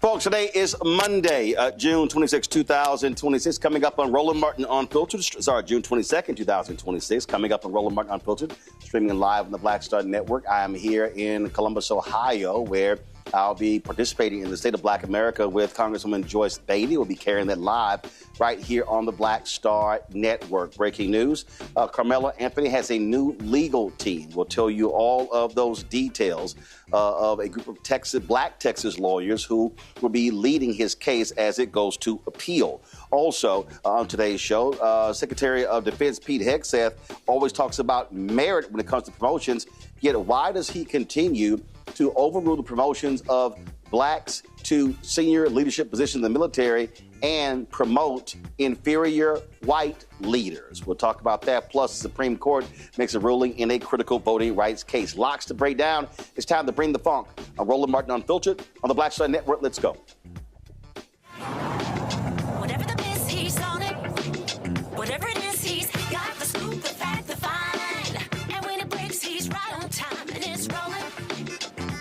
Folks, today is Monday, June 26, 2026. Coming up on Roland Martin Unfiltered. Sorry, June 22nd, 2026. Coming up on Roland Martin Unfiltered, streaming live on the Black Star Network. I am here in Columbus, Ohio, where I'll be participating in the State of Black America with Congresswoman Joyce Beatty. We'll be carrying that live right here on the Black Star Network. Breaking news, Karmelo Anthony has a new legal team. We'll tell you all of those details of a group of Black Texas lawyers who will be leading his case as it goes to appeal. Also, on today's show, Secretary of Defense Pete Hegseth always talks about merit when it comes to promotions, yet why does he continue to overrule the promotions of blacks to senior leadership positions in the military and promote inferior white leaders? We'll talk about that. Plus, the Supreme Court makes a ruling in a critical voting rights case. Lots to break down. It's time to bring the funk. I'm Roland Martin Unfiltered on the Black Star Network. Let's go. Whatever the miss, he's on it. Whatever it is, he's got the scoop, the fact, the find. And when it breaks, he's right on time and it's rolling.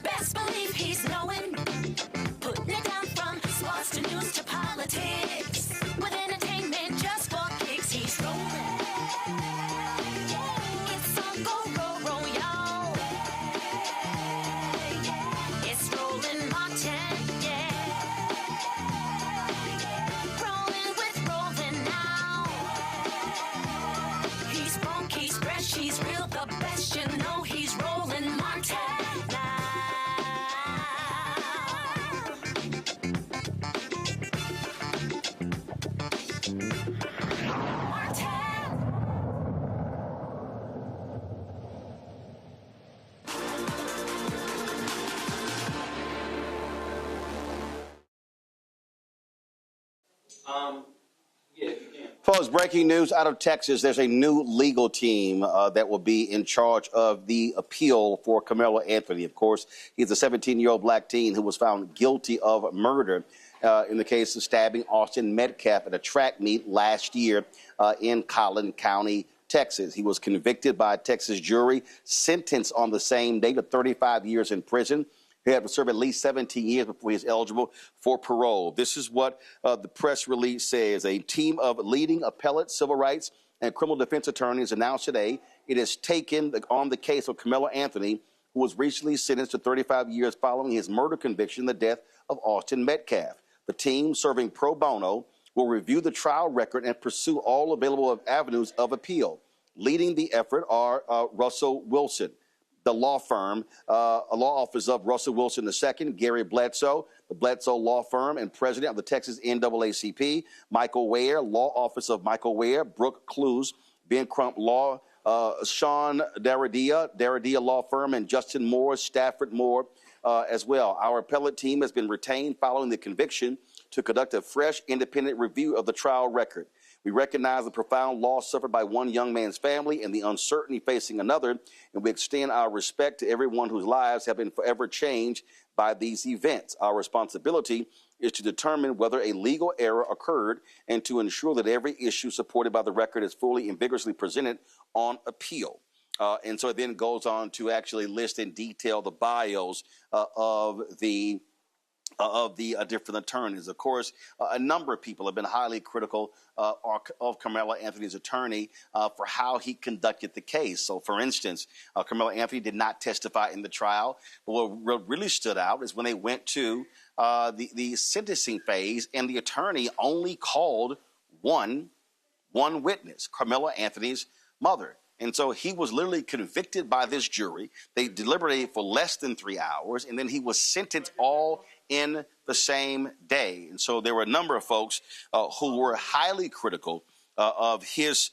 Best believe he's knowing. Putting it down from sports to news to politics. With entertainment just for kicks, he's rolling. It's on go, y'all. It's Roland Martin, yeah. Rolling with Roland now. He's funky, he's fresh, he's real, the best, you know he's Roland Martin now. Folks, breaking news out of Texas. There's a new legal team that will be in charge of the appeal for Karmelo Anthony. Of course, he's a 17-year-old black teen who was found guilty of murder in the case of stabbing Austin Metcalf at a track meet last year in Collin County, Texas. He was convicted by a Texas jury, sentenced on the same day to 35 years in prison. He had to serve at least 17 years before he's eligible for parole. This is what the press release says. A team of leading appellate, civil rights, and criminal defense attorneys announced today it has taken on the case of Karmelo Anthony, who was recently sentenced to 35 years following his murder conviction in the death of Austin Metcalf. The team, serving pro bono, will review the trial record and pursue all available avenues of appeal. Leading the effort are Russell Wilson, the law firm, a law office of Russell Wilson II, Gary Bledsoe, the Bledsoe Law Firm, and president of the Texas NAACP, Michael Ware, law office of Michael Ware, Brooke Clues, Ben Crump Law, Sean Daradia Law Firm, and Justin Moore, Stafford Moore as well. Our appellate team has been retained following the conviction to conduct a fresh, independent review of the trial record. We recognize the profound loss suffered by one young man's family and the uncertainty facing another, and we extend our respect to everyone whose lives have been forever changed by these events. Our responsibility is to determine whether a legal error occurred and to ensure that every issue supported by the record is fully and vigorously presented on appeal. And so it then goes on to actually list in detail the bios of the different attorneys. Of course, a number of people have been highly critical of Karmelo Anthony's attorney for how he conducted the case. So, for instance, Karmelo Anthony did not testify in the trial. But what really stood out is when they went to the sentencing phase, and the attorney only called one witness, Karmelo Anthony's mother. And so he was literally convicted by this jury. They deliberated for less than 3 hours, and then he was sentenced all in the same day. And so there were a number of folks who were highly critical of his,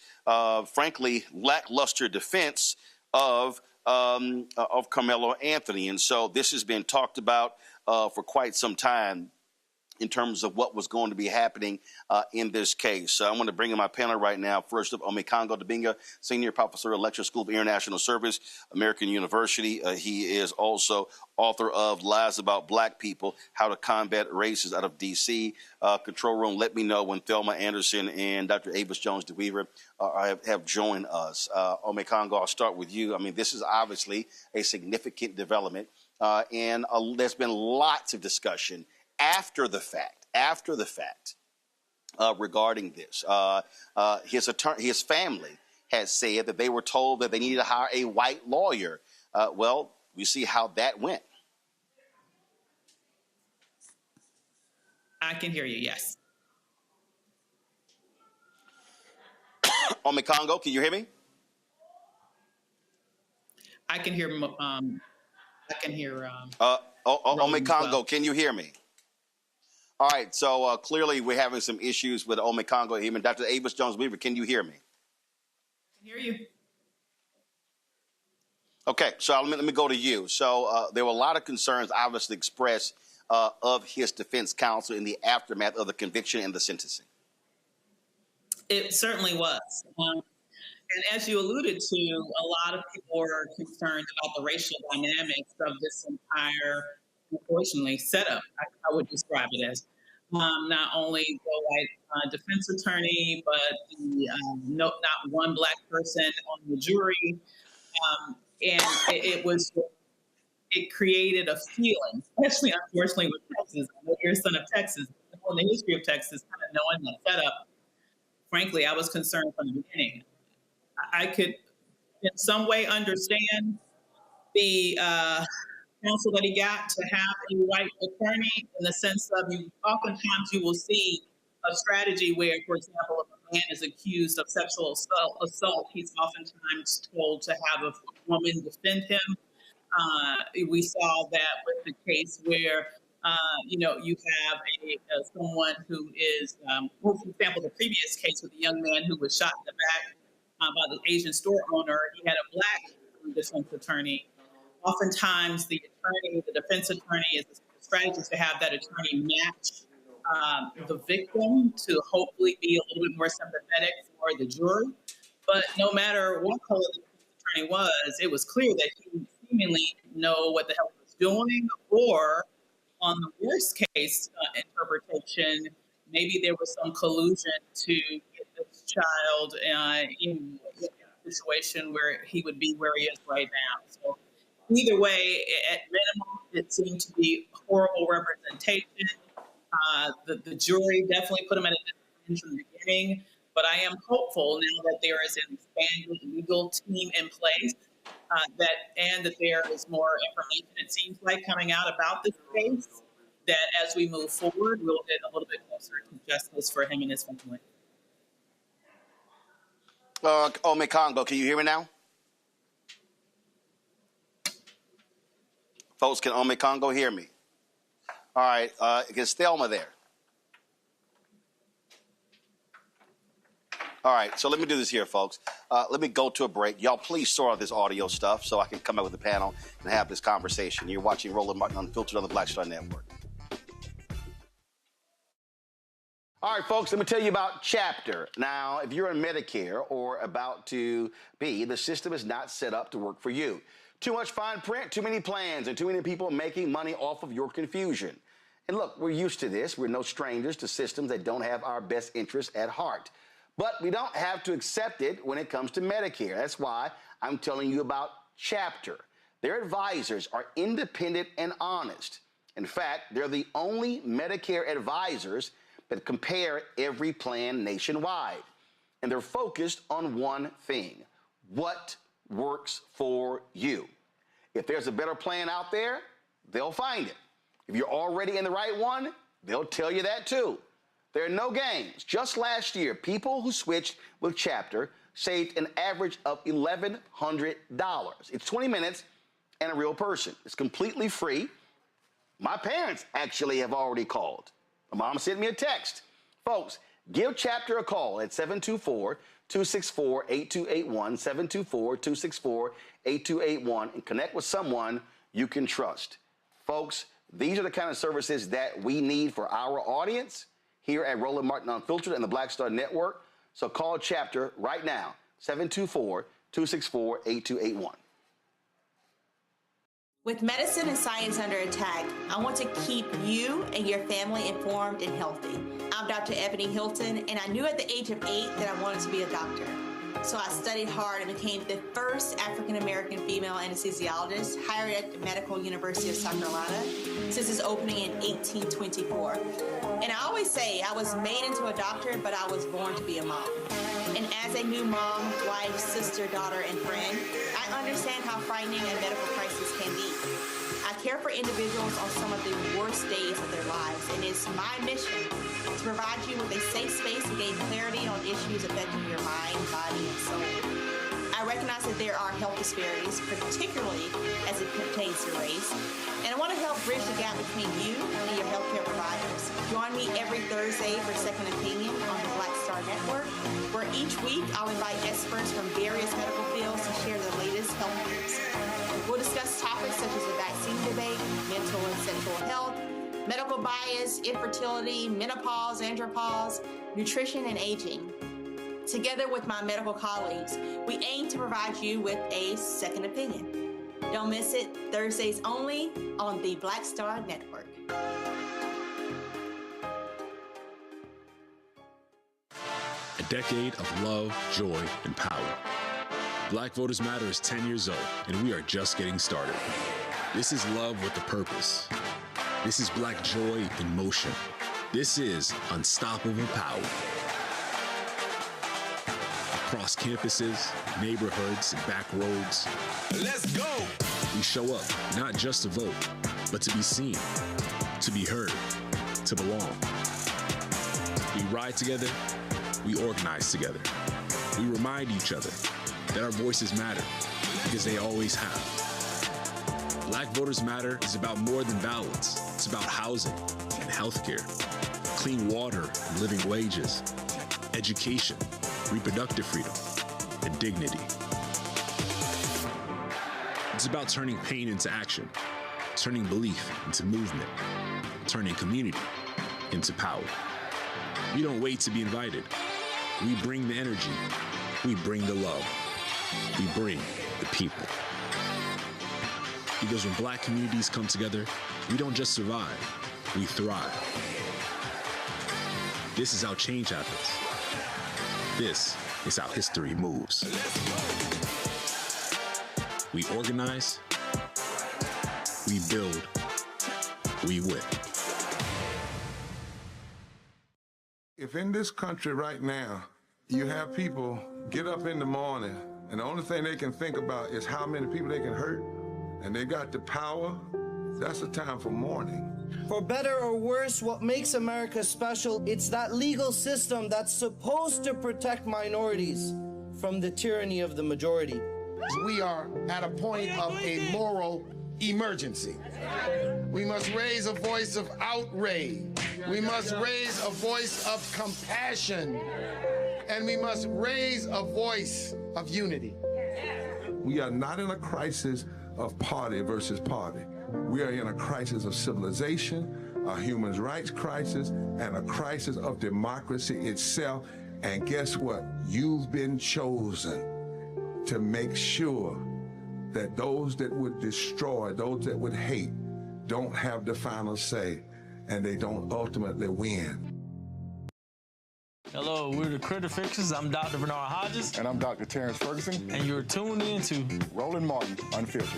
frankly, lackluster defense of Karmelo Anthony. And so this has been talked about for quite some time in terms of what was going to be happening in this case. So I want to bring in my panel right now. First up, Omekongo Dibinga, Senior Professor at Lecture School of International Service, American University. He is also author of Lies About Black People, How to Combat Racism out of D.C. Control Room, let me know when Thelma Anderson and Dr. Avis Jones-DeWeaver have joined us. Omekongo, I'll start with you. I mean, this is obviously a significant development, and there's been lots of discussion after the fact, regarding this, his family has said that they were told that they needed to hire a white lawyer. Well, we see how that went. I can hear you, yes. Ome Congo, can you hear me? I can hear. Ome Congo, well. can you hear me? All right, so clearly we're having some issues with Ome Congo. Even Dr. Avis Jones-Weaver, can you hear me? I can hear you. Okay, so let me go to you. So there were a lot of concerns obviously expressed of his defense counsel in the aftermath of the conviction and the sentencing. It certainly was. And as you alluded to, a lot of people were concerned about the racial dynamics of this entire, unfortunately, setup, I would describe it as. Not only the white defense attorney, but not one black person on the jury. And it created a feeling, especially unfortunately with Texas. I know you're a son of Texas, knowing the history of Texas, kind of knowing that setup. Frankly, I was concerned from the beginning. I could, in some way, understand the counsel that he got to have a white attorney, in the sense of oftentimes you will see a strategy where, for example, if a man is accused of sexual assault, he's oftentimes told to have a woman defend him. We saw that with the case where, you have someone who is, for example, the previous case with the young man who was shot in the back by the Asian store owner. He had a black defense attorney. Oftentimes, the defense attorney, is the strategy to have that attorney match the victim to hopefully be a little bit more sympathetic for the jury. But no matter what color the defense attorney was, it was clear that he seemingly didn't know what the hell he was doing, or on the worst case interpretation, maybe there was some collusion to get this child in a situation where he would be where he is right now. So either way, at minimum, it seemed to be horrible representation. The jury definitely put him at a disadvantage from the beginning, but I am hopeful now that there is an expanded legal team in place, that there is more information, it seems like, coming out about this case, that as we move forward, we'll get a little bit closer to justice for him and his family. Ome Congo, can you hear me now? Folks, can Ome Congo hear me? All right, is Thelma there? All right, so let me do this here, folks. Let me go to a break. Y'all, please sort out this audio stuff so I can come out with the panel and have this conversation. You're watching Roland Martin Unfiltered on the Black Star Network. All right, folks, let me tell you about Chapter. Now, if you're on Medicare or about to be, the system is not set up to work for you. Too much fine print, too many plans, and too many people making money off of your confusion. And look, we're used to this. We're no strangers to systems that don't have our best interests at heart. But we don't have to accept it when it comes to Medicare. That's why I'm telling you about Chapter. Their advisors are independent and honest. In fact, they're the only Medicare advisors that compare every plan nationwide. And they're focused on one thing: what works for you. If there's a better plan out there, they'll find it. If you're already in the right one, they'll tell you that too. There are no games. Just last year, people who switched with Chapter saved an average of $1,100. It's 20 minutes and a real person. It's completely free. My parents actually have already called. My mom sent me a text. Folks, give Chapter a call at 724-264-8281, 724-264-8281, and connect with someone you can trust. Folks, these are the kind of services that we need for our audience here at Roland Martin Unfiltered and the Black Star Network. So call Chapter right now, 724-264-8281. With medicine and science under attack, I want to keep you and your family informed and healthy. I'm Dr. Ebony Hilton, and I knew at the age of 8 that I wanted to be a doctor. So I studied hard and became the first African-American female anesthesiologist hired at the Medical University of South Carolina since its opening in 1824. And I always say I was made into a doctor, but I was born to be a mom. And as a new mom, wife, sister, daughter, and friend, I understand how frightening a medical crisis can be. I care for individuals on some of the worst days of their lives, and it's my mission to provide you with a safe space to gain clarity on issues affecting your mind, body, and soul. I recognize that there are health disparities, particularly as it pertains to race, and I want to help bridge the gap between you and your healthcare providers. Join me every Thursday for Second Opinion on the Black Star Network, where each week I'll invite experts from various medical fields to share the latest health news. We'll discuss topics such as the vaccine debate, mental and sexual health, medical bias, infertility, menopause, andropause, nutrition, and aging. Together with my medical colleagues, we aim to provide you with a second opinion. Don't miss it, Thursdays only on the Black Star Network. A decade of love, joy, and power. Black Voters Matter is 10 years old, and we are just getting started. This is love with a purpose. This is Black joy in motion. This is unstoppable power. Across campuses, neighborhoods, and back roads. Let's go! We show up, not just to vote, but to be seen, to be heard, to belong. We ride together, we organize together. We remind each other that our voices matter, because they always have. Black Voters Matter is about more than ballots. It's about housing and healthcare, clean water and living wages, education, reproductive freedom, and dignity. It's about turning pain into action, turning belief into movement, turning community into power. We don't wait to be invited. We bring the energy. We bring the love. We bring the people. Because when Black communities come together, we don't just survive, we thrive. This is how change happens. This is how history moves. We organize, we build, we win. If in this country right now, you have people get up in the morning and the only thing they can think about is how many people they can hurt, and they got the power, that's a time for mourning. For better or worse, what makes America special, it's that legal system that's supposed to protect minorities from the tyranny of the majority. We are at a point of a moral emergency. We must raise a voice of outrage. We must raise a voice of compassion. And we must raise a voice of unity. We are not in a crisis of party versus party. We are in a crisis of civilization, a human rights crisis, and a crisis of democracy itself. And guess what? You've been chosen to make sure that those that would destroy, those that would hate, don't have the final say, and they don't ultimately win. Hello, we're the Critter Fixers. I'm Dr. Bernard Hodges. And I'm Dr. Terrence Ferguson. And you're tuned in to Roland Martin Unfiltered.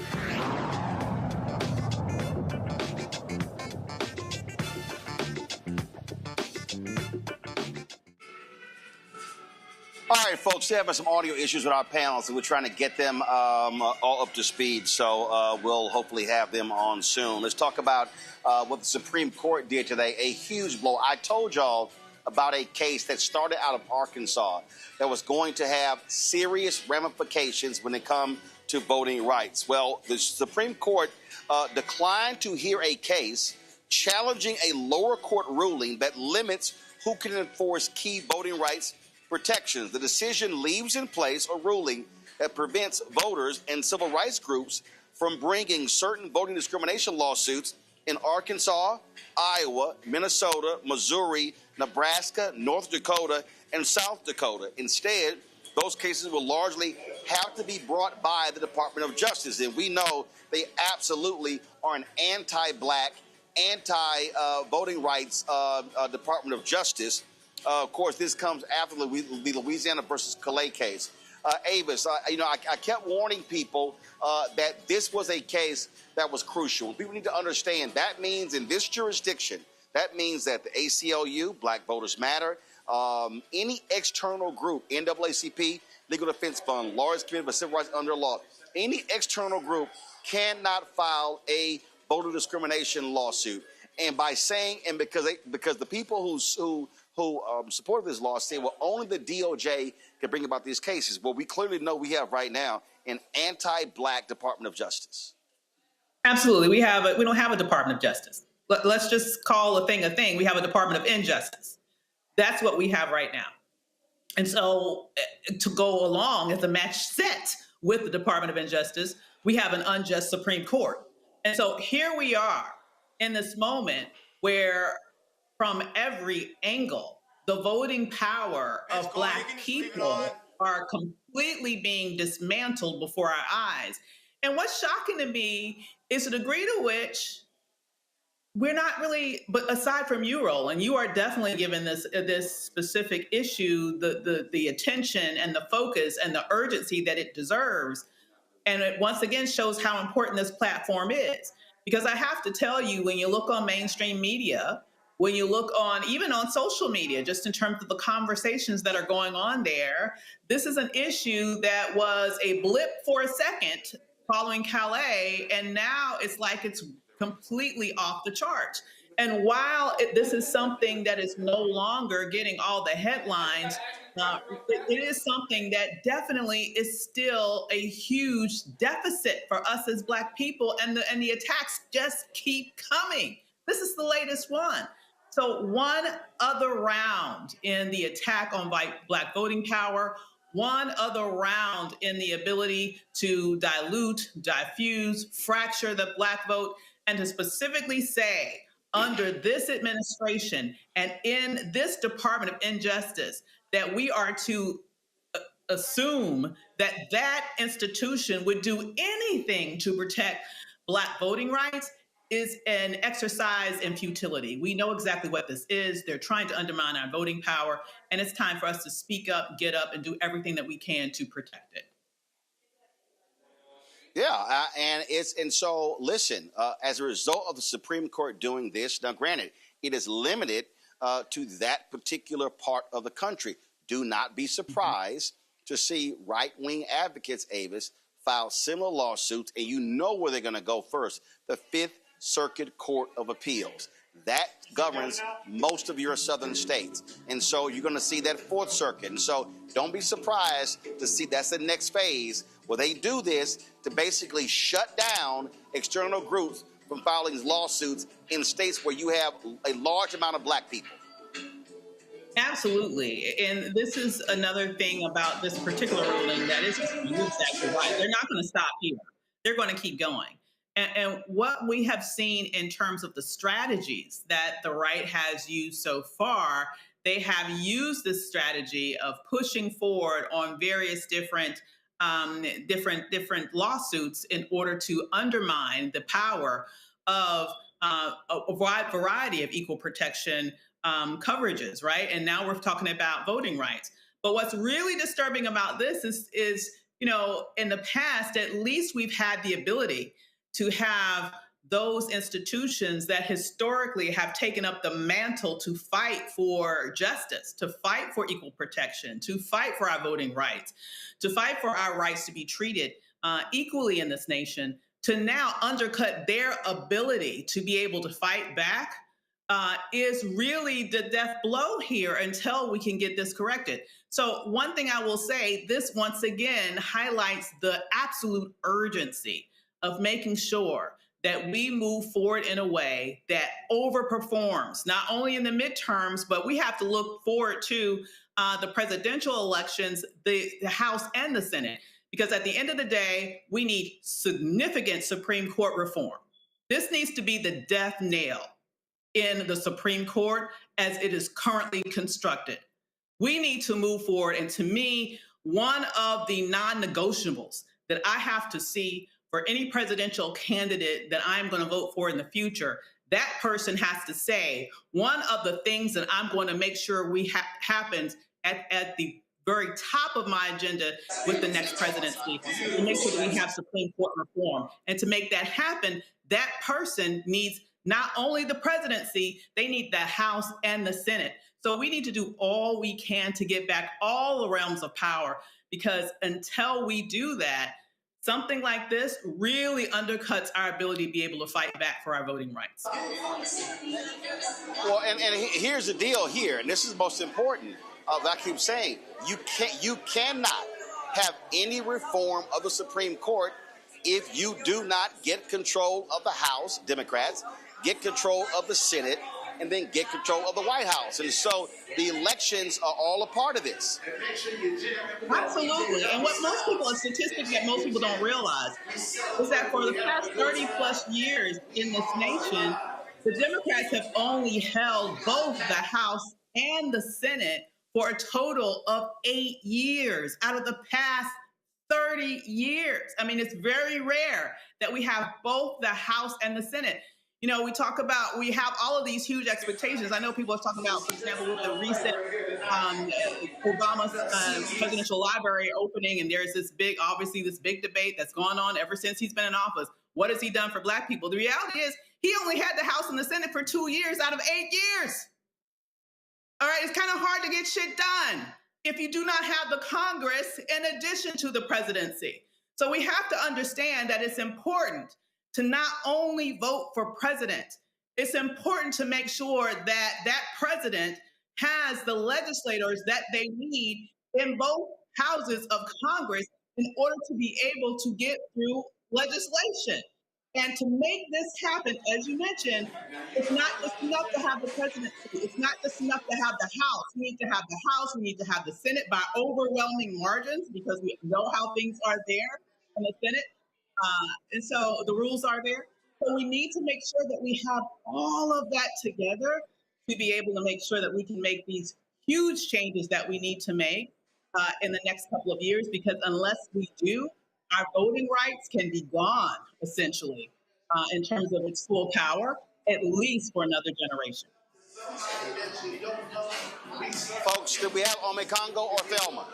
All right, folks, we're having some audio issues with our panels, and we're trying to get them all up to speed, so we'll hopefully have them on soon. Let's talk about what the Supreme Court did today, a huge blow. I told y'all about a case that started out of Arkansas that was going to have serious ramifications when it comes to voting rights. Well, the Supreme Court declined to hear a case challenging a lower court ruling that limits who can enforce key voting rights protections. The decision leaves in place a ruling that prevents voters and civil rights groups from bringing certain voting discrimination lawsuits in Arkansas, Iowa, Minnesota, Missouri, Nebraska, North Dakota, and South Dakota. Instead, those cases will largely have to be brought by the Department of Justice. And we know they absolutely are an anti-black, anti-voting rights Department of Justice. Of course, this comes after the Louisiana versus Calais case. Avis, I kept warning people that this was a case that was crucial. People need to understand that means in this jurisdiction, that means that the ACLU, Black Voters Matter, any external group, NAACP, Legal Defense Fund, Lawyers Committee for Civil Rights Under Law, any external group cannot file a voter discrimination lawsuit. And by saying, and because the people who supported this law say, well, only the DOJ can bring about these cases. Well, we clearly know we have right now an anti-Black Department of Justice. Absolutely. We don't have a Department of Justice. Let's just call a thing. We have a Department of Injustice. That's what we have right now. And so to go along as a match set with the Department of Injustice, we have an unjust Supreme Court. And so here we are in this moment where from every angle, the voting power of Black people are completely being dismantled before our eyes. And what's shocking to me is the degree to which we're not really, but aside from you, Roland, you are definitely giving this specific issue the attention and the focus and the urgency that it deserves. And it once again shows how important this platform is. Because I have to tell you, when you look on mainstream media, when you look on, even on social media, just in terms of the conversations that are going on there, this is an issue that was a blip for a second following Calais, and now it's like it's completely off the charts. And while this is something that is no longer getting all the headlines, it is something that definitely is still a huge deficit for us as Black people, and the attacks just keep coming. This is the latest one. So one other round in the attack on Black voting power, one other round in the ability to dilute, diffuse, fracture the Black vote, and to specifically say, under this administration and in this Department of Injustice, that we are to assume that that institution would do anything to protect Black voting rights is an exercise in futility. We know exactly what this is. They're trying to undermine our voting power, and it's time for us to speak up, get up, and do everything that we can to protect it. Yeah, and so listen, as a result of the Supreme Court doing this, now granted, it is limited to that particular part of the country. Do not be surprised to see right-wing advocates, Avis, file similar lawsuits, and you know where they're going to go first, the Fifth Circuit Court of Appeals. That governs most of your southern states. And so you're going to see that Fourth Circuit. And so don't be surprised to see that's the next phase where they do this to basically shut down external groups from filing lawsuits in states where you have a large amount of Black people. Absolutely. And this is another thing about this particular ruling that is exactly right. They're not going to stop here. They're going to keep going. And what we have seen in terms of the strategies that the right has used so far, they have used this strategy of pushing forward on various different lawsuits in order to undermine the power of a wide variety of equal protection coverages, right? And now we're talking about voting rights. But what's really disturbing about this is, you know, in the past, at least we've had the ability to have those institutions that historically have taken up the mantle to fight for justice, to fight for equal protection, to fight for our voting rights, to fight for our rights to be treated equally in this nation, to now undercut their ability to be able to fight back is really the death blow here until we can get this corrected. So one thing I will say, this once again highlights the absolute urgency of making sure that we move forward in a way that overperforms, not only in the midterms, but we have to look forward to the presidential elections, the House and the Senate, because at the end of the day, we need significant Supreme Court reform. This needs to be the death nail in the Supreme Court as it is currently constructed. We need to move forward. And to me, one of the non-negotiables that I have to see for any presidential candidate that I'm going to vote for in the future, that person has to say, one of the things that I'm going to make sure happens at the very top of my agenda with the next presidency, to make sure that we have Supreme Court reform. And to make that happen, that person needs not only the presidency, they need the House and the Senate. So we need to do all we can to get back all the realms of power, because until we do that, something like this really undercuts our ability to be able to fight back for our voting rights. Well, and here's the deal here, and this is most important. I keep saying, you cannot have any reform of the Supreme Court if you do not get control of the House, Democrats, get control of the Senate, and then get control of the White House. And so the elections are all a part of this. Absolutely. And what most people, a statistic that most people don't realize, is that for the past 30 plus years in this nation, the Democrats have only held both the House and the Senate for a total of 8 years out of the past 30 years. I mean, it's very rare that we have both the House and the Senate. You know, we have all of these huge expectations. I know people are talking about, for example, with the recent Obama's presidential library opening, and there's this big debate that's gone on ever since he's been in office. What has he done for Black people? The reality is he only had the House and the Senate for 2 years out of 8 years. All right, it's kind of hard to get shit done if you do not have the Congress in addition to the presidency. So we have to understand that it's important to not only vote for president, it's important to make sure that that president has the legislators that they need in both houses of Congress in order to be able to get through legislation. And to make this happen, as you mentioned, it's not just enough to have the presidency. It's not just enough to have the House. We need to have the House. We need to have the Senate by overwhelming margins, because we know how things are there in the Senate. And so the rules are there. So we need to make sure that we have all of that together to be able to make sure that we can make these huge changes that we need to make in the next couple of years, because unless we do, our voting rights can be gone, essentially, in terms of its full power, at least for another generation. Folks, do we have Ome Congo or Thelma?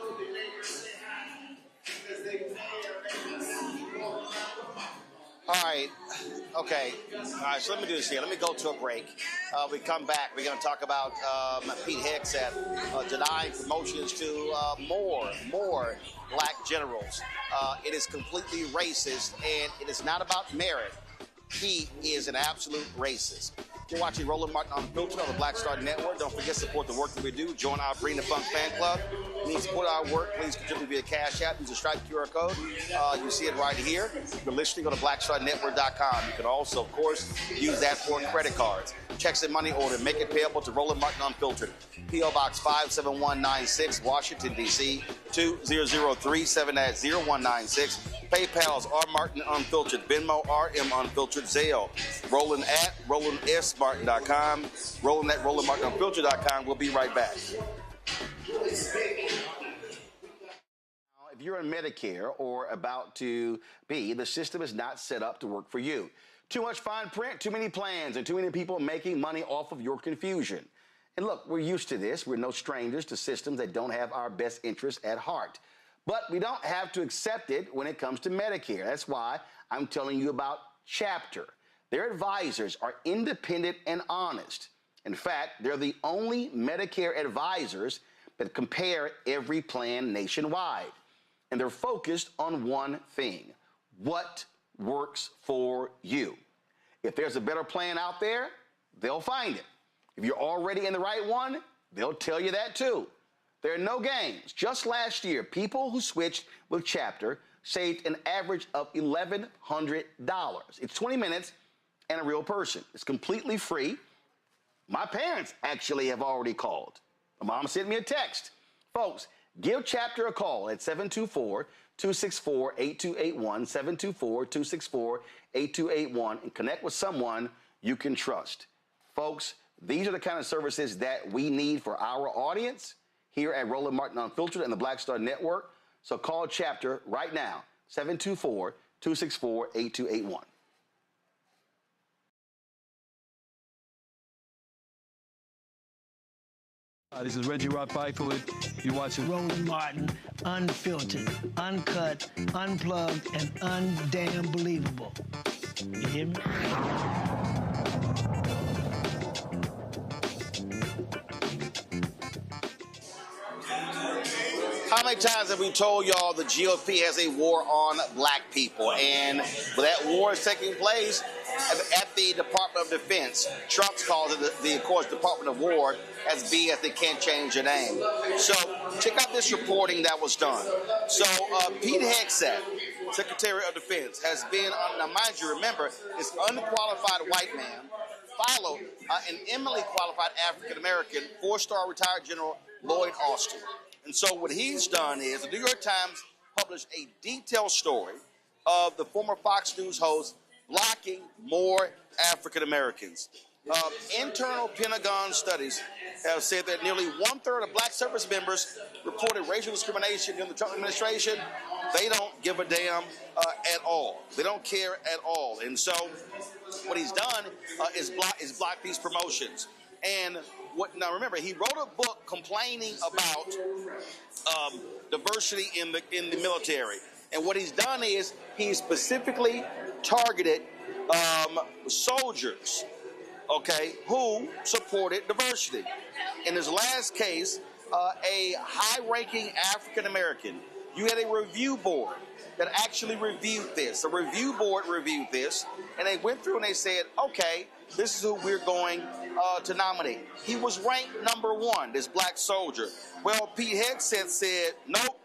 All right. Okay. All right. So let me do this here. Let me go to a break. We come back. We're going to talk about Pete Hegseth denying promotions to more Black generals. It is completely racist, and it is not about merit. He is an absolute racist. You're watching Roland Martin Unfiltered on the Black Star Network. Don't forget to support the work that we do. Join our Bring the Funk fan club. If you need to support our work, please contribute via Cash App. Use the Stripe QR code. You see it right here. If you're listening, go to blackstarnetwork.com. You can also, of course, use that for credit cards. Checks and money order. Make it payable to Roland Martin Unfiltered. P.O. Box 57196, Washington, D.C. 20037 at 0196. PayPal's R Martin Unfiltered. Venmo RM Unfiltered. Zelle. Roland at RolandSMartin.com. Roland at RolandMartinUnfiltered.com. We'll be right back. If you're in Medicare or about to be, the system is not set up to work for you. Too much fine print, too many plans, and too many people making money off of your confusion. And look, we're used to this. We're no strangers to systems that don't have our best interests at heart. But we don't have to accept it when it comes to Medicare. That's why I'm telling you about Chapter. Their advisors are independent and honest. In fact, they're the only Medicare advisors that compare every plan nationwide. And they're focused on one thing: what works for you. If there's a better plan out there, they'll find it. If you're already in the right one, they'll tell you that too. There are no games. Just last year, people who switched with Chapter saved an average of $1,100. It's 20 minutes and a real person. It's completely free. My parents actually have already called. My mom sent me a text. Folks, give Chapter a call at 724-264-8281, 724-264-8281, and connect with someone you can trust. Folks, these are the kind of services that we need for our audience here at Roland Martin Unfiltered and the Black Star Network. So call Chapter right now, 724-264-8281. This is Reggie Rock Piper. You're watching Roland Martin, unfiltered, uncut, unplugged, and undamn believable. You hear me? How many times have we told y'all the GOP has a war on black people? And that war is taking place at the Department of Defense. Trump calls it, of course, Department of War, as BS. They can't change the name. So check out this reporting that was done. So Pete Hegseth, Secretary of Defense, has been, now mind you, remember, this unqualified white man followed an eminently qualified African-American, four-star retired General Lloyd Austin. And so what he's done is the New York Times published a detailed story of the former Fox News host blocking more African Americans. Internal Pentagon studies have said that nearly 1/3 of black service members reported racial discrimination in the Trump administration. They don't give a damn at all. They don't care at all. And so what he's done is block these promotions. And now remember, he wrote a book complaining about diversity in the military. And what he's done is he specifically targeted soldiers, okay, who supported diversity. In his last case, a high-ranking African-American, you had a review board that actually reviewed this. The review board reviewed this, and they went through and they said, okay, this is who we're going to nominate. He was ranked number 1, this black soldier. Well, Pete Hegseth said, nope,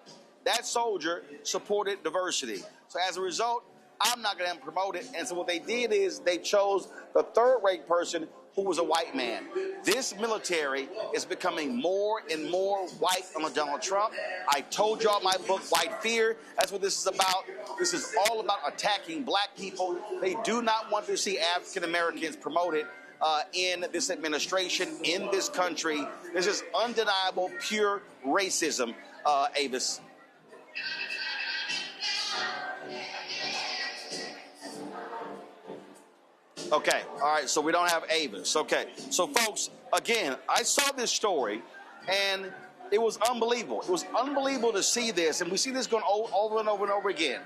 that soldier supported diversity. So as a result, I'm not going to promote it. And so what they did is they chose the third-rate person who was a white man. This military is becoming more and more white under Donald Trump. I told y'all my book, White Fear. That's what this is about. This is all about attacking black people. They do not want to see African Americans promoted in this administration, in this country. This is undeniable, pure racism, Avis. Okay, all right, so we don't have Avis. Okay, so folks, again, I saw this story, and it was unbelievable. It was unbelievable to see this, and we see this going over and over and over again.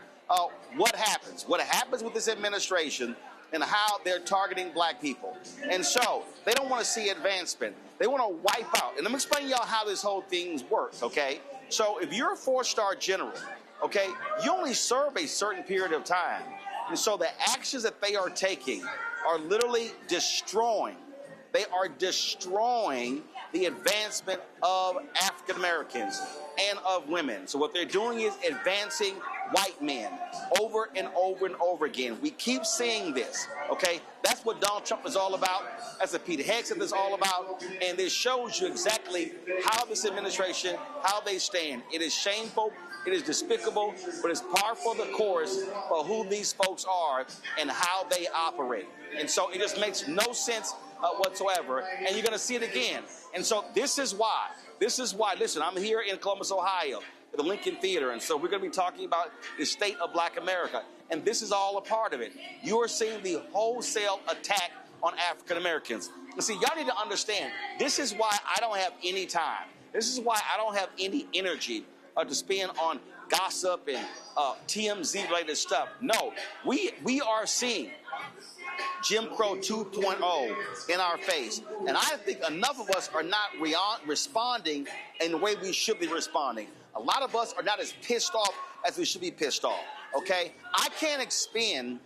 What happens? What happens with this administration and how they're targeting black people? And so they don't want to see advancement. They want to wipe out. And let me explain to y'all how this whole thing works, okay? So if you're a 4-star general, okay, you only serve a certain period of time. And so the actions that they are taking are literally destroying. They are destroying the advancement of African Americans and of women. So what they're doing is advancing white men over and over and over again. We keep seeing this, okay? That's what Donald Trump is all about. That's what Pete Hegseth is all about. And this shows you exactly how this administration, how they stand. It is shameful. It is despicable, but it's par for the course for who these folks are and how they operate. And so it just makes no sense whatsoever, and you're going to see it again. And so this is why. Listen, I'm here in Columbus, Ohio, at the Lincoln Theater, and so we're going to be talking about the state of black America, and this is all a part of it. You are seeing the wholesale attack on African Americans. And see, y'all need to understand, this is why I don't have any time. This is why I don't have any energy to spend on gossip and TMZ-related stuff. No, we are seeing Jim Crow 2.0 in our face. And I think enough of us are not responding in the way we should be responding. A lot of us are not as pissed off as we should be pissed off, okay? I can't expend,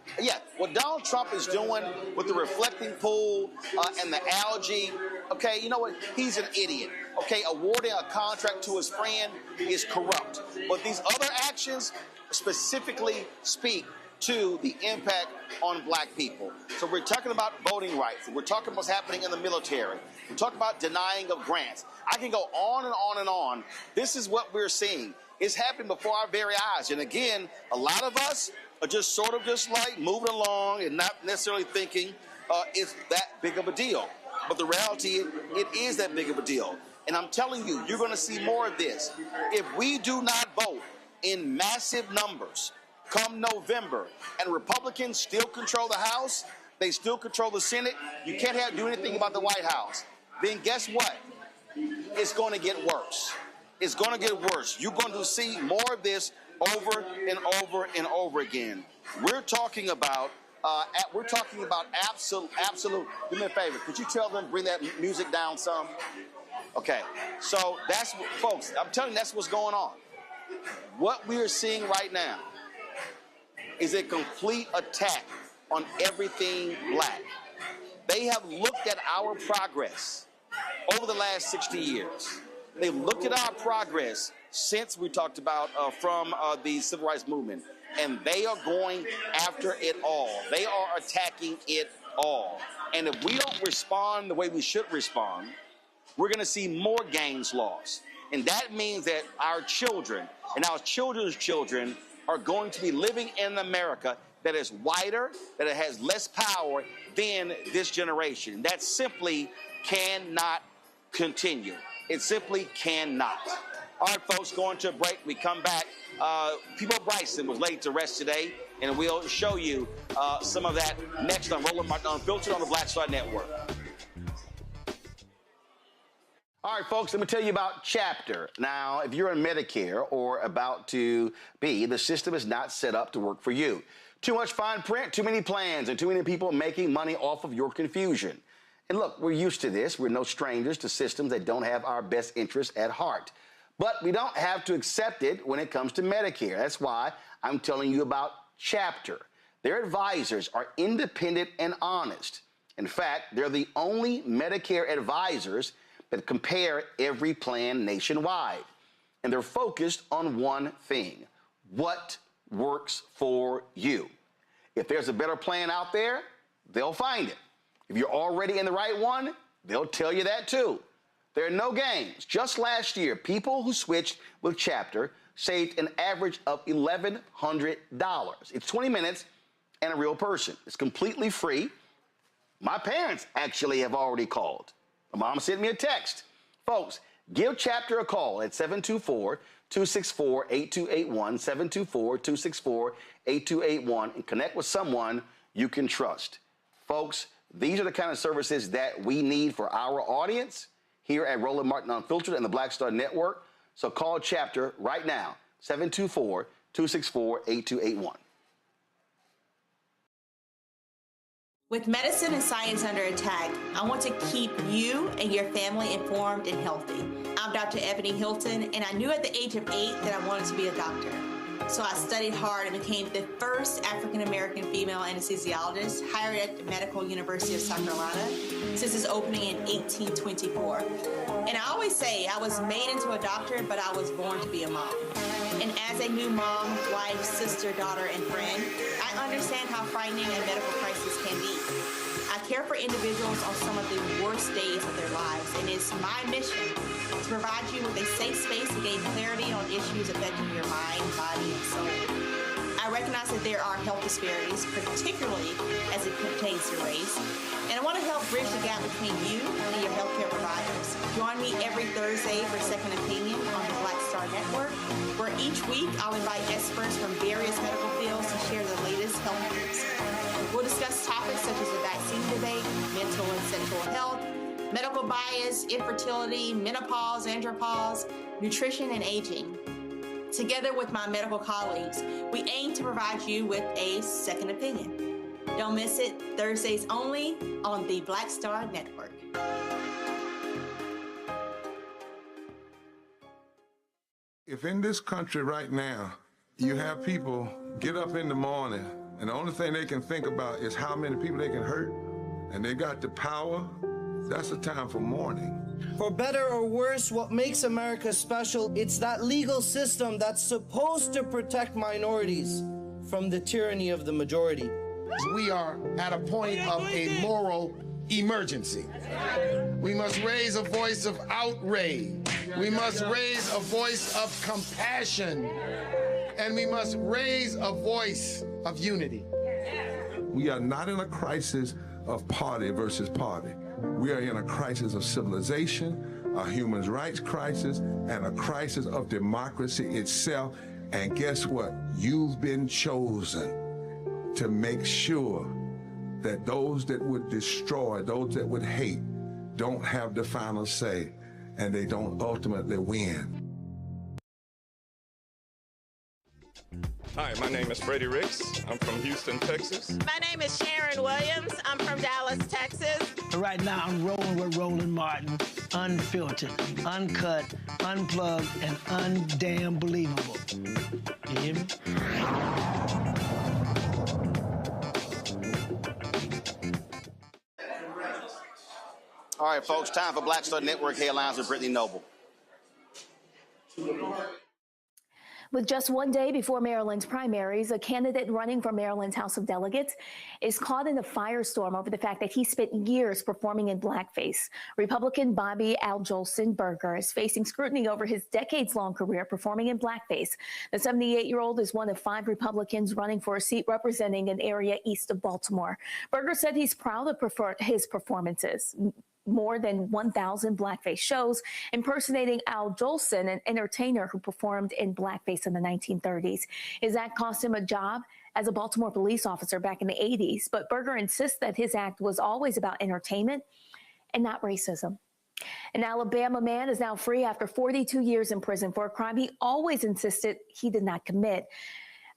what Donald Trump is doing with the reflecting pool and the algae, okay, you know what? He's an idiot, okay? Awarding a contract to his friend is corrupt. But these other actions specifically speak to the impact on black people. So we're talking about voting rights. We're talking about what's happening in the military. We're talking about denying of grants. I can go on and on and on. This is what we're seeing. It's happening before our very eyes. And again, a lot of us are just sort of just like moving along and not necessarily thinking it's that big of a deal. But the reality, it is that big of a deal. And I'm telling you, you're going to see more of this. If we do not vote in massive numbers come November, and Republicans still control the House, they still control the Senate, you can't do anything about the White House. Then guess what? it's going to get worse. It's going to get worse. You're going to see more of this over and over and over again. We're talking about absolute. Do me a favor. Could you tell them bring that music down some? Okay. So that's what, folks. I'm telling you, that's what's going on. What we are seeing right now is a complete attack on everything black. They have looked at our progress over the last 60 years. They've looked at our progress since we talked about from the civil rights movement, and they are going after it all. They are attacking it all. And if we don't respond the way we should respond, we're going to see more gains lost. And that means that our children and our children's children are going to be living in America that is whiter, that it has less power than this generation. That simply cannot continue. It simply cannot. All right, folks, going to a break. We come back. Peabo Bryson was laid to rest today, and we'll show you some of that next on Roland Unfiltered on the Black Star Network. All right, folks, let me tell you about Chapter. Now, if you're on Medicare or about to be, the system is not set up to work for you. Too much fine print, too many plans, and too many people making money off of your confusion. And look, we're used to this. We're no strangers to systems that don't have our best interests at heart. But we don't have to accept it when it comes to Medicare. That's why I'm telling you about Chapter. Their advisors are independent and honest. In fact, they're the only Medicare advisors that compare every plan nationwide. And they're focused on one thing: what works for you. If there's a better plan out there, they'll find it. If you're already in the right one, they'll tell you that too. There are no games. Just last year, people who switched with Chapter saved an average of $1,100. It's 20 minutes and a real person. It's completely free. My parents actually have already called. My mom sent me a text. Folks, give Chapter a call at 724-264-8281, 724-264-8281, and connect with someone you can trust. Folks, these are the kind of services that we need for our audience here at Roland Martin Unfiltered and the Black Star Network. So call Chapter right now, 724-264-8281. With medicine and science under attack, I want to keep you and your family informed and healthy. I'm Dr. Ebony Hilton, and I knew at the age of 8 that I wanted to be a doctor. So I studied hard and became the first African-American female anesthesiologist hired at the Medical University of South Carolina since its opening in 1824. And I always say I was made into a doctor, but I was born to be a mom. And as a new mom, wife, sister, daughter, and friend, I understand how frightening a medical crisis can be. I care for individuals on some of the worst days of their lives, and it's my mission to provide you with a safe space to gain clarity on issues affecting your mind, body, and soul. I recognize that there are health disparities, particularly as it pertains to race, and I want to help bridge the gap between you and your healthcare providers. Join me every Thursday for Second Opinion on the Black Star Network, where each week I'll invite experts from various medical fields to share the latest health news. We'll discuss topics such as the vaccine debate, mental and sexual health, medical bias, infertility, menopause, andropause, nutrition, and aging. Together with my medical colleagues, we aim to provide you with a second opinion. Don't miss it, Thursdays only on the Black Star Network. If in this country right now, you have people get up in the morning and the only thing they can think about is how many people they can hurt, and they got the power, that's a time for mourning. For better or worse, what makes America special, it's that legal system that's supposed to protect minorities from the tyranny of the majority. We are at a point of a moral emergency. We must raise a voice of outrage. We must raise a voice of compassion. And we must raise a voice of unity. We are not in a crisis of party versus party. We are in a crisis of civilization, a human rights crisis, and a crisis of democracy itself. And guess what? You've been chosen to make sure that those that would destroy, those that would hate, don't have the final say. and they don't ultimately win. Hi, my name is Freddie Ricks. I'm from Houston, Texas. My name is Sharon Williams. I'm from Dallas, Texas. Right now, I'm rolling with Roland Martin, unfiltered, uncut, unplugged, and undamn believable. You hear me? All right, folks, time for Black Star Network headlines with Brittany Noble. With just one day before Maryland's primaries, a candidate running for Maryland's House of Delegates is caught in a firestorm over the fact that he spent years performing in blackface. Republican Bobby Al Jolson Berger is facing scrutiny over his decades-long career performing in blackface. The 78-year-old is one of 5 Republicans running for a seat representing an area east of Baltimore. Berger said he's proud of his performances. More than 1,000 blackface shows impersonating Al Jolson, an entertainer who performed in blackface in the 1930s. His act cost him a job as a Baltimore police officer back in the 80s, but Berger insists that his act was always about entertainment and not racism. An Alabama man is now free after 42 years in prison for a crime he always insisted he did not commit.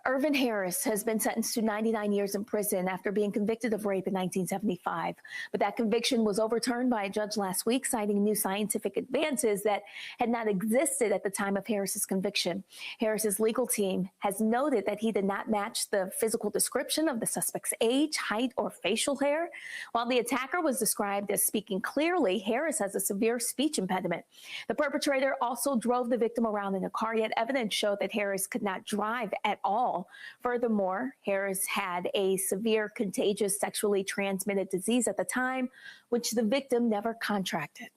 Irvin Harris has been sentenced to 99 years in prison after being convicted of rape in 1975. But that conviction was overturned by a judge last week, citing new scientific advances that had not existed at the time of Harris's conviction. Harris's legal team has noted that he did not match the physical description of the suspect's age, height, or facial hair. While the attacker was described as speaking clearly, Harris has a severe speech impediment. The perpetrator also drove the victim around in a car, yet evidence showed that Harris could not drive at all. Furthermore, Harris had a severe contagious sexually transmitted disease at the time, which the victim never contracted.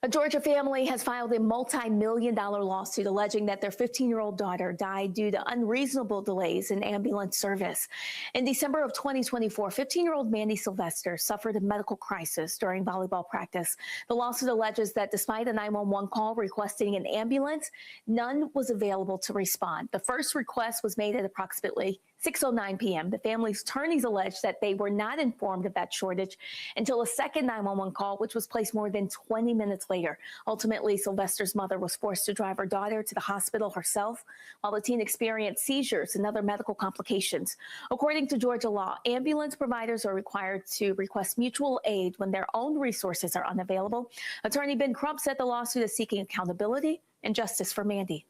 A Georgia family has filed a multi-million-dollar lawsuit alleging that their 15-year-old daughter died due to unreasonable delays in ambulance service. In December of 2024, 15-year-old Mandy Sylvester suffered a medical crisis during volleyball practice. The lawsuit alleges that despite a 911 call requesting an ambulance, none was available to respond. The first request was made at approximately 6:09 p.m. The family's attorneys alleged that they were not informed of that shortage until a second 911 call, which was placed more than 20 minutes later. Ultimately, Sylvester's mother was forced to drive her daughter to the hospital herself, while the teen experienced seizures and other medical complications. According to Georgia law, ambulance providers are required to request mutual aid when their own resources are unavailable. Attorney Ben Crump said the lawsuit is seeking accountability and justice for Mandy.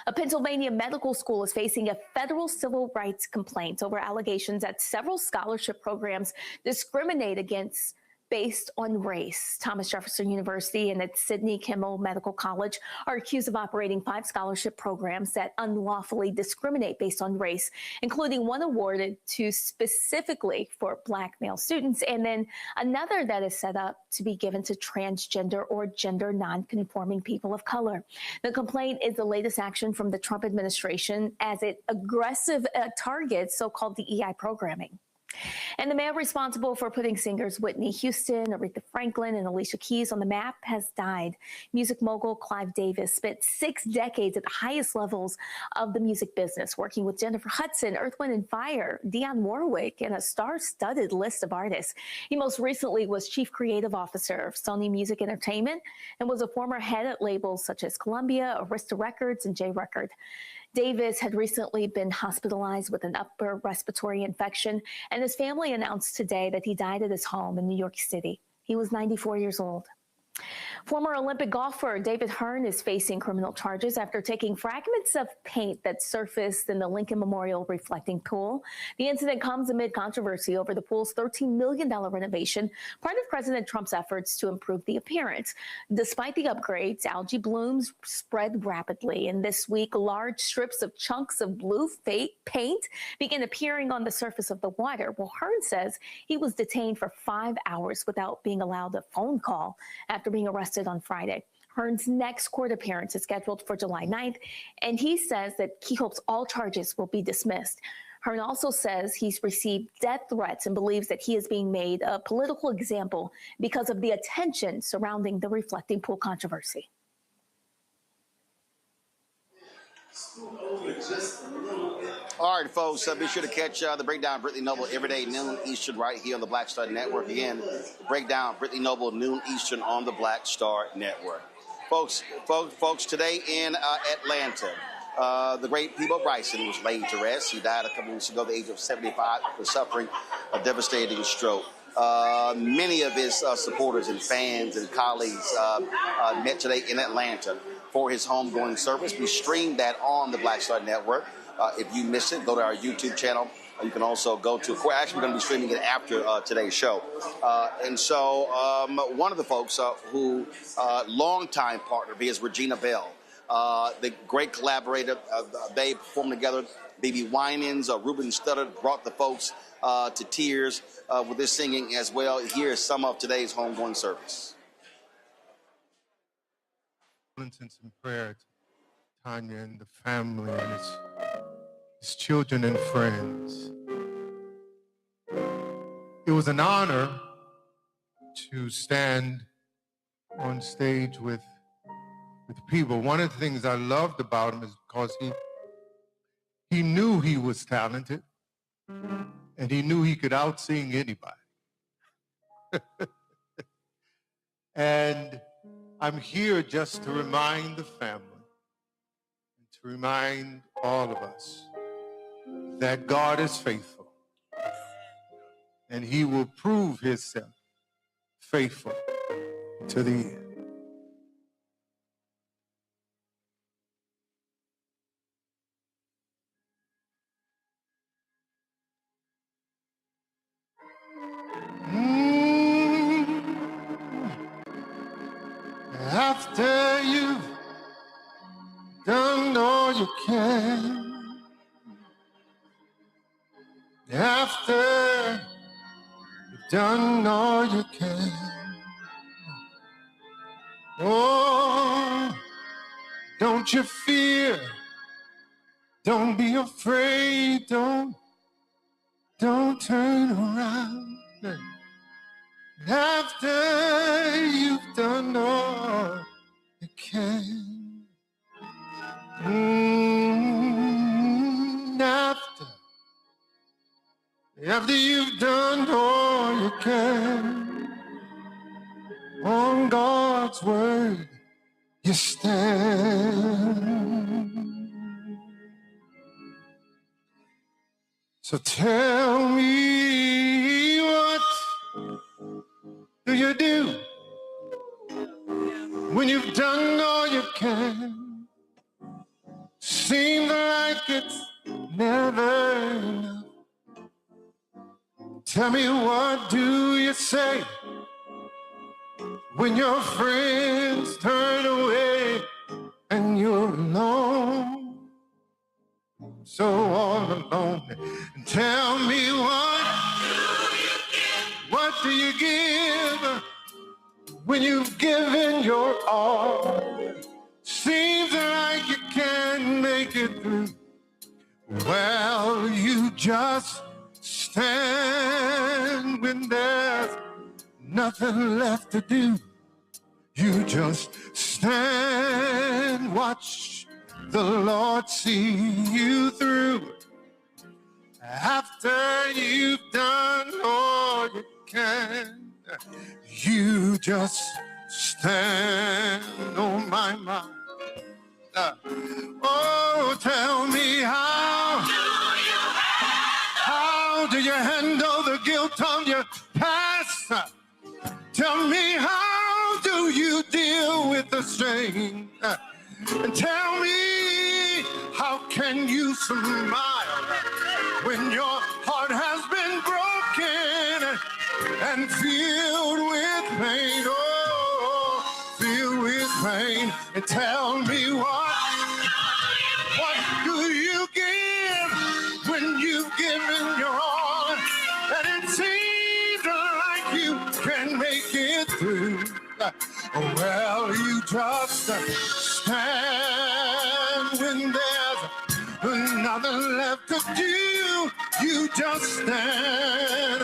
A Pennsylvania medical school is facing a federal civil rights complaint over allegations that several scholarship programs discriminate against based on race. Thomas Jefferson University and its Sidney Kimmel Medical College are accused of operating 5 scholarship programs that unlawfully discriminate based on race, including one awarded to specifically for Black male students, and then another that is set up to be given to transgender or gender nonconforming people of color. The complaint is the latest action from the Trump administration as it aggressive targets so-called DEI programming. And the man responsible for putting singers Whitney Houston, Aretha Franklin, and Alicia Keys on the map has died. Music mogul Clive Davis spent 6 decades at the highest levels of the music business, working with Jennifer Hudson, Earth, Wind & Fire, Dionne Warwick, and a star-studded list of artists. He most recently was Chief Creative Officer of Sony Music Entertainment and was a former head at labels such as Columbia, Arista Records, and J Record. Davis had recently been hospitalized with an upper respiratory infection, and his family announced today that he died at his home in New York City. He was 94 years old. Former Olympic golfer David Hearn is facing criminal charges after taking fragments of paint that surfaced in the Lincoln Memorial reflecting pool. The incident comes amid controversy over the pool's $13 million renovation, part of President Trump's efforts to improve the appearance. Despite the upgrades, algae blooms spread rapidly, and this week, large strips of chunks of blue paint began appearing on the surface of the water. Well, Hearn says he was detained for 5 hours without being allowed a phone call after being arrested on Friday. Hearn's next court appearance is scheduled for July 9th, and he says that he hopes all charges will be dismissed. Hearn also says he's received death threats and believes that he is being made a political example because of the attention surrounding the reflecting pool controversy. All right, folks, be sure to catch the Breakdown Brittany Noble every day, noon Eastern, right here on the Black Star Network. Again, Breakdown Brittany Noble, noon Eastern on the Black Star Network. Folks, today in Atlanta, the great Peabo Bryson was laid to rest. He died a couple weeks ago at the age of 75 after suffering a devastating stroke. Many of his supporters and fans and colleagues met today in Atlanta for his homegoing service. We streamed that on the Black Star Network. If you missed it, go to our YouTube channel. You can also go to, actually, we're going to be streaming it after today's show. And so one of the folks who, longtime partner of his, Regina Bell, the great collaborator, they performed together. BB Winans, Ruben Studdard brought the folks to tears with this singing as well. Here's some of today's homegoing service. Some prayer to Tanya and the family and his children and friends. It was an honor to stand on stage with Peabo. One of the things I loved about him is because he knew he was talented and he knew he could out-sing anybody. And I'm here just to remind the family, and to remind all of us that God is faithful and he will prove himself faithful to the end. After you've done all you can, after you've done all you can, oh, don't you fear, don't be afraid, don't turn around. After you've done all you can, after you've done all you can, on God's word you stand. So tell me, what do you do when you've done all you can? Seems like it's never enough. Tell me, what do you say when your friends turn away and you're alone, so all alone? And tell me, what do you give when you've given your all? Seems like you can't make it through. Well, you just stand when there's nothing left to do. You just stand, watch the Lord see you through. After you've done all you can, you just stand. Oh, my. Oh, tell me, how do you handle the guilt of your past? Tell me, how do you deal with the shame? And tell me, how can you smile when your heart has been broken and filled with pain? Oh, filled with pain. And tell me, what do you give when you've given your all and it seems like you can make it through? Well, you just stand when there's nothing left to do. You just stand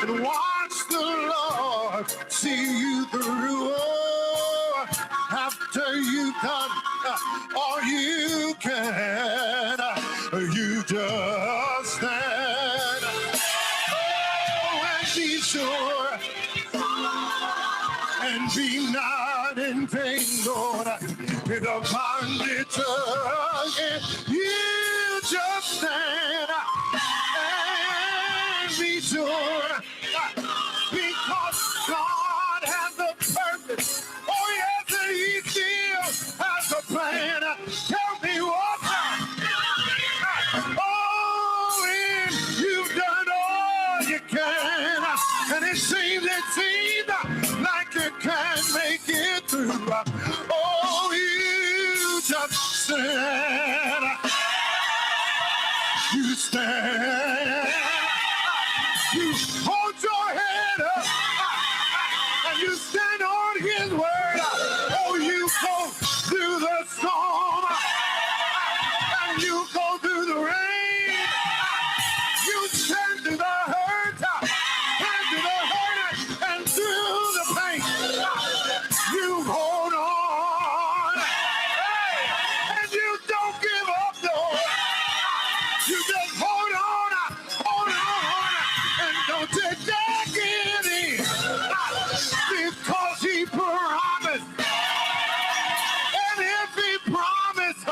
and watch the Lord see you through. Oh, after you've done all you can, you just and be not entangled in the bondage again. You just stand and be sure, because God has a purpose. Oh yes, and He still has a plan. Tell me what. Oh, and you've done all you can, and it seems like you can't make it through. Oh, you just stand. You stand. You hold your head up, and you stand on His word. Oh, you go through the storm, and you go through the rain. You stand through the hurt, and through the hurt, and through the pain. You hold on, and you don't give up, no. You just hold on, and don't you dare give in, because He promised. And if He promised,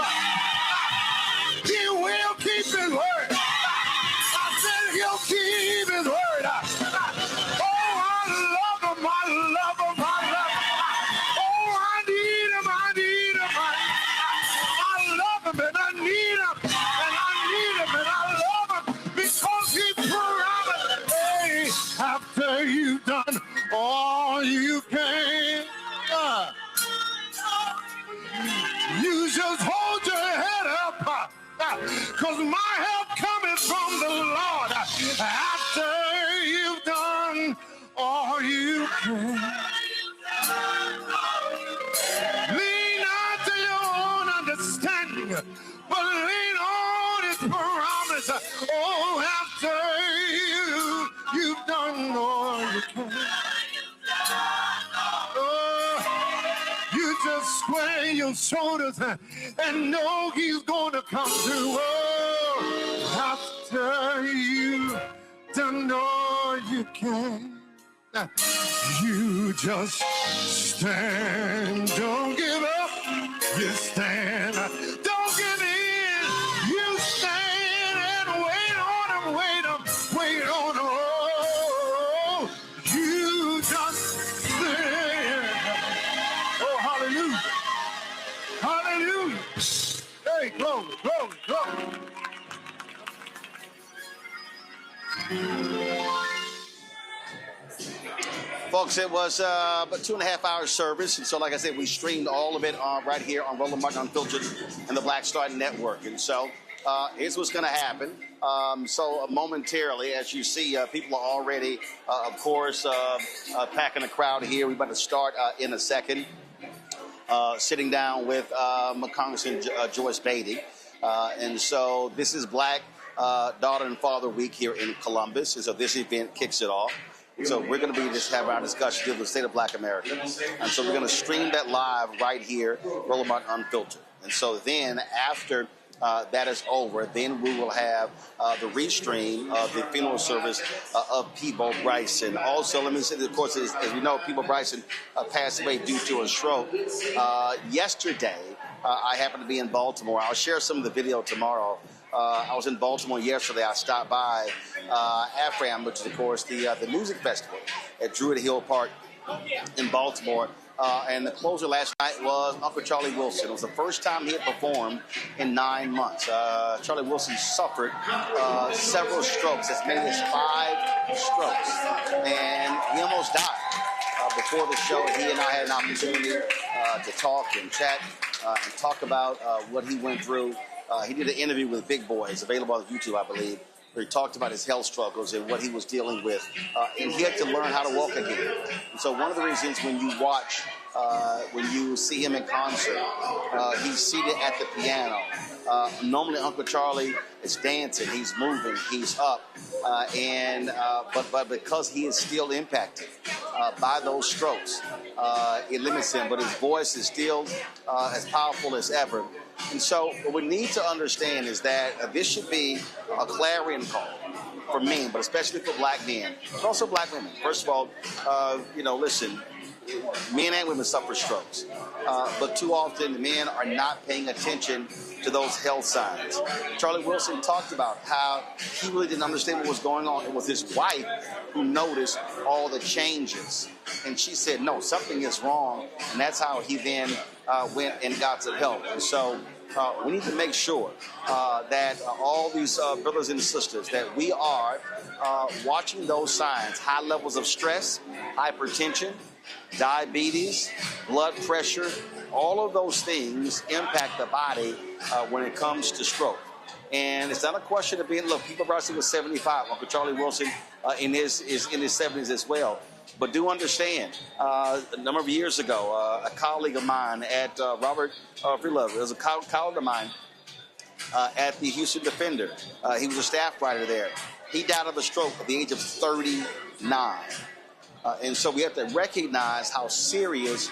He will keep His word. I said He'll keep His word. Oh, I love Him, I love Him, I love Him. Oh, I need Him, I need Him. I love Him, and I need Him, and I need Him, and I love Him, because He promised. Hey, after you've done all you can, you just hold your head up, because my help cometh from the Lord. After you've done all you can, lean not to your own understanding, but lean on His promise. Oh, after you've done all you can, you just square your shoulders and know He's going to come through. Oh, after you've done all you can, you just stand. Don't give up. You stand. Don't give in. You stand and wait on Him, wait on Him. Oh, you just stand. Oh, hallelujah. Hallelujah. Hey, glory, glory, glory. Folks, it was a 2.5-hour service, and so like I said, we streamed all of it right here on Roland Martin Unfiltered and the Black Star Network. And so here's what's going to happen. So momentarily, as you see, people are already, of course, packing the crowd here. We're about to start in a second, sitting down with Congressman Joyce Beatty. And so this is Black Daughter and Father Week here in Columbus, and so this event kicks it off. So we're going to be just having our discussion dealing with the state of Black America. And so we're going to stream that live right here, Roland Martin Unfiltered. And so then after that is over, then we will have the restream of the funeral service of Peabo Bryson. Also, let me say, of course, as we know, Peabo Bryson passed away due to a stroke. Yesterday, I happened to be in Baltimore. I'll share some of the video tomorrow. I was in Baltimore yesterday. I stopped by AFRAM, which is, of course, the music festival at Druid Hill Park in Baltimore. And the closer last night was Uncle Charlie Wilson. It was the first time he had performed in 9 months. Charlie Wilson suffered several strokes, as many as 5 strokes. And he almost died. Before the show, he and I had an opportunity to talk and chat and talk about what he went through. He did an interview with Big Boy. It's available on YouTube, I believe, where he talked about his health struggles and what he was dealing with. And he had to learn how to walk again. And so one of the reasons when you watch, when you see him in concert, he's seated at the piano. Normally Uncle Charlie is dancing, he's moving, he's up. But because he is still impacted by those strokes, it limits him. But his voice is still as powerful as ever. And so what we need to understand is that this should be a clarion call for men, but especially for Black men, but also Black women. First of all, listen, men and women suffer strokes, but too often men are not paying attention to those health signs. Charlie Wilson talked about how he really didn't understand what was going on. It was his wife who noticed all the changes, and she said, no, something is wrong, and that's how he then went and got some help. And so we need to make sure that all these brothers and sisters, that we are watching those signs: high levels of stress, hypertension, diabetes, blood pressure. All of those things impact the body when it comes to stroke. And it's not a question of being, look, Peabo Bryson was 75. Uncle Charlie Wilson is in his 70s as well. But do understand, a number of years ago, a colleague of mine at Robert Freelove, it was a colleague of mine at the Houston Defender. He was a staff writer there. He died of a stroke at the age of 39. And so we have to recognize how serious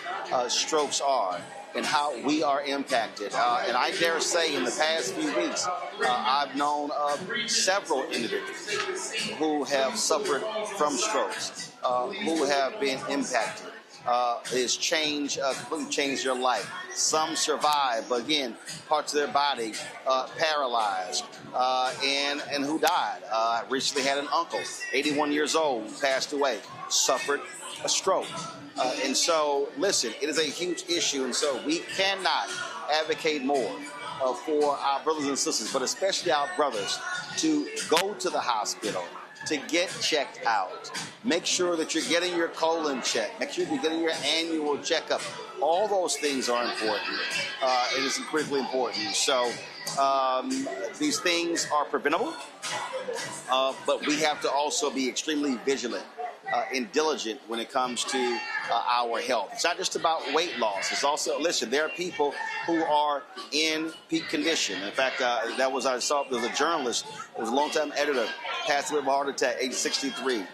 strokes are and how we are impacted. And I dare say in the past few weeks, I've known of several individuals who have suffered from strokes, who have been impacted. It's completely changed their life. Some survive, but again, parts of their body paralyzed, and who died. I recently had an uncle, 81 years old, who passed away, suffered a stroke. And so, listen, it is a huge issue, and so we cannot advocate more for our brothers and sisters, but especially our brothers, to go to the hospital, to get checked out. Make sure that you're getting your colon checked. Make sure you're getting your annual checkup. All those things are important. It is critically important. So these things are preventable, but we have to also be extremely vigilant and diligent when it comes to our health. It's not just about weight loss. It's also, listen, there are people who are in peak condition. In fact, there was a journalist, it was a longtime editor, passed away of a heart attack, age 63.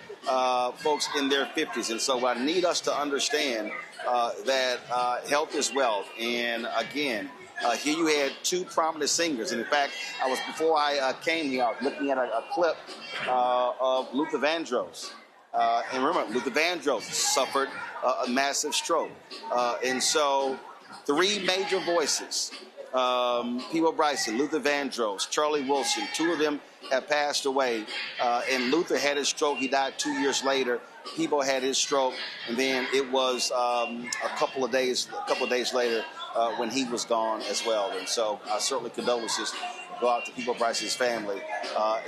Folks in their 50s. And so I need us to understand that health is wealth. And again, here you had two prominent singers. And in fact, before I came here, I was looking at a clip of Luther Vandross. And remember, Luther Vandross suffered a massive stroke. And so three major voices, Peabo Bryson, Luther Vandross, Charlie Wilson, two of them have passed away. And Luther had his stroke. He died 2 years later. Peabo had his stroke. And then it was a couple of days later when he was gone as well. And so I certainly condolences go out to Peabo Bryson's family.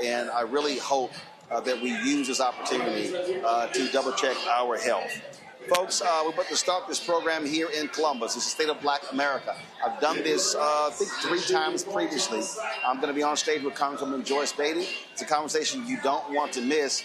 And I really hope that we use this opportunity to double check our health. Folks, we're about to start this program here in Columbus. It's the State of Black America. I've done this, I think, 3 times previously. I'm going to be on stage with Congresswoman Joyce Beatty. It's a conversation you don't want to miss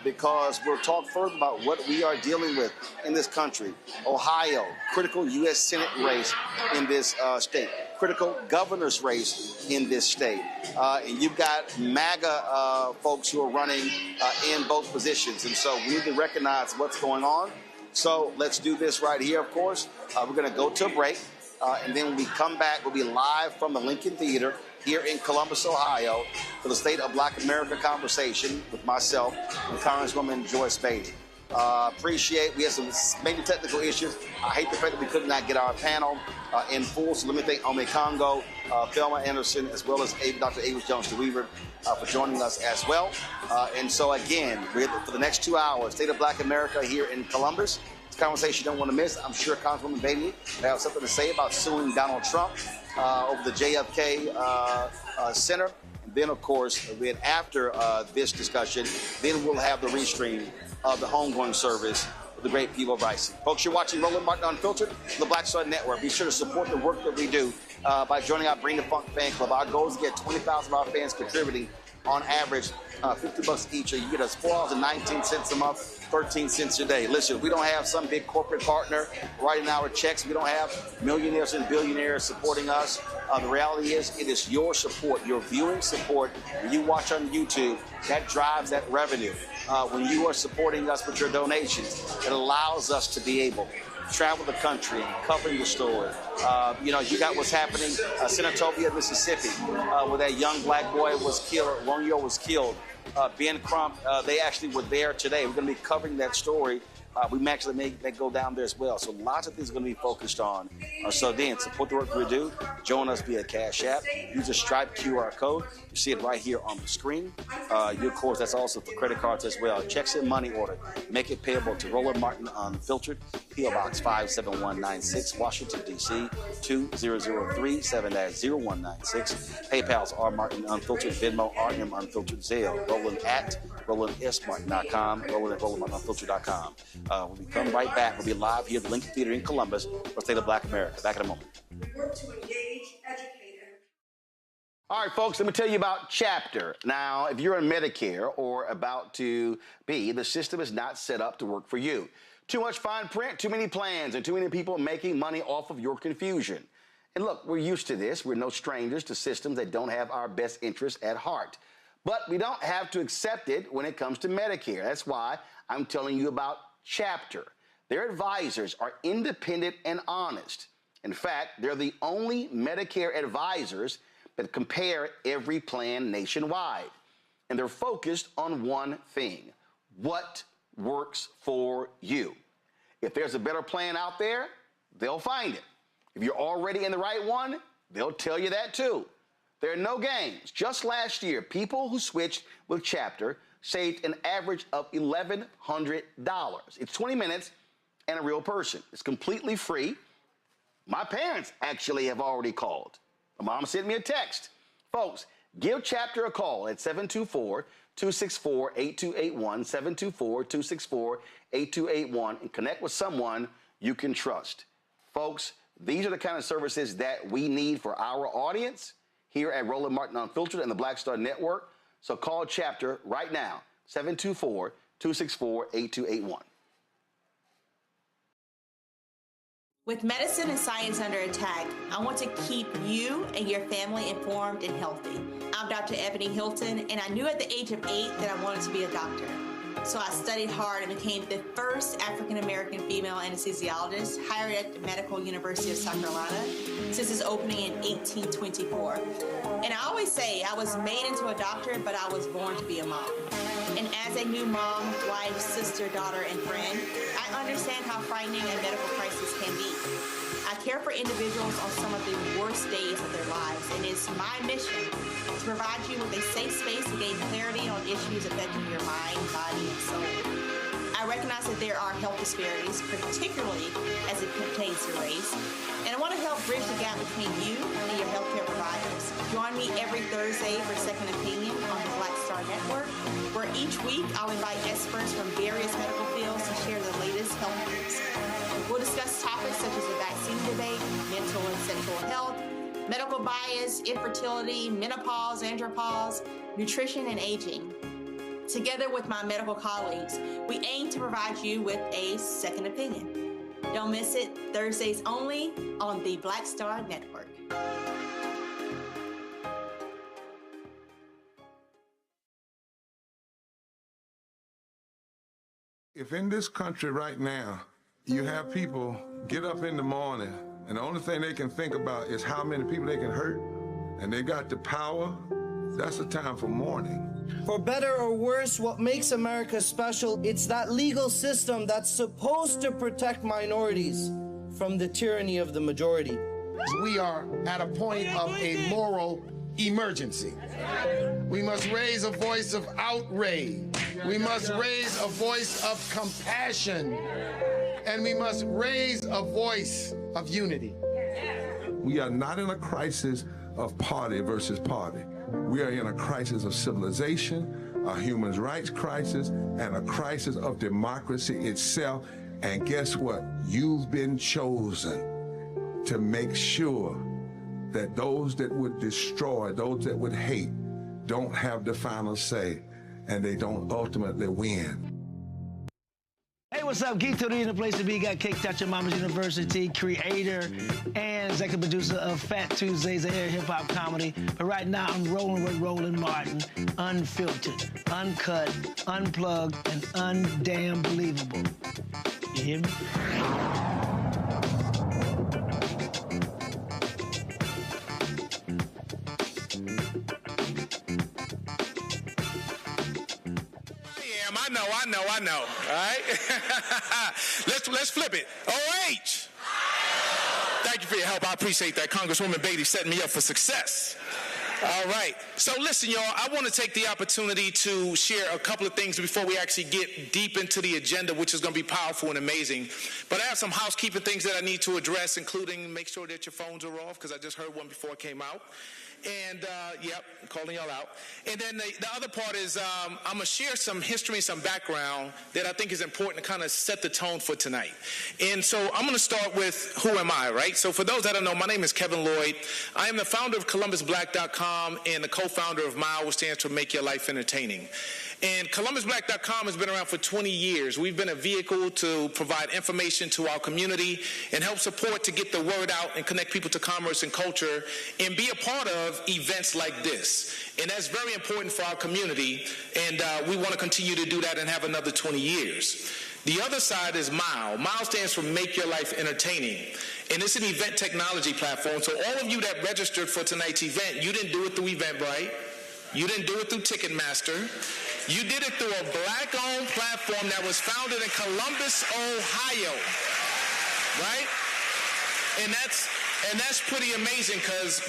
because we'll talk further about what we are dealing with in this country. Ohio, critical U.S. Senate race in this state. Critical governor's race in this state. And you've got MAGA folks who are running in both positions. And so we need to recognize what's going on. So let's do this right here, of course. We're going to go to a break. And then when we come back, we'll be live from the Lincoln Theater here in Columbus, Ohio, for the State of Black America conversation with myself and Congresswoman Joyce Beatty. We had some major technical issues. I hate the fact that we could not get our panel in full, so let me thank Ome Congo, Thelma Anderson, as well as Dr. Avis Jones-DeWeaver for joining us as well. And so again, for the next 2 hours, State of Black America here in Columbus. It's a conversation you don't want to miss. I'm sure Congresswoman Beatty may have something to say about suing Donald Trump over the JFK Center. And then, of course, after this discussion, then we'll have the restream of the homegoing service with the great Peabo Bryson. Folks, you're watching Roland Martin Unfiltered on the Black Star Network. Be sure to support the work that we do by joining our Bring the Funk fan club. Our goal is to get 20,000 of our fans contributing on average $50 each. You get us $4.19 a month, 13 cents a day. Listen, we don't have some big corporate partner writing our checks. We don't have millionaires and billionaires supporting us. The reality is it is your support, your viewing support. When you watch on YouTube, that drives that revenue. When you are supporting us with your donations, it allows us to be able to travel the country and covering the story. You got what's happening in Senatobia, Mississippi, where that young black boy was killed, 1 year old was killed. Ben Crump, they actually were there today. We're going to be covering that story We may actually make go down there as well. So lots of things are going to be focused on. So then, support the work we do. Join us via Cash App. Use the Stripe QR code. You see it right here on the screen. Of course, that's also for credit cards as well. Checks and money order. Make it payable to Roland Martin Unfiltered, P.O. Box 57196, Washington, D.C. 2003 7-0196. PayPal's R Martin Unfiltered, Venmo RM Unfiltered, Zelle, Roland at RolandSMartin.com, Roland at RolandMartinUnfiltered.com. When we come right back, we'll be live here at the Lincoln Theater in Columbus for State of Black America. Back in a moment. Work to engage, educate, and... All right, folks, let me tell you about Chapter. Now, if you're on Medicare or about to be, the system is not set up to work for you. Too much fine print, too many plans, and too many people making money off of your confusion. And look, we're used to this. We're no strangers to systems that don't have our best interests at heart. But we don't have to accept it when it comes to Medicare. That's why I'm telling you about Chapter. Their advisors are independent and honest. In fact, they're the only Medicare advisors that compare every plan nationwide. And they're focused on one thing: what works for you. If there's a better plan out there, they'll find it. If you're already in the right one, they'll tell you that too. There are no games. Just last year, people who switched with Chapter saved an average of $1,100. It's 20 minutes and a real person. It's completely free. My parents actually have already called. My mom sent me a text. Folks, give Chapter a call at 724-264-8281, 724-264-8281, and connect with someone you can trust. Folks, these are the kind of services that we need for our audience here at Roland Martin Unfiltered and the Black Star Network. So call Chapter right now, 724-264-8281. With medicine and science under attack, I want to keep you and your family informed and healthy. I'm Dr. Ebony Hilton, and I knew at the age of 8 that I wanted to be a doctor. So I studied hard and became the first African-American female anesthesiologist hired at the Medical University of South Carolina since its opening in 1824. And I always say I was made into a doctor, but I was born to be a mom. And as a new mom, wife, sister, daughter, and friend, I understand how frightening a medical crisis can be. I care for individuals on some of the worst days of their lives, and it's my mission to provide you with a safe space to gain clarity on issues affecting your mind, body, and soul. I recognize that there are health disparities, particularly as it pertains to race, and I want to help bridge the gap between you and your healthcare providers. Join me every Thursday for Second Opinion on the Black Star Network, where each week I'll invite experts from various medical fields to share the latest health news. We'll discuss topics such as the vaccine debate, mental and sexual health, medical bias, infertility, menopause, andropause, nutrition, and aging. Together with my medical colleagues, we aim to provide you with a second opinion. Don't miss it, Thursdays only on the Black Star Network. If in this country right now, you have people get up in the morning and the only thing they can think about is how many people they can hurt, and they got the power, that's the time for mourning. For better or worse, what makes America special, it's that legal system that's supposed to protect minorities from the tyranny of the majority. We are at a point of a moral emergency. We must raise a voice of outrage. We must raise a voice of compassion. And we must raise a voice of unity. We are not in a crisis of party versus party. We are in a crisis of civilization, a human rights crisis, and a crisis of democracy itself. And guess what? You've been chosen to make sure that those that would destroy, those that would hate, don't have the final say, and they don't ultimately win. Hey, what's up? Geek Today in the place to be. Got Kicked Out Your Mama's University, creator and executive producer of Fat Tuesdays, a hip-hop comedy. But right now, I'm rolling with Roland Martin, unfiltered, uncut, unplugged, and undamn believable. You hear me? know, all right? Let's flip it. OH. Thank you for your help. I appreciate that. Congresswoman Beatty setting me up for success. All right. So listen, y'all, I want to take the opportunity to share a couple of things before we actually get deep into the agenda, which is going to be powerful and amazing. But I have some housekeeping things that I need to address, including make sure that your phones are off, because I just heard one before it came out. And, yep, I'm calling y'all out. And then the other part is I'm going to share some history and some background that I think is important to kind of set the tone for tonight. And so I'm going to start with who am I, right? So for those that don't know, my name is Kevin Lloyd. I am the founder of ColumbusBlack.com and the co-founder of MILE, which stands for Make Your Life Entertaining. And ColumbusBlack.com has been around for 20 years. We've been a vehicle to provide information to our community and help support to get the word out and connect people to commerce and culture and be a part of events like this. And that's very important for our community, and we want to continue to do that and have another 20 years. The other side is MILE. MILE stands for Make Your Life Entertaining. And it's an event technology platform. So all of you that registered for tonight's event, you didn't do it through Eventbrite. You didn't do it through Ticketmaster. You did it through a black-owned platform that was founded in Columbus, Ohio, right? And that's pretty amazing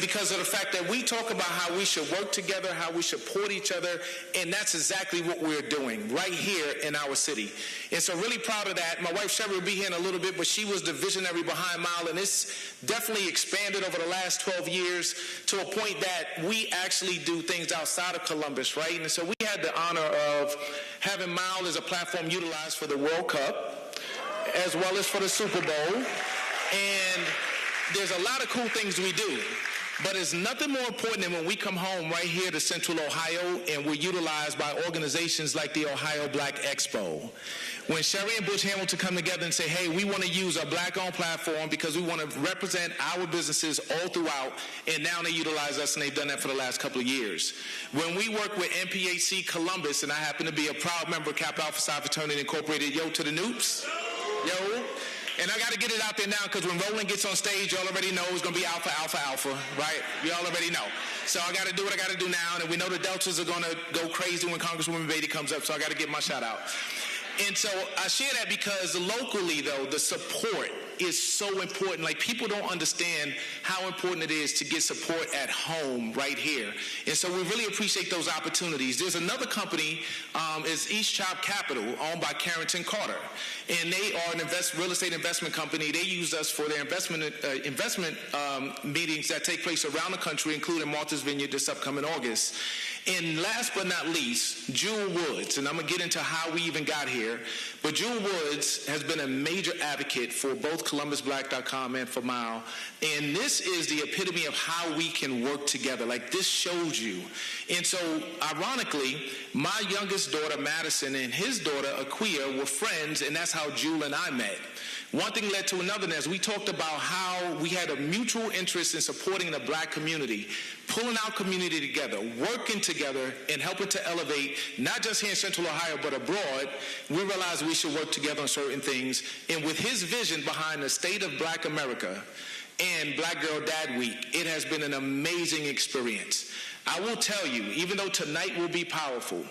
because of the fact that we talk about how we should work together, how we support each other, and that's exactly what we're doing right here in our city. And so really proud of that. My wife Sherry will be here in a little bit, but she was the visionary behind MILE, and it's definitely expanded over the last 12 years to a point that we actually do things outside of Columbus, right? And so we had the honor of having MILE as a platform utilized for the World Cup as well as for the Super Bowl. And there's a lot of cool things we do, but it's nothing more important than when we come home right here to Central Ohio and we're utilized by organizations like the Ohio Black Expo. When Sherry and Butch Hamilton come together and say, hey, we want to use a black-owned platform because we want to represent our businesses all throughout, and now they utilize us, and they've done that for the last couple of years. When we work with NPHC Columbus, and I happen to be a proud member of Kappa Alpha Psi Fraternity Incorporated, yo to the Noops, yo. And I got to get it out there now because when Roland gets on stage, y'all already know it's going to be alpha, alpha, alpha, right? We all already know. So I got to do what I got to do now, and we know the Deltas are going to go crazy when Congresswoman Beatty comes up, so I got to get my shout out. And so I share that because locally, though, the support is so important. Like, people don't understand how important it is to get support at home right here. And so we really appreciate those opportunities. There's another company, is East Chop Capital, owned by Carrington Carter. And they are an real estate investment company. They use us for their investment meetings that take place around the country, including Martha's Vineyard this upcoming August. And last but not least, Jewel Woods, and I'm going to get into how we even got here, but Jewel Woods has been a major advocate for both ColumbusBlack.com and for MILE, and this is the epitome of how we can work together. Like, this shows you. And so, ironically, my youngest daughter, Madison, and his daughter, Aquia, were friends, and that's how Jewel and I met. One thing led to another, and as we talked about how we had a mutual interest in supporting the black community, pulling our community together, working together, and helping to elevate, not just here in Central Ohio, but abroad, we realized we should work together on certain things. And with his vision behind the State of Black America and Black Girl Dad Week, it has been an amazing experience. I will tell you, even though tonight will be powerful,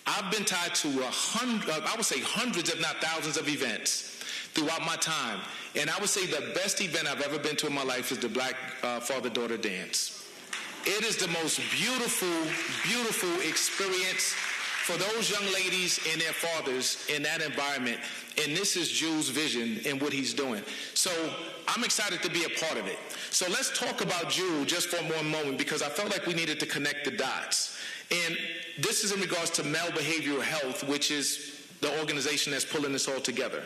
I've been tied to hundreds, if not thousands of events throughout my time. And I would say the best event I've ever been to in my life is the Black Father-Daughter Dance. It is the most beautiful, beautiful experience for those young ladies and their fathers in that environment. And this is Jewel's vision and what he's doing. So I'm excited to be a part of it. So let's talk about Jewel just for one moment, because I felt like we needed to connect the dots. And this is in regards to Male Behavioral Health, which is the organization that's pulling this all together.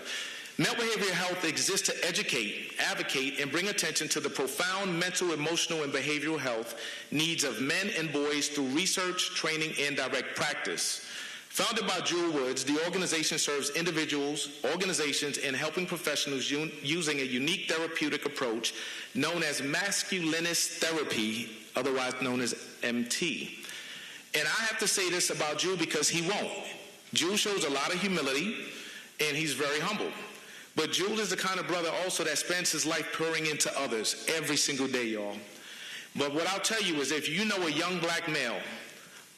Male Behavioral Health exists to educate, advocate, and bring attention to the profound mental, emotional, and behavioral health needs of men and boys through research, training, and direct practice. Founded by Jewel Woods, the organization serves individuals, organizations, and helping professionals using a unique therapeutic approach known as masculinist therapy, otherwise known as MT. And I have to say this about Jewel because he won't. Jewel shows a lot of humility, and he's very humble. But Jewel is the kind of brother also that spends his life pouring into others every single day, y'all. But what I'll tell you is, if you know a young black male,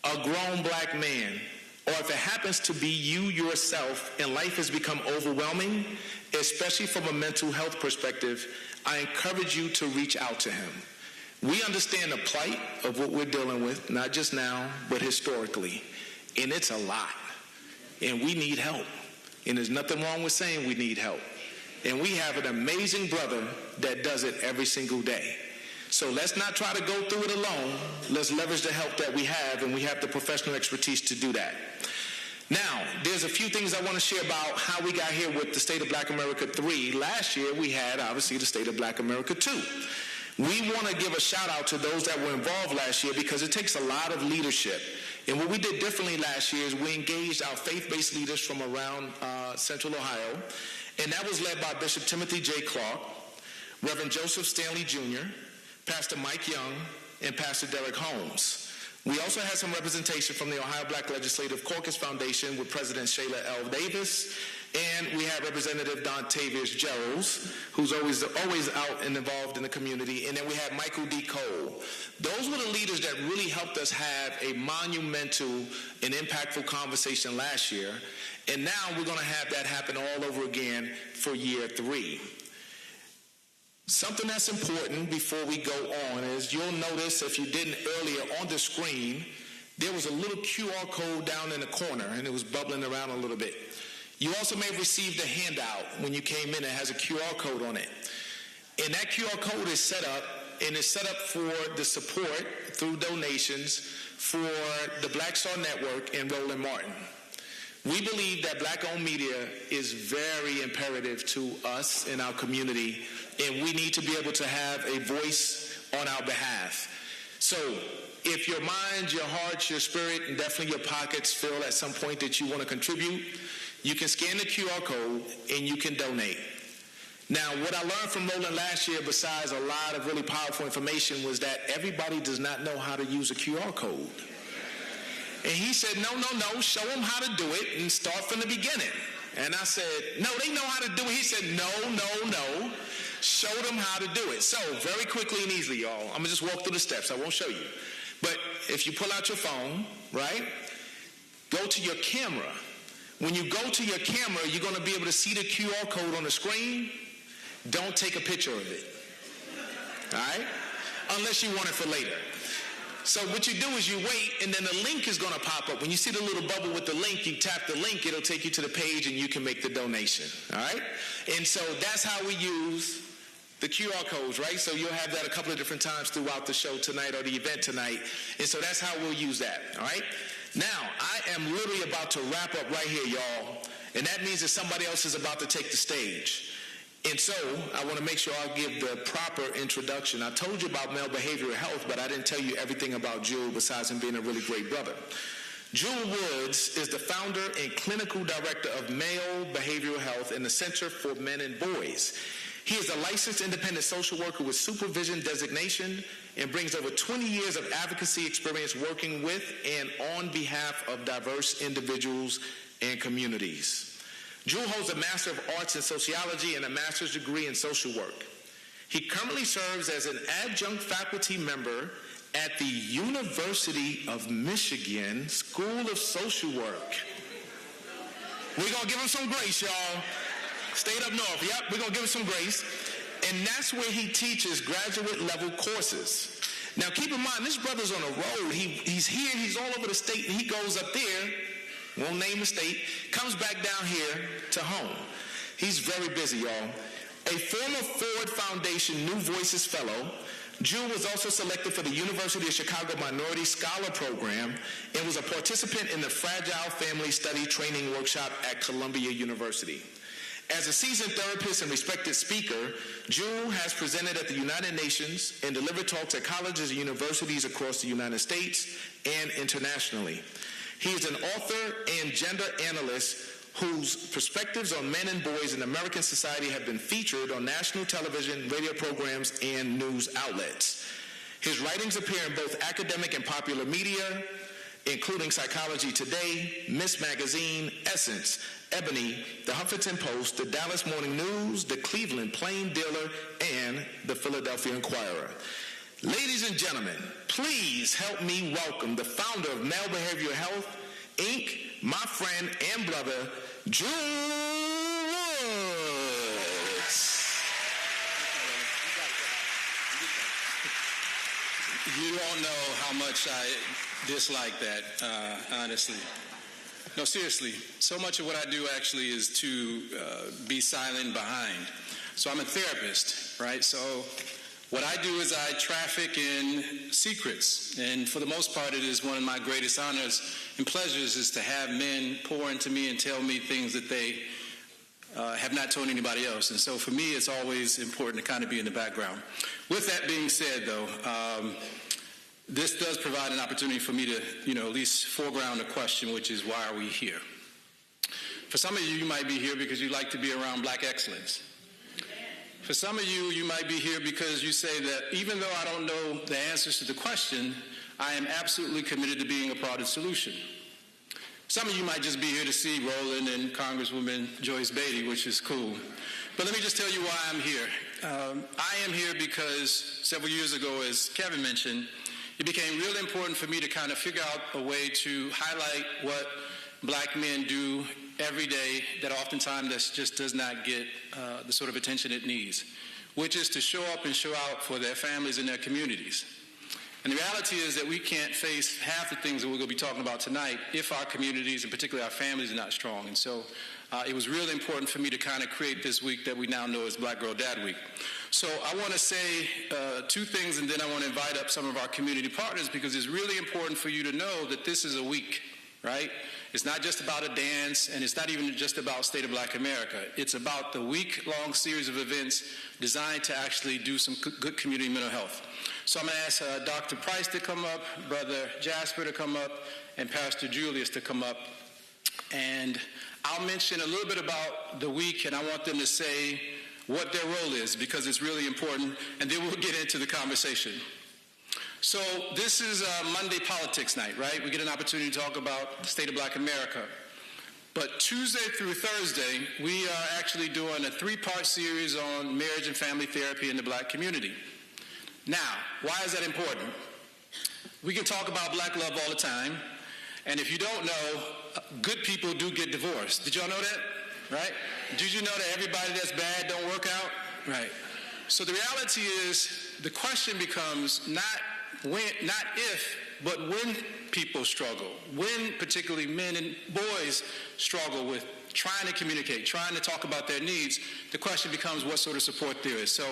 a grown black man, or if it happens to be you yourself and life has become overwhelming, especially from a mental health perspective, I encourage you to reach out to him. We understand the plight of what we're dealing with, not just now, but historically. And it's a lot. And we need help. And there's nothing wrong with saying we need help. And we have an amazing brother that does it every single day. So let's not try to go through it alone. Let's leverage the help that we have, and we have the professional expertise to do that. Now, there's a few things I want to share about how we got here with the State of Black America 3. Last year, we had, obviously, the State of Black America 2. We want to give a shout out to those that were involved last year because it takes a lot of leadership. And what we did differently last year is we engaged our faith-based leaders from around Central Ohio, and that was led by Bishop Timothy J. Clark, Reverend Joseph Stanley Jr., Pastor Mike Young, and Pastor Derek Holmes. We also had some representation from the Ohio Black Legislative Caucus Foundation with President Shayla L. Davis, and we had Representative Don Tavius Geralds, who's always out and involved in the community, and then we had Michael D. Cole. Those were the leaders that really helped us have a monumental and impactful conversation last year, and now we're going to have that happen all over again for year 3. Something that's important before we go on is you'll notice, if you didn't earlier on the screen, there was a little QR code down in the corner, and it was bubbling around a little bit. You also may have received a handout when you came in that has a QR code on it. And that QR code is set up, and it's set up for the support through donations for the Black Star Network and Roland Martin. We believe that Black-owned media is very imperative to us in our community, and we need to be able to have a voice on our behalf. So if your mind, your heart, your spirit, and definitely your pockets feel at some point that you want to contribute, you can scan the QR code and you can donate. Now, what I learned from Roland last year, besides a lot of really powerful information, was that everybody does not know how to use a QR code. And he said, no, show them how to do it and start from the beginning. And I said, no, they know how to do it. He said, no, show them how to do it. So very quickly and easily, y'all, I'm going to just walk through the steps. I won't show you. But if you pull out your phone, right, go to your camera. When you go to your camera, you're going to be able to see the QR code on the screen. Don't take a picture of it, all right, unless you want it for later. So what you do is you wait, and then the link is going to pop up. When you see the little bubble with the link, you tap the link, it'll take you to the page, and you can make the donation, all right? And so that's how we use the QR codes, right? So you'll have that a couple of different times throughout the show tonight or the event tonight, and so that's how we'll use that, all right? Now, I am literally about to wrap up right here, y'all, and that means that somebody else is about to take the stage. And so I want to make sure I give the proper introduction. I told you about male behavioral health, but I didn't tell you everything about Jewel besides him being a really great brother. Jewel Woods is the founder and clinical director of Male Behavioral Health in the Center for Men and Boys. He is a licensed independent social worker with supervision designation and brings over 20 years of advocacy experience working with and on behalf of diverse individuals and communities. Jewel holds a Master of Arts in Sociology and a Master's degree in Social Work. He currently serves as an adjunct faculty member at the University of Michigan School of Social Work. We're going to give him some grace, y'all. State up north. Yep, we're going to give him some grace. And that's where he teaches graduate level courses. Now, keep in mind, this brother's on a road. He's here, he's all over the state, and he goes up there, won't name the state, comes back down here to home. He's very busy, y'all. A former Ford Foundation New Voices Fellow, Jewel was also selected for the University of Chicago Minority Scholar Program and was a participant in the Fragile Family Study Training Workshop at Columbia University. As a seasoned therapist and respected speaker, Jewel has presented at the United Nations and delivered talks at colleges and universities across the United States and internationally. He is an author and gender analyst whose perspectives on men and boys in American society have been featured on national television, radio programs, and news outlets. His writings appear in both academic and popular media, including Psychology Today, Miss Magazine, Essence, Ebony, The Huffington Post, The Dallas Morning News, The Cleveland Plain Dealer, and The Philadelphia Inquirer. Ladies and gentlemen, please help me welcome the founder of Male Behavioral Health Inc., my friend and brother, Drew Woods. You don't know how much I dislike that, honestly. No, seriously. So much of what I do actually is to be silent behind. So I'm a therapist, right? So what I do is I traffic in secrets. And for the most part, it is one of my greatest honors and pleasures is to have men pour into me and tell me things that they have not told anybody else. And so for me, it's always important to kind of be in the background. With that being said, though, this does provide an opportunity for me to, at least foreground a question, which is, why are we here? For some of you, you might be here because you like to be around black excellence. For some of you, you might be here because you say that even though I don't know the answers to the question, I am absolutely committed to being a part of the solution. Some of you might just be here to see Roland and Congresswoman Joyce Beatty, which is cool. But let me just tell you why I'm here. I am here because several years ago, as Kevin mentioned, it became really important for me to kind of figure out a way to highlight what black men do every day that oftentimes just does not get the sort of attention it needs, which is to show up and show out for their families and their communities. And the reality is that we can't face half the things that we're going to be talking about tonight if our communities, and particularly our families, are not strong. And so it was really important for me to kind of create this week that we now know as Black Girl Dad Week. So I want to say two things, and then I want to invite up some of our community partners, because it's really important for you to know that this is a week, right? It's not just about a dance, and it's not even just about State of Black America. It's about the week-long series of events designed to actually do some good community mental health. So I'm going to ask Dr. Price to come up, Brother Jasper to come up, and Pastor Julius to come up. And I'll mention a little bit about the week, and I want them to say what their role is, because it's really important, and then we'll get into the conversation. So this is Monday Politics Night, right? We get an opportunity to talk about the State of Black America. But Tuesday through Thursday, we are actually doing a 3-part series on marriage and family therapy in the black community. Now, why is that important? We can talk about black love all the time, and if you don't know, good people do get divorced. Did y'all know that? Right? Did you know that everybody that's bad don't work out? Right. So the reality is, the question becomes not if, but when people struggle, when particularly men and boys struggle with trying to communicate, trying to talk about their needs, the question becomes what sort of support there is. So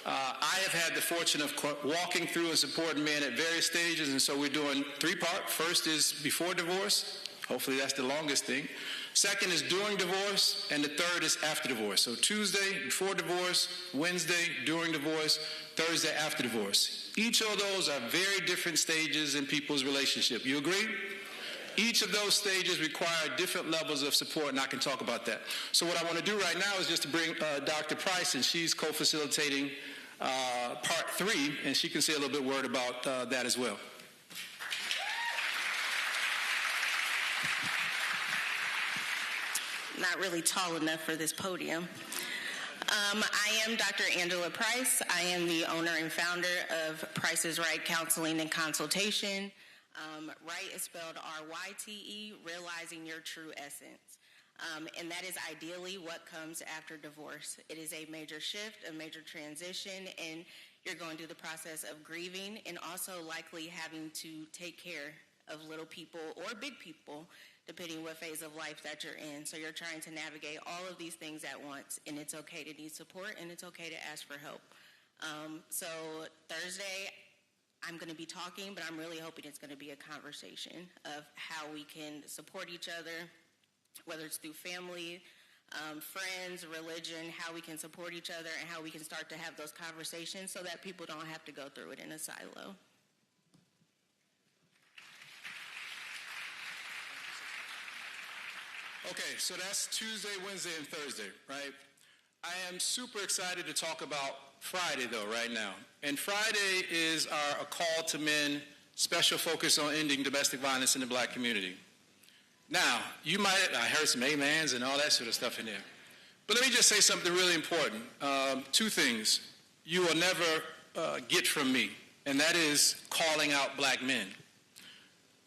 I have had the fortune of walking through and supporting men at various stages, and so we're doing 3-part. First is before divorce. Hopefully that's the longest thing. Second is during divorce, and the third is after divorce. So Tuesday, before divorce; Wednesday, during divorce; Thursday, after divorce. Each of those are very different stages in people's relationship. You agree? Each of those stages require different levels of support, and I can talk about that. So what I want to do right now is just to bring Dr. Price, and she's co-facilitating part 3, and she can say a little bit word about that as well. Not really tall enough for this podium. I am Dr. Angela Price. I am the owner and founder of Price's Right Counseling and Consultation. Right is spelled R-Y-T-E, realizing your true essence. And that is ideally what comes after divorce. It is a major shift, a major transition, and you're going through the process of grieving and also likely having to take care of little people or big people, depending what phase of life that you're in. So you're trying to navigate all of these things at once, and it's okay to need support, and it's okay to ask for help. So Thursday, I'm going to be talking, but I'm really hoping it's going to be a conversation of how we can support each other, whether it's through family, friends, religion, how we can support each other, and how we can start to have those conversations so that people don't have to go through it in a silo. Okay, so that's Tuesday, Wednesday, and Thursday, right? I am super excited to talk about Friday, though, right now. And Friday is a call to men, special focus on ending domestic violence in the black community. Now, I heard some amens and all that sort of stuff in there. But let me just say something really important. 2 things you will never get from me, and that is calling out black men.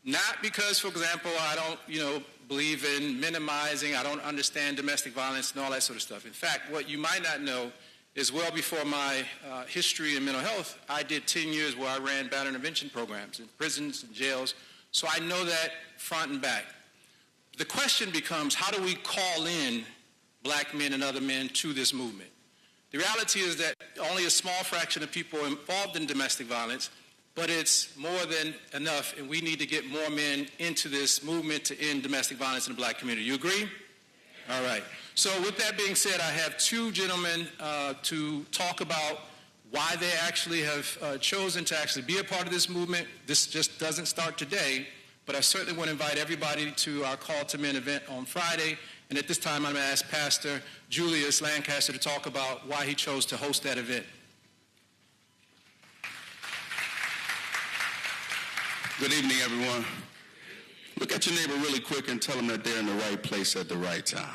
Not because, for example, I don't, believe in minimizing, I don't understand domestic violence and all that sort of stuff. In fact, what you might not know is well before my history in mental health, I did 10 years where I ran battery intervention programs in prisons and jails, so I know that front and back. The question becomes, how do we call in black men and other men to this movement? The reality is that only a small fraction of people are involved in domestic violence, but it's more than enough, and we need to get more men into this movement to end domestic violence in the black community. You agree? All right. So with that being said, I have two gentlemen to talk about why they actually have chosen to actually be a part of this movement. This just doesn't start today, but I certainly want to invite everybody to our Call to Men event on Friday. And at this time, I'm going to ask Pastor Julius Lancaster to talk about why he chose to host that event. Good evening, everyone. Look at your neighbor really quick and tell them that they're in the right place at the right time.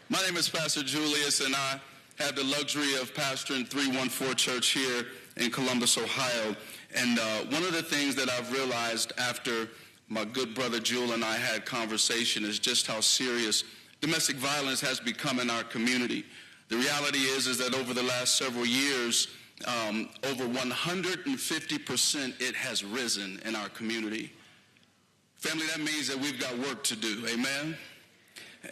My name is Pastor Julius, and I have the luxury of pastoring 314 Church here in Columbus, Ohio. And one of the things that I've realized after my good brother Jewel and I had conversation is just how serious domestic violence has become in our community. The reality is that over the last several years, over 150% it has risen in our community. Family, that means that we've got work to do, amen?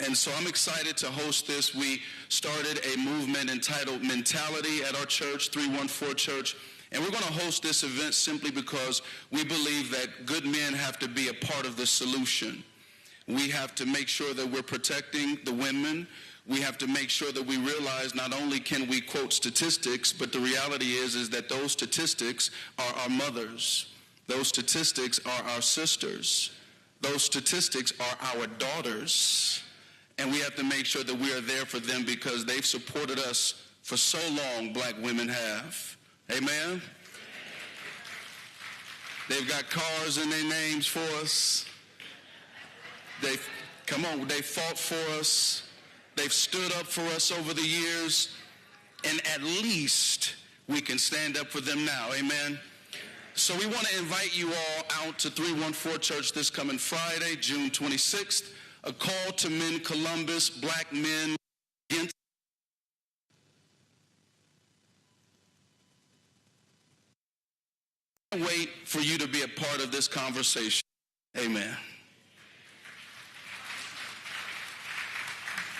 And so I'm excited to host this. We started a movement entitled Mentality at our church, 314 Church, and we're going to host this event simply because we believe that good men have to be a part of the solution. We have to make sure that we're protecting the women. We have to make sure that we realize not only can we quote statistics, but the reality is that those statistics are our mothers. Those statistics are our sisters. Those statistics are our daughters. And we have to make sure that we are there for them because they've supported us for so long, black women have. Amen? They've got cars in their names for us. They fought for us. They've stood up for us over the years, and at least we can stand up for them now, amen? So we want to invite you all out to 314 Church this coming Friday, June 26th, a call to men Columbus, black men against. I can't wait for you to be a part of this conversation, amen.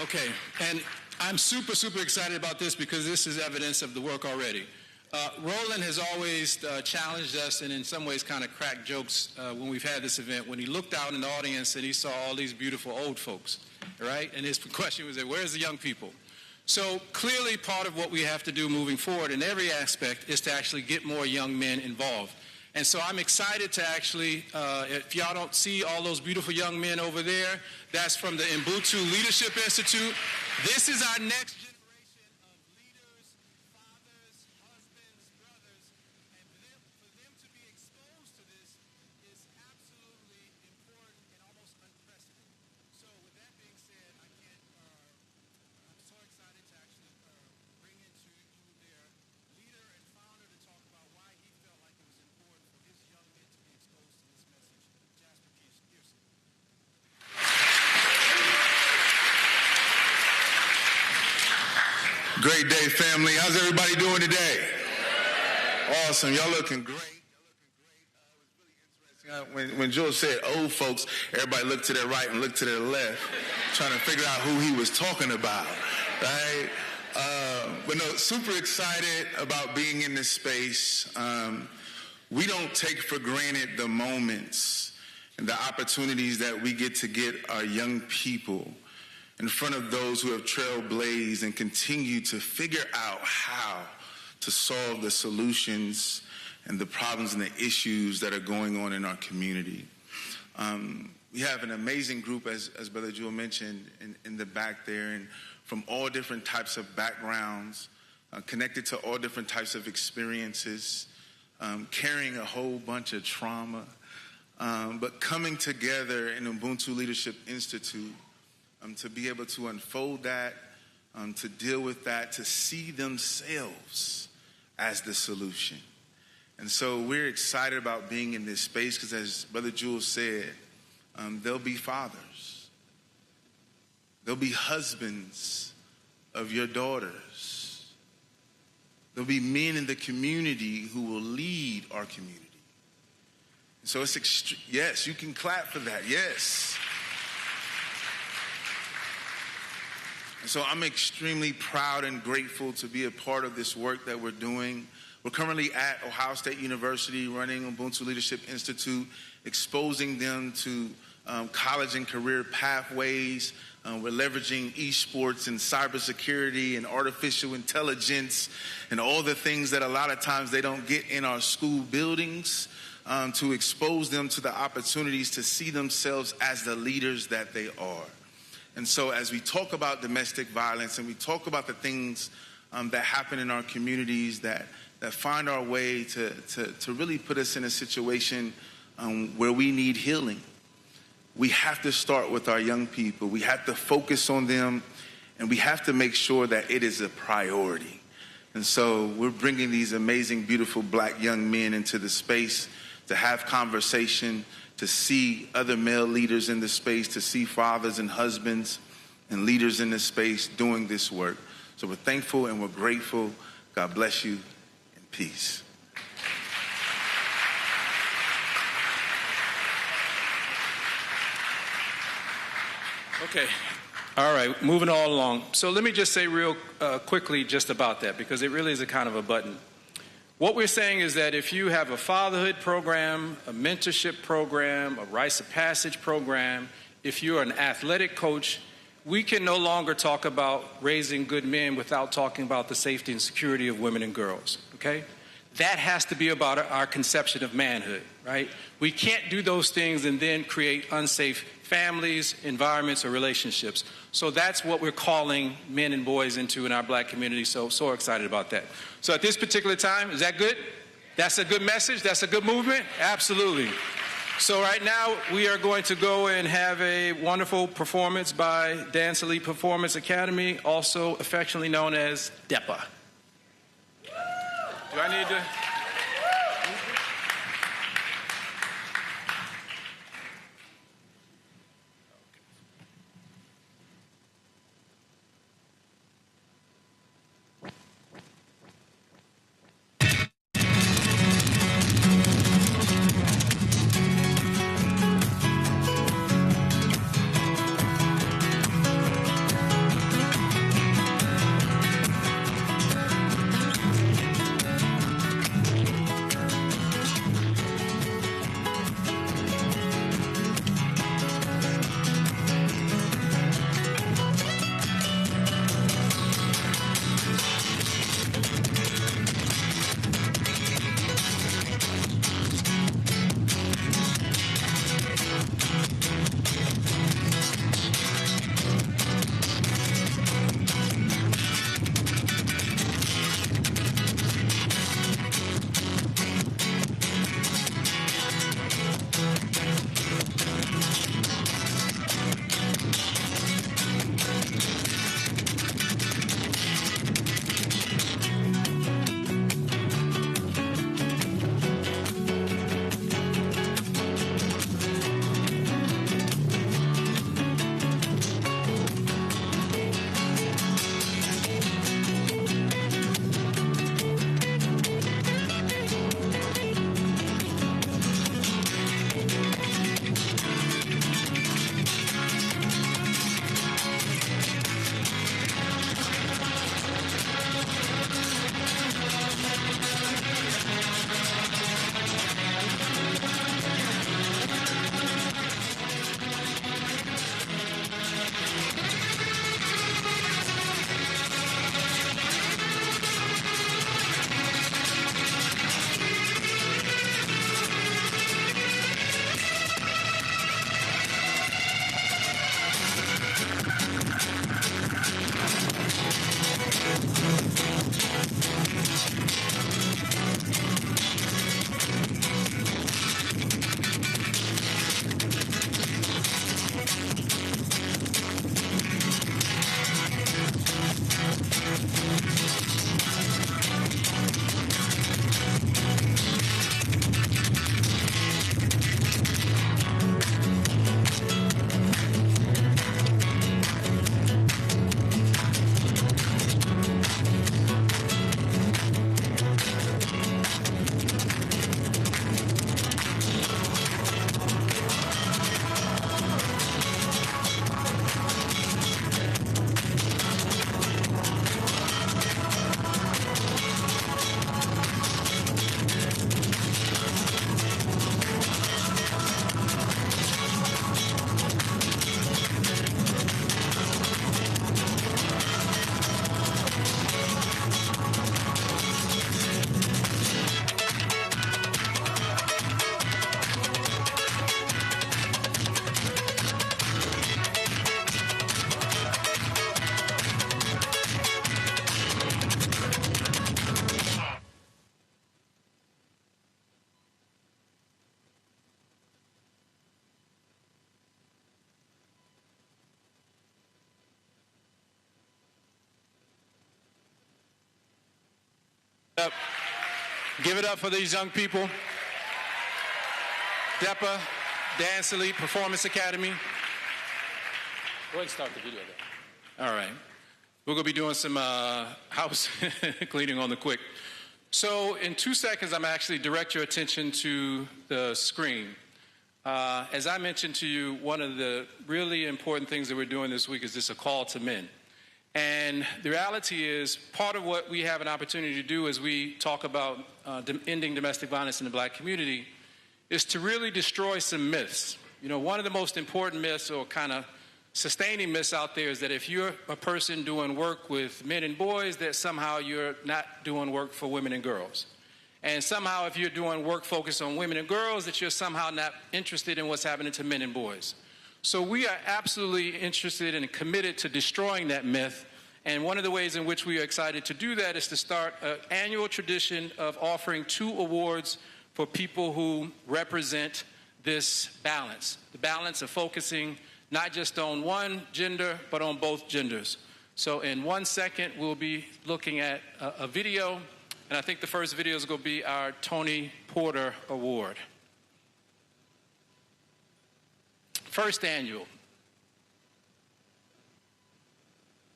Okay, and I'm super, super excited about this because this is evidence of the work already. Roland has always challenged us and in some ways kind of cracked jokes when we've had this event, when he looked out in the audience and he saw all these beautiful old folks, right? And his question was, where's the young people? So clearly part of what we have to do moving forward in every aspect is to actually get more young men involved. And so I'm excited to actually, if y'all don't see all those beautiful young men over there, that's from the Ubuntu Leadership Institute. This is our next generation of leaders, fathers, husbands, brothers, and for them to be exposed to this is absolutely important and almost unprecedented. So with that being said, I'm so excited to actually bring into you their leader and founder to talk about why he felt like it was important for his young men to be exposed to this message, Jasper Pearson. Great day, family. How's everybody doing today? Awesome. Y'all looking great. When Joel said old folks, everybody looked to their right and looked to their left, trying to figure out who he was talking about, right? But no, super excited about being in this space. We don't take for granted the moments and the opportunities that we get to get our young people in front of those who have trailblazed and continue to figure out how to solve the solutions and the problems and the issues that are going on in our community. We have an amazing group, as Brother Jewel mentioned, in the back there, and from all different types of backgrounds, connected to all different types of experiences, carrying a whole bunch of trauma, but coming together in Ubuntu Leadership Institute to be able to unfold that, to deal with that, to see themselves as the solution. And so we're excited about being in this space because, as Brother Jules said, there'll be fathers. There'll be husbands of your daughters. There'll be men in the community who will lead our community. So it's yes, you can clap for that, yes. And so I'm extremely proud and grateful to be a part of this work that we're doing. We're currently at Ohio State University running Ubuntu Leadership Institute, exposing them to college and career pathways. We're leveraging esports and cybersecurity and artificial intelligence and all the things that a lot of times they don't get in our school buildings, to expose them to the opportunities to see themselves as the leaders that they are. And so as we talk about domestic violence and we talk about the things that happen in our communities that find our way to really put us in a situation where we need healing, we have to start with our young people. We have to focus on them, and we have to make sure that it is a priority. And so we're bringing these amazing, beautiful black young men into the space to have conversation, to see other male leaders in the space, to see fathers and husbands and leaders in this space doing this work. So we're thankful and we're grateful. God bless you, and peace. Okay. All right, moving all along. So let me just say real quickly just about that, because it really is a kind of a button. What we're saying is that if you have a fatherhood program, a mentorship program, a rites of passage program, if you're an athletic coach, we can no longer talk about raising good men without talking about the safety and security of women and girls, okay? That has to be about our conception of manhood, right? We can't do those things and then create unsafe families, environments, or relationships. So that's what we're calling men and boys into in our black community. So excited about that. So at this particular time, is that good? That's a good message? That's a good movement? Absolutely. So right now, we are going to go and have a wonderful performance by Dance Elite Performance Academy, also affectionately known as DEPA. Do I need to? Give it up for these young people. DEPA, Dance Elite Performance Academy. Go ahead and start the video there. All right. We're going to be doing some house cleaning on the quick. So in 2 seconds, I'm actually direct your attention to the screen. As I mentioned to you, one of the really important things that we're doing this week is just a call to men. And the reality is, part of what we have an opportunity to do as we talk about ending domestic violence in the black community is to really destroy some myths. You know, one of the most important myths, or kind of sustaining myths out there, is that if you're a person doing work with men and boys, that somehow you're not doing work for women and girls. And somehow if you're doing work focused on women and girls, that you're somehow not interested in what's happening to men and boys. So we are absolutely interested and committed to destroying that myth. And one of the ways in which we are excited to do that is to start an annual tradition of offering 2 awards for people who represent this balance, the balance of focusing not just on one gender, but on both genders. So in 1 second, we'll be looking at a video, and I think the first video is going to be our Tony Porter Award. First annual.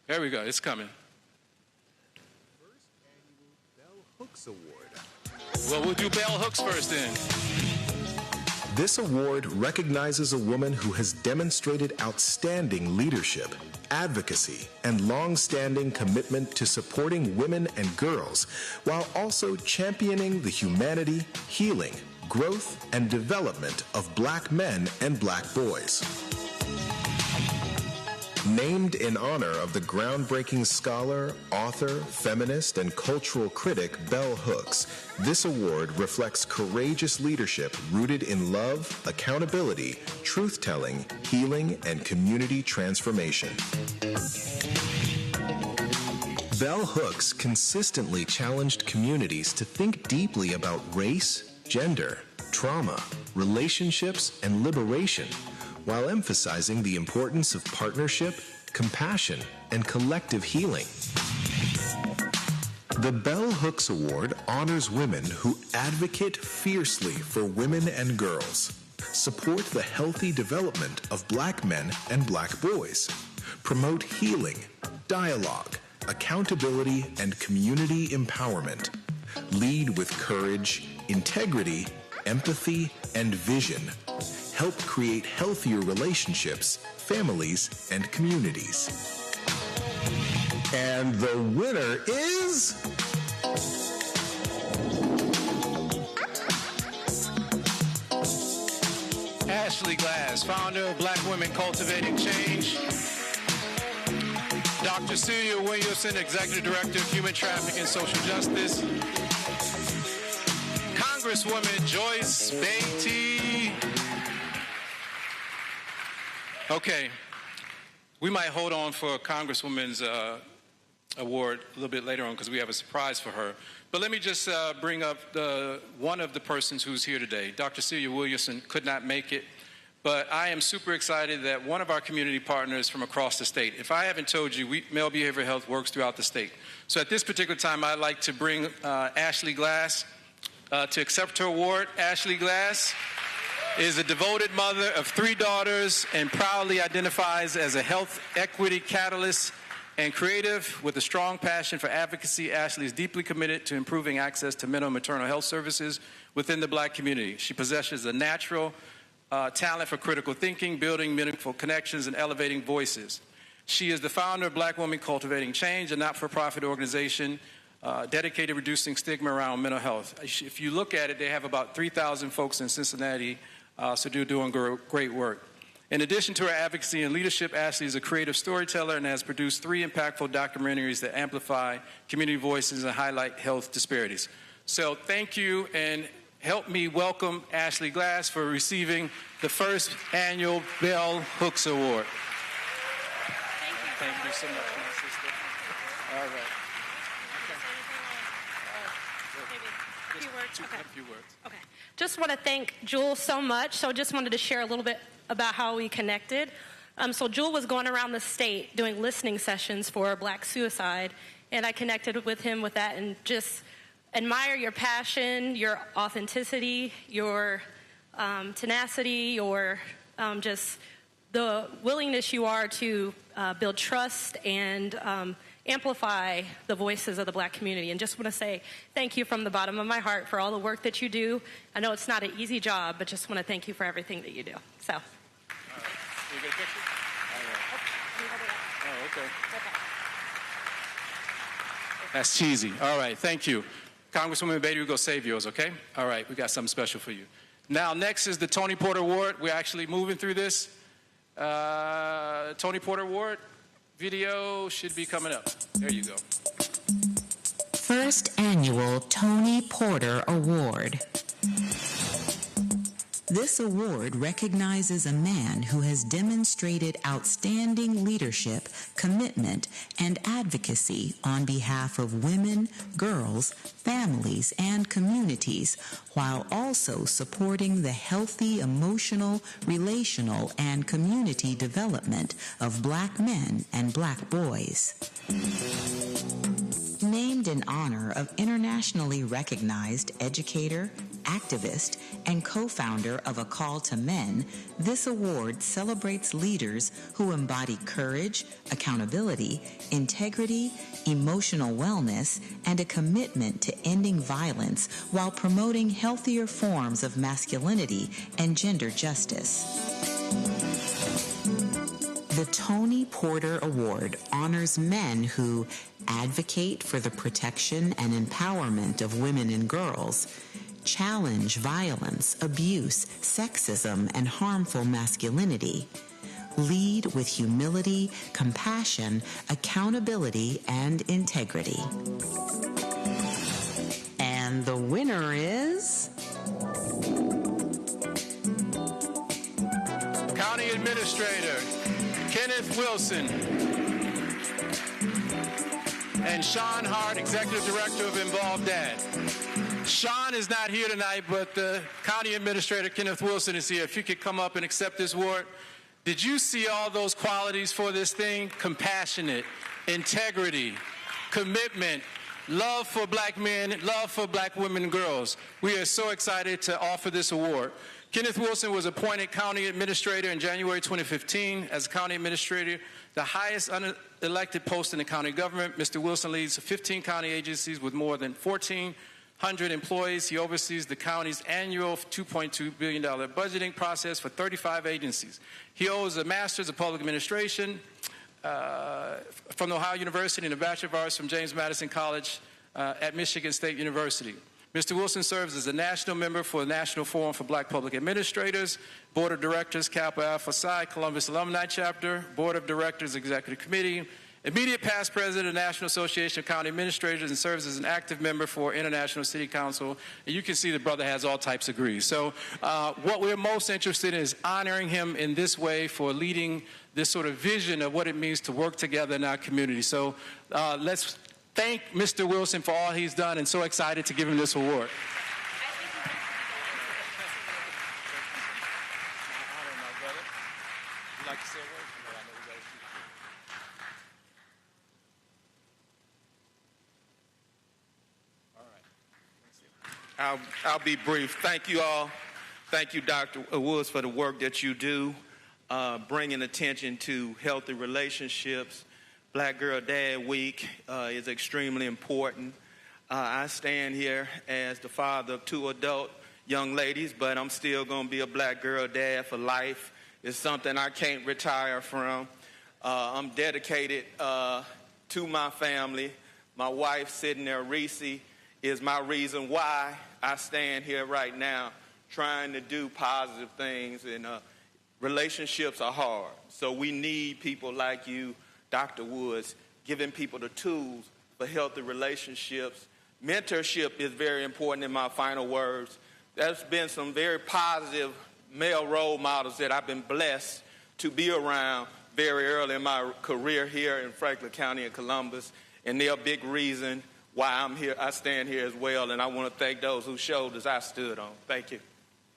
There we go, it's coming. First annual Bell Hooks Award. Well, we'll do Bell Hooks first then. This award recognizes a woman who has demonstrated outstanding leadership, advocacy, and long-standing commitment to supporting women and girls, while also championing the humanity, healing, growth, and development of black men and black boys. Named in honor of the groundbreaking scholar, author, feminist, and cultural critic Bell Hooks, this award reflects courageous leadership rooted in love, accountability, truth-telling, healing, and community transformation. Bell Hooks consistently challenged communities to think deeply about race, gender, trauma, relationships, and liberation, while emphasizing the importance of partnership, compassion, and collective healing. The Bell Hooks Award honors women who advocate fiercely for women and girls, support the healthy development of black men and black boys, promote healing, dialogue, accountability, and community empowerment, lead with courage, integrity, empathy, and vision, help create healthier relationships, families, and communities. And the winner is... Ashley Glass, founder of Black Women Cultivating Change. Dr. Celia Williamson, Executive Director of Human Trafficking and Social Justice. Congresswoman Joyce Beatty. Okay, we might hold on for Congresswoman's award a little bit later on because we have a surprise for her. But let me just bring up one of the persons who's here today. Dr. Celia Williamson could not make it, but I am super excited that one of our community partners from across the state, if I haven't told you, Male Behavioral Health works throughout the state. So at this particular time, I'd like to bring Ashley Glass to accept her award. Ashley Glass is a devoted mother of 3 daughters and proudly identifies as a health equity catalyst and creative with a strong passion for advocacy. Ashley is deeply committed to improving access to mental and maternal health services within the black community. She possesses a natural talent for critical thinking, building meaningful connections, and elevating voices. She is the founder of Black Women Cultivating Change, a not-for-profit organization dedicated to reducing stigma around mental health. If you look at it, they have about 3,000 folks in Cincinnati, so they're doing great work. In addition to her advocacy and leadership, Ashley is a creative storyteller and has produced 3 impactful documentaries that amplify community voices and highlight health disparities. So thank you, and help me welcome Ashley Glass for receiving the first annual Bell Hooks Award. Thank you so much, my sister. All right. A few words. Okay. Just want to thank Jewel so much. So just wanted to share a little bit about how we connected. So Jewel was going around the state doing listening sessions for Black suicide, and I connected with him with that and just admire your passion, your authenticity, your tenacity, your just the willingness you are to build trust and amplify the voices of the Black community. And just want to say thank you from the bottom of my heart for all the work that you do. I know it's not an easy job, but just want to thank you for everything that you do. So. All right. Can you get a picture? All right. Oh, okay. That's cheesy. All right, thank you. Congresswoman Beatty, we'll go save yours, okay? All right, we got something special for you. Now, next is the Tony Porter Award. We're actually moving through this. Tony Porter Award video should be coming up. There you go. First Annual Tony Porter Award. This award recognizes a man who has demonstrated outstanding leadership, commitment, and advocacy on behalf of women, girls, families, and communities, while also supporting the healthy emotional, relational, and community development of Black men and Black boys. Named in honor of internationally recognized educator, activist, and co-founder of A Call to Men, this award celebrates leaders who embody courage, accountability, integrity, emotional wellness, and a commitment to ending violence while promoting healthier forms of masculinity and gender justice. The Tony Porter Award honors men who advocate for the protection and empowerment of women and girls, challenge violence, abuse, sexism, and harmful masculinity, lead with humility, compassion, accountability, and integrity. And the winner is... County Administrator Kenneth Wilson and Sean Hart, Executive Director of Involved Dad. Sean is not here tonight, but the County Administrator Kenneth Wilson is here. If you could come up and accept this award. Did you see all those qualities for this thing? Compassionate, integrity, commitment, love for Black men, love for Black women and girls. We are so excited to offer this award. Kenneth Wilson was appointed County Administrator in January 2015. As County Administrator, the highest unelected post in the county government, Mr. Wilson leads 15 county agencies with more than 1,400 employees. He oversees the county's annual $2.2 billion budgeting process for 35 agencies. He holds a Master's of Public Administration from Ohio University and a Bachelor of Arts from James Madison College at Michigan State University. Mr. Wilson serves as a national member for the National Forum for Black Public Administrators, Board of Directors, Kappa Alpha Psi, Columbus Alumni Chapter, Board of Directors, Executive Committee, immediate past president of the National Association of County Administrators, and serves as an active member for International City Council. And you can see the brother has all types of degrees. So what we're most interested in is honoring him in this way for leading this sort of vision of what it means to work together in our community. So let's thank Mr. Wilson for all he's done, and so excited to give him this award. I'll be brief. Thank you all. Thank you, Dr. Woods, for the work that you do, bringing attention to healthy relationships. Black Girl Dad Week is extremely important. I stand here as the father of 2 adult young ladies, but I'm still going to be a black girl dad for life. It's something I can't retire from. I'm dedicated to my family. My wife, sitting there, Reese, is my reason why I stand here right now trying to do positive things, and relationships are hard. So we need people like you, Dr. Woods, giving people the tools for healthy relationships. Mentorship is very important in my final words. There's been some very positive male role models that I've been blessed to be around very early in my career here in Franklin County and Columbus, and they're a big reason why I'm here. I stand here as well, and I want to thank those whose shoulders I stood on. Thank you.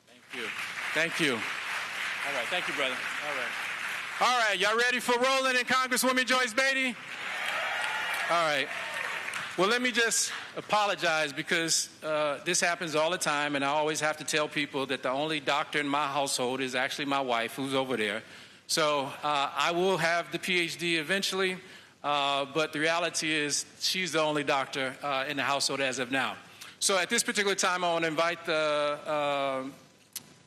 Thank you. Thank you. All right. Thank you, brother. All right. All right, y'all ready for Roland and Congresswoman Joyce Beatty? All right. Well, let me just apologize because this happens all the time, and I always have to tell people that the only doctor in my household is actually my wife, who's over there. So I will have the PhD eventually, but the reality is she's the only doctor in the household as of now. So at this particular time, I want to invite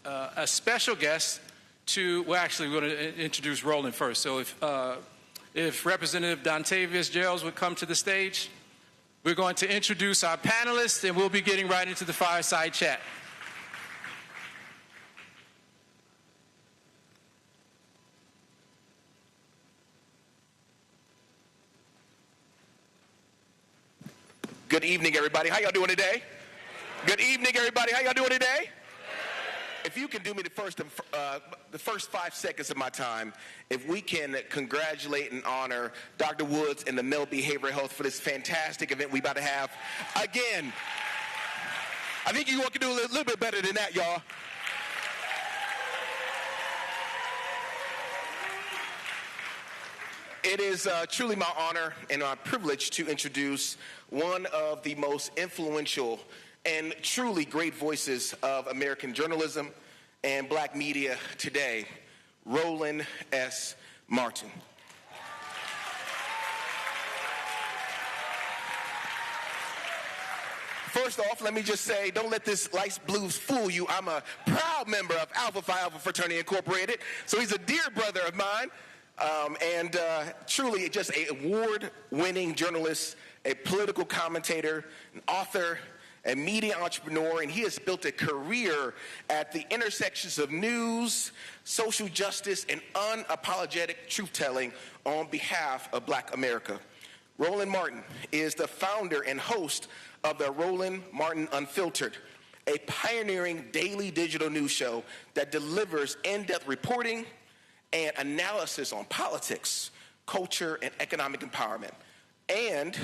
a special guest to, well, actually, we're going to introduce Roland first. So if Representative Dontavius Geralds would come to the stage, we're going to introduce our panelists, and we'll be getting right into the fireside chat. Good evening, everybody. How y'all doing today? Good evening, everybody. How y'all doing today? If you can do me the first 5 seconds of my time, if we can congratulate and honor Dr. Woods and the male behavioral health for this fantastic event we about to have. Again, I think you all can do a little bit better than that, y'all. It is truly my honor and my privilege to introduce one of the most influential and truly great voices of American journalism and black media today, Roland S. Martin. First off, let me just say, don't let this light blues fool you. I'm a proud member of Alpha Phi Alpha Fraternity Incorporated, so he's a dear brother of mine, and truly just an award-winning journalist, a political commentator, an author, a media entrepreneur, and he has built a career at the intersections of news, social justice, and unapologetic truth-telling on behalf of Black America. Roland Martin is the founder and host of the Roland Martin Unfiltered, a pioneering daily digital news show that delivers in-depth reporting and analysis on politics, culture, and economic empowerment, and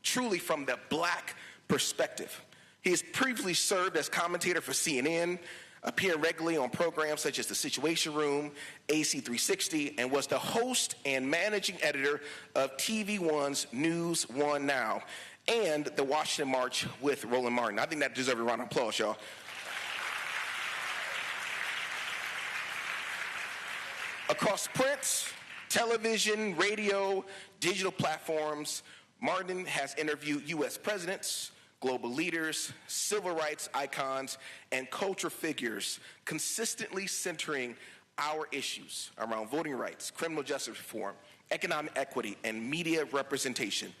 truly from the Black perspective. He has previously served as commentator for CNN, appearing regularly on programs such as The Situation Room, AC 360, and was the host and managing editor of TV One's News One Now and the Washington March with Roland Martin. I think that deserves a round of applause, y'all. Across print, television, radio, digital platforms, Martin has interviewed U.S. presidents, global leaders, civil rights icons, and culture figures, consistently centering our issues around voting rights, criminal justice reform, economic equity, and media representation.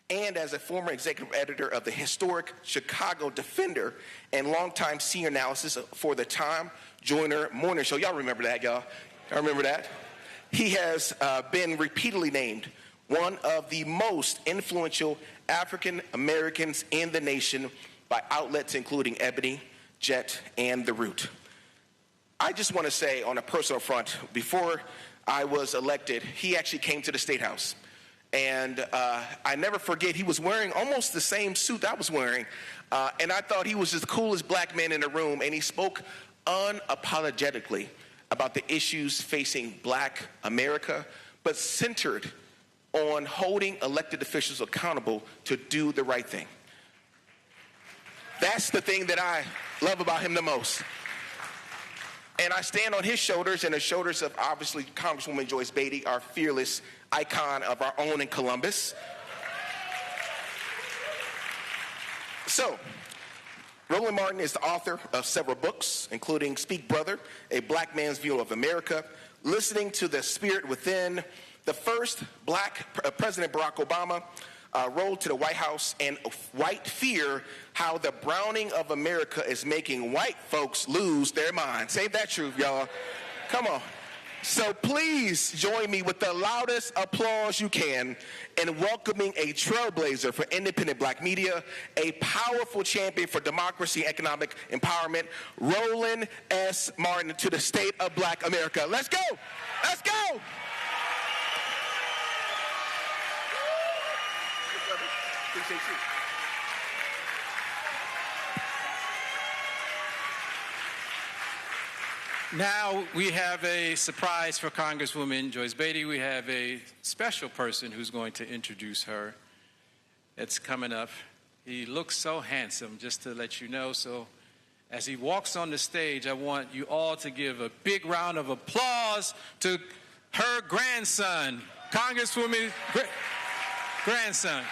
And as a former executive editor of the historic Chicago Defender and longtime senior analysis for the Tom Joyner Morning Show. Y'all remember that, y'all? Y'all remember that? He has been repeatedly named one of the most influential African Americans in the nation by outlets including Ebony, Jet, and The Root. I just want to say on a personal front, before I was elected, he actually came to the State House. And I never forget, he was wearing almost the same suit I was wearing. And I thought he was the coolest black man in the room. And he spoke unapologetically about the issues facing Black America, but centered on holding elected officials accountable to do the right thing. That's the thing that I love about him the most. And I stand on his shoulders and the shoulders of, obviously, Congresswoman Joyce Beatty, our fearless icon of our own in Columbus. So, Roland Martin is the author of several books, including Speak Brother, A Black Man's View of America, Listening to the Spirit Within, the first Black President Barack Obama, Road to the White House, and White Fear, How the Browning of America is Making White Folks Lose Their Minds. Say that truth, y'all. Come on. So please join me with the loudest applause you can in welcoming a trailblazer for independent Black media, a powerful champion for democracy and economic empowerment, Roland S. Martin, to the state of Black America. Let's go. Let's go. Appreciate you. Now we have a surprise for Congresswoman Joyce Beatty. We have a special person who's going to introduce her. that's coming up. He looks so handsome, just to let you know. So as he walks on the stage, I want you all to give a big round of applause to her grandson, Congresswoman grandson.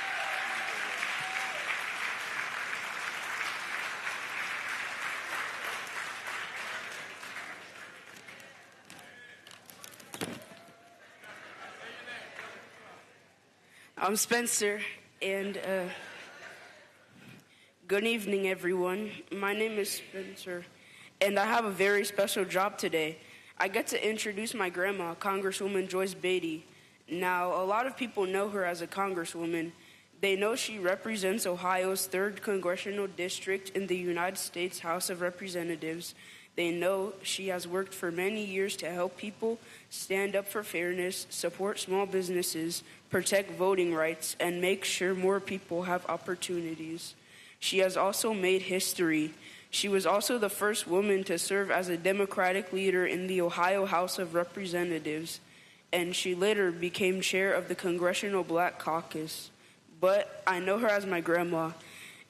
I'm Spencer, and good evening, everyone. My name is Spencer, and I have a very special job today. I get to introduce my grandma, Congresswoman Joyce Beatty. Now, a lot of people know her as a congresswoman. They know she represents Ohio's 3rd Congressional District in the United States House of Representatives. They know she has worked for many years to help people stand up for fairness, support small businesses, protect voting rights, and make sure more people have opportunities. She has also made history. She was also the first woman to serve as a Democratic leader in the Ohio House of Representatives, and she later became chair of the Congressional Black Caucus. But I know her as my grandma,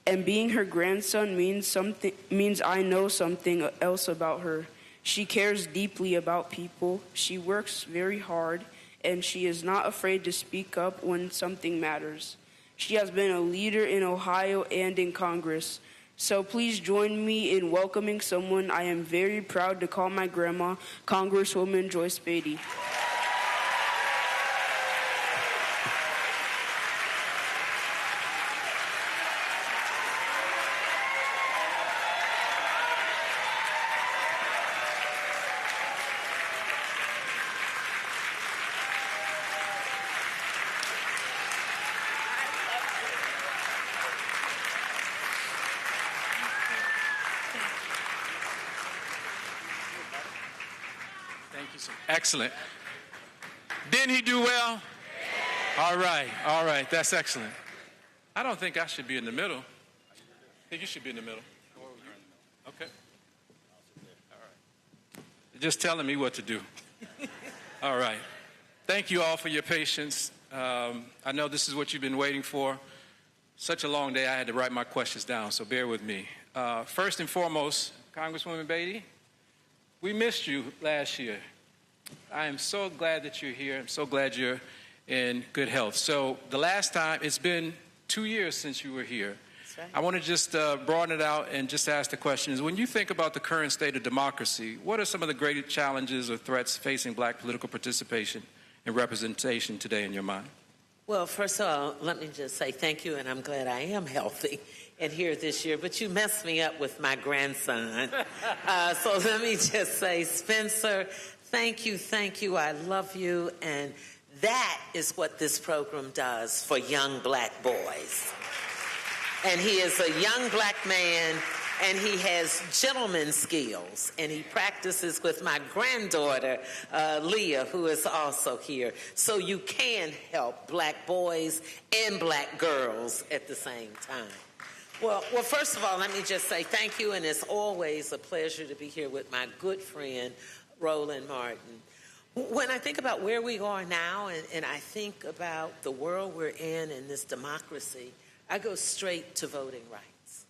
and being her grandson means I know something else about her. She cares deeply about people, she works very hard, and she is not afraid to speak up when something matters. She has been a leader in Ohio and in Congress. So please join me in welcoming someone I am very proud to call my grandma, Congresswoman Joyce Beatty. Excellent. Didn't he do well? All right, that's excellent. I don't think I should be in the middle. I think you should be in the middle. Okay. All right. You're just telling me what to do. All right. Thank you all for your patience. I know this is what you've been waiting for. Such a long day, I had to write my questions down, so bear with me. First and foremost, Congresswoman Beatty, we missed you last year. I am so glad that you're here. I'm so glad you're in good health. So the last time, it's been 2 years since you were here. Right. I want to just broaden it out and just ask the questions. When you think about the current state of democracy, what are some of the great challenges or threats facing black political participation and representation today in your mind? Well, first of all, let me just say thank you, and I'm glad I am healthy and here this year. But you messed me up with my grandson. So let me just say, Spencer, thank you. I love you. And that is what this program does for young black boys. And he is a young black man, and he has gentleman skills, and he practices with my granddaughter, Leah, who is also here. So you can help black boys and black girls at the same time. Well, first of all, let me just say thank you, and it's always a pleasure to be here with my good friend, Roland Martin. When I think about where we are now, and I think about the world we're in and this democracy, I go straight to voting rights.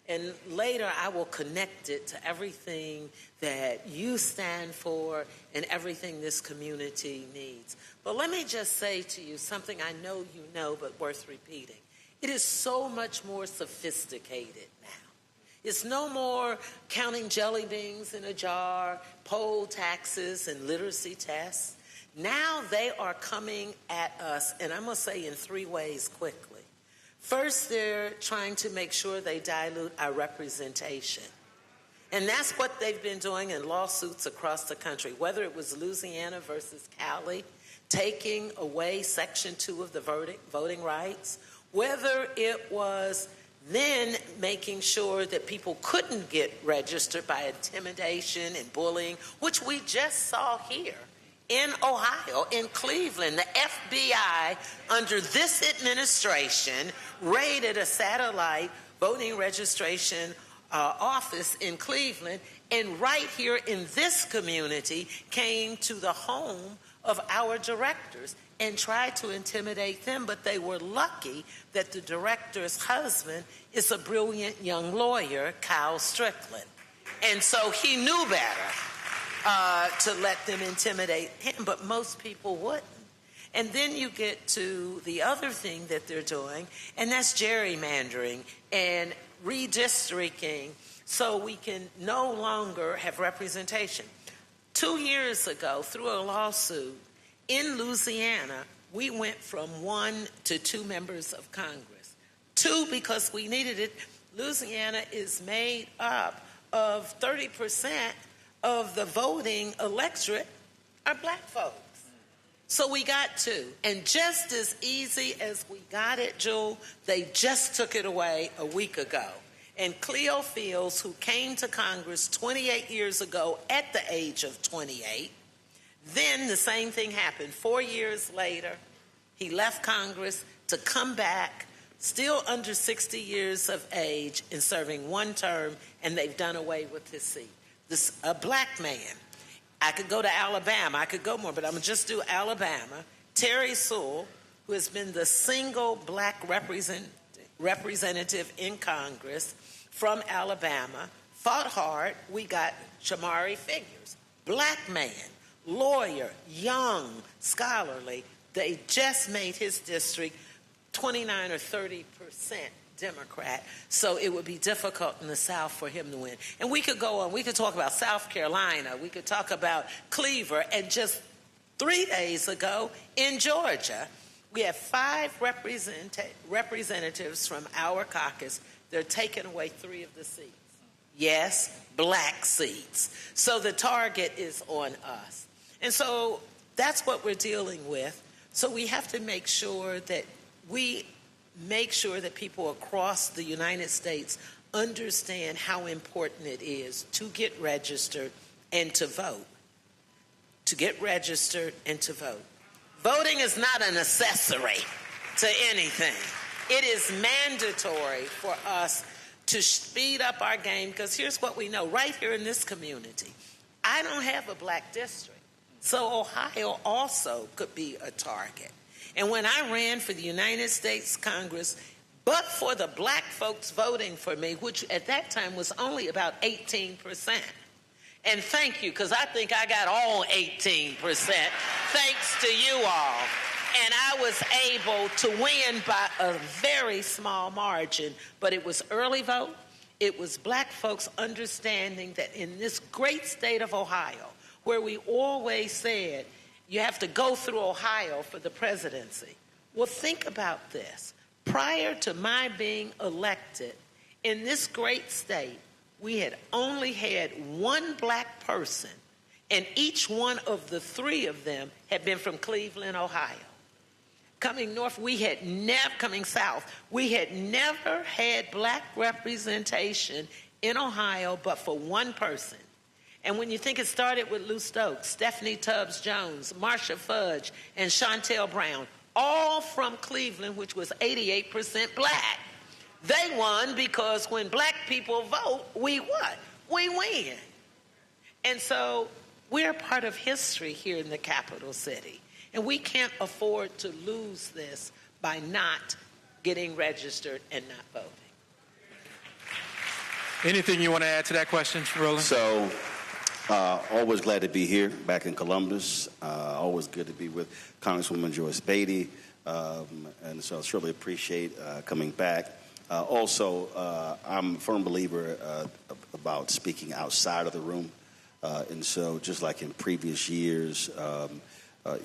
And later I will connect it to everything that you stand for and everything this community needs. But let me just say to you something I know you know, but worth repeating. It is so much more sophisticated now. It's no more counting jelly beans in a jar, poll taxes, and literacy tests. Now they are coming at us, and I'm going to say in 3 ways quickly. First, they're trying to make sure they dilute our representation. And that's what they've been doing in lawsuits across the country, whether it was Louisiana versus Cali, taking away Section 2 of the voting rights, whether it was then making sure that people couldn't get registered by intimidation and bullying, which we just saw here in Ohio, in Cleveland. The FBI, under this administration, raided a satellite voting registration office in Cleveland, and right here in this community came to the home of our directors and tried to intimidate them, but they were lucky that the director's husband is a brilliant young lawyer, Kyle Strickland. And so he knew better to let them intimidate him, but most people wouldn't. And then you get to the other thing that they're doing, and that's gerrymandering and redistricting so we can no longer have representation. 2 years ago, through a lawsuit in Louisiana, we went from 1 to 2 members of Congress. 2 because we needed it. Louisiana is made up of 30% of the voting electorate are black folks. So we got 2. And just as easy as we got it, Jewel, they just took it away a week ago. And Cleo Fields, who came to Congress 28 years ago at the age of 28, then the same thing happened. 4 years later, he left Congress to come back, still under 60 years of age and serving 1 term, and they've done away with his seat. A black man. I could go to Alabama. I could go more, but I'm going to just do Alabama. Terry Sewell, who has been the single black representative in Congress from Alabama, fought hard. We got Shamari Figures, black man, lawyer, young, scholarly. They just made his district 29 or 30% Democrat, so it would be difficult in the South for him to win. And we could go on. We could talk about South Carolina. We could talk about Cleaver. And just 3 days ago in Georgia, we have 5 representatives from our caucus. They're taking away 3 of the seats. Yes, black seats. So the target is on us. And so that's what we're dealing with. So we have to make sure that people across the United States understand how important it is to get registered and to vote. To get registered and to vote. Voting is not an accessory to anything. It is mandatory for us to speed up our game, because here's what we know. Right here in this community, I don't have a black district. So Ohio also could be a target. And when I ran for the United States Congress, but for the black folks voting for me, which at that time was only about 18%. And thank you, because I think I got all 18%, thanks to you all. And I was able to win by a very small margin, but it was early vote. It was black folks understanding that in this great state of Ohio, where we always said you have to go through Ohio for the presidency. Well, think about this. Prior to my being elected, in this great state, we had only had 1 black person, and each one of the 3 of them had been from Cleveland, Ohio. Coming north, coming south, we had never had black representation in Ohio but for 1 person. And when you think it started with Lou Stokes, Stephanie Tubbs Jones, Marsha Fudge, and Chantel Brown, all from Cleveland, which was 88% black. They won because when black people vote, we what? We win. And so we're part of history here in the capital city. And we can't afford to lose this by not getting registered and not voting. Anything you want to add to that question, Roland? So, always glad to be here back in Columbus. Always good to be with Congresswoman Joyce Beatty. And so I certainly appreciate coming back. Also, I'm a firm believer about speaking outside of the room. And so just like in previous years,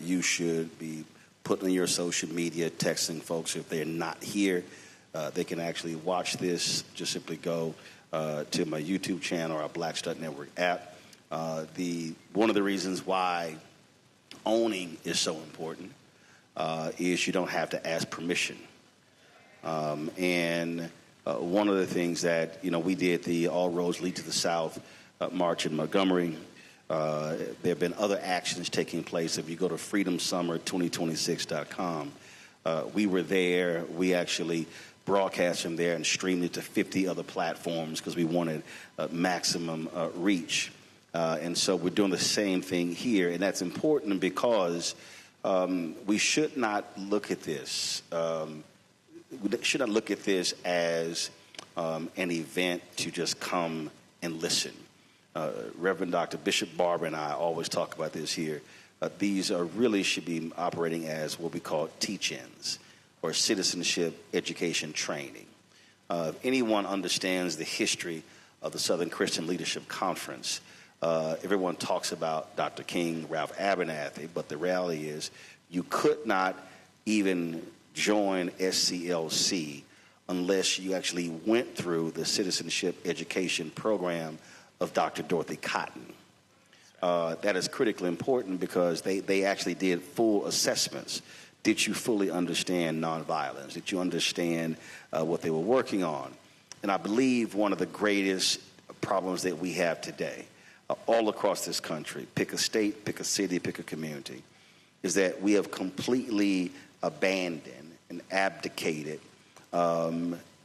you should be putting on your social media, texting folks if they're not here. They can actually watch this. Just simply go to my YouTube channel or our Black Stud Network app. One of the reasons why owning is so important is you don't have to ask permission. And one of the things that, we did the All Roads Lead to the South march in Montgomery. There have been other actions taking place. If you go to freedomsummer2026.com, we were there. We actually broadcast from there and streamed it to 50 other platforms because we wanted maximum reach. And so we're doing the same thing here. And that's important because we should not look at this. We should not look at this as an event to just come and listen. Reverend Dr. Bishop Barber and I always talk about this here. These really should be operating as what we call teach-ins or citizenship education training. If anyone understands the history of the Southern Christian Leadership Conference, everyone talks about Dr. King, Ralph Abernathy, but the reality is you could not even join SCLC unless you actually went through the citizenship education program of Dr. Dorothy Cotton. That is critically important because they actually did full assessments. Did you fully understand nonviolence? Did you understand what they were working on? And I believe one of the greatest problems that we have today, all across this country, pick a state, pick a city, pick a community, is that we have completely abandoned and abdicated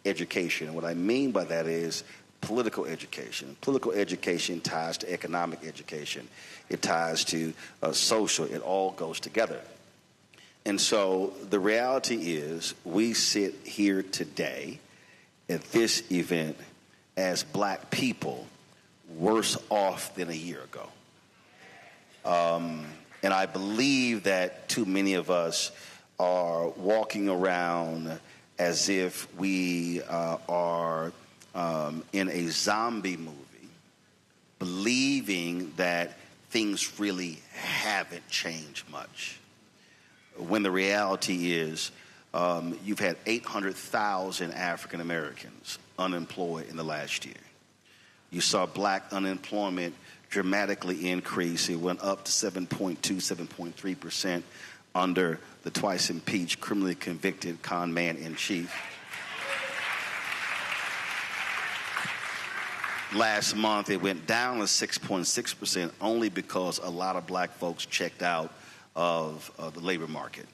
education. And what I mean by that is political education. Political education ties to economic education. It ties to social. It all goes together. And so the reality is we sit here today at this event as black people worse off than a year ago. And I believe that too many of us are walking around as if we are in a zombie movie, believing that things really haven't changed much. When the reality is you've had 800,000 African Americans unemployed in the last year. You saw black unemployment dramatically increase. It went up to 7.2, 7.3% under the twice impeached, criminally convicted con man in chief. Last month, it went down to 6.6% only because a lot of black folks checked out of the labor market.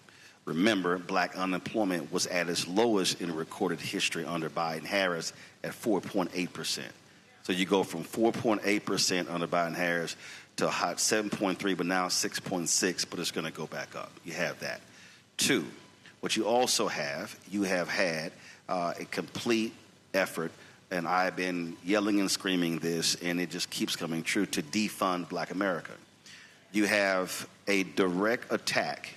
Remember, black unemployment was at its lowest in recorded history under Biden-Harris at 4.8%. So you go from 4.8% under Biden-Harris to a hot 7.3, but now 6.6, but it's going to go back up. You have that. Two, what you also have, you have had a complete effort, and I've been yelling and screaming this, and it just keeps coming true, to defund black America. You have a direct attack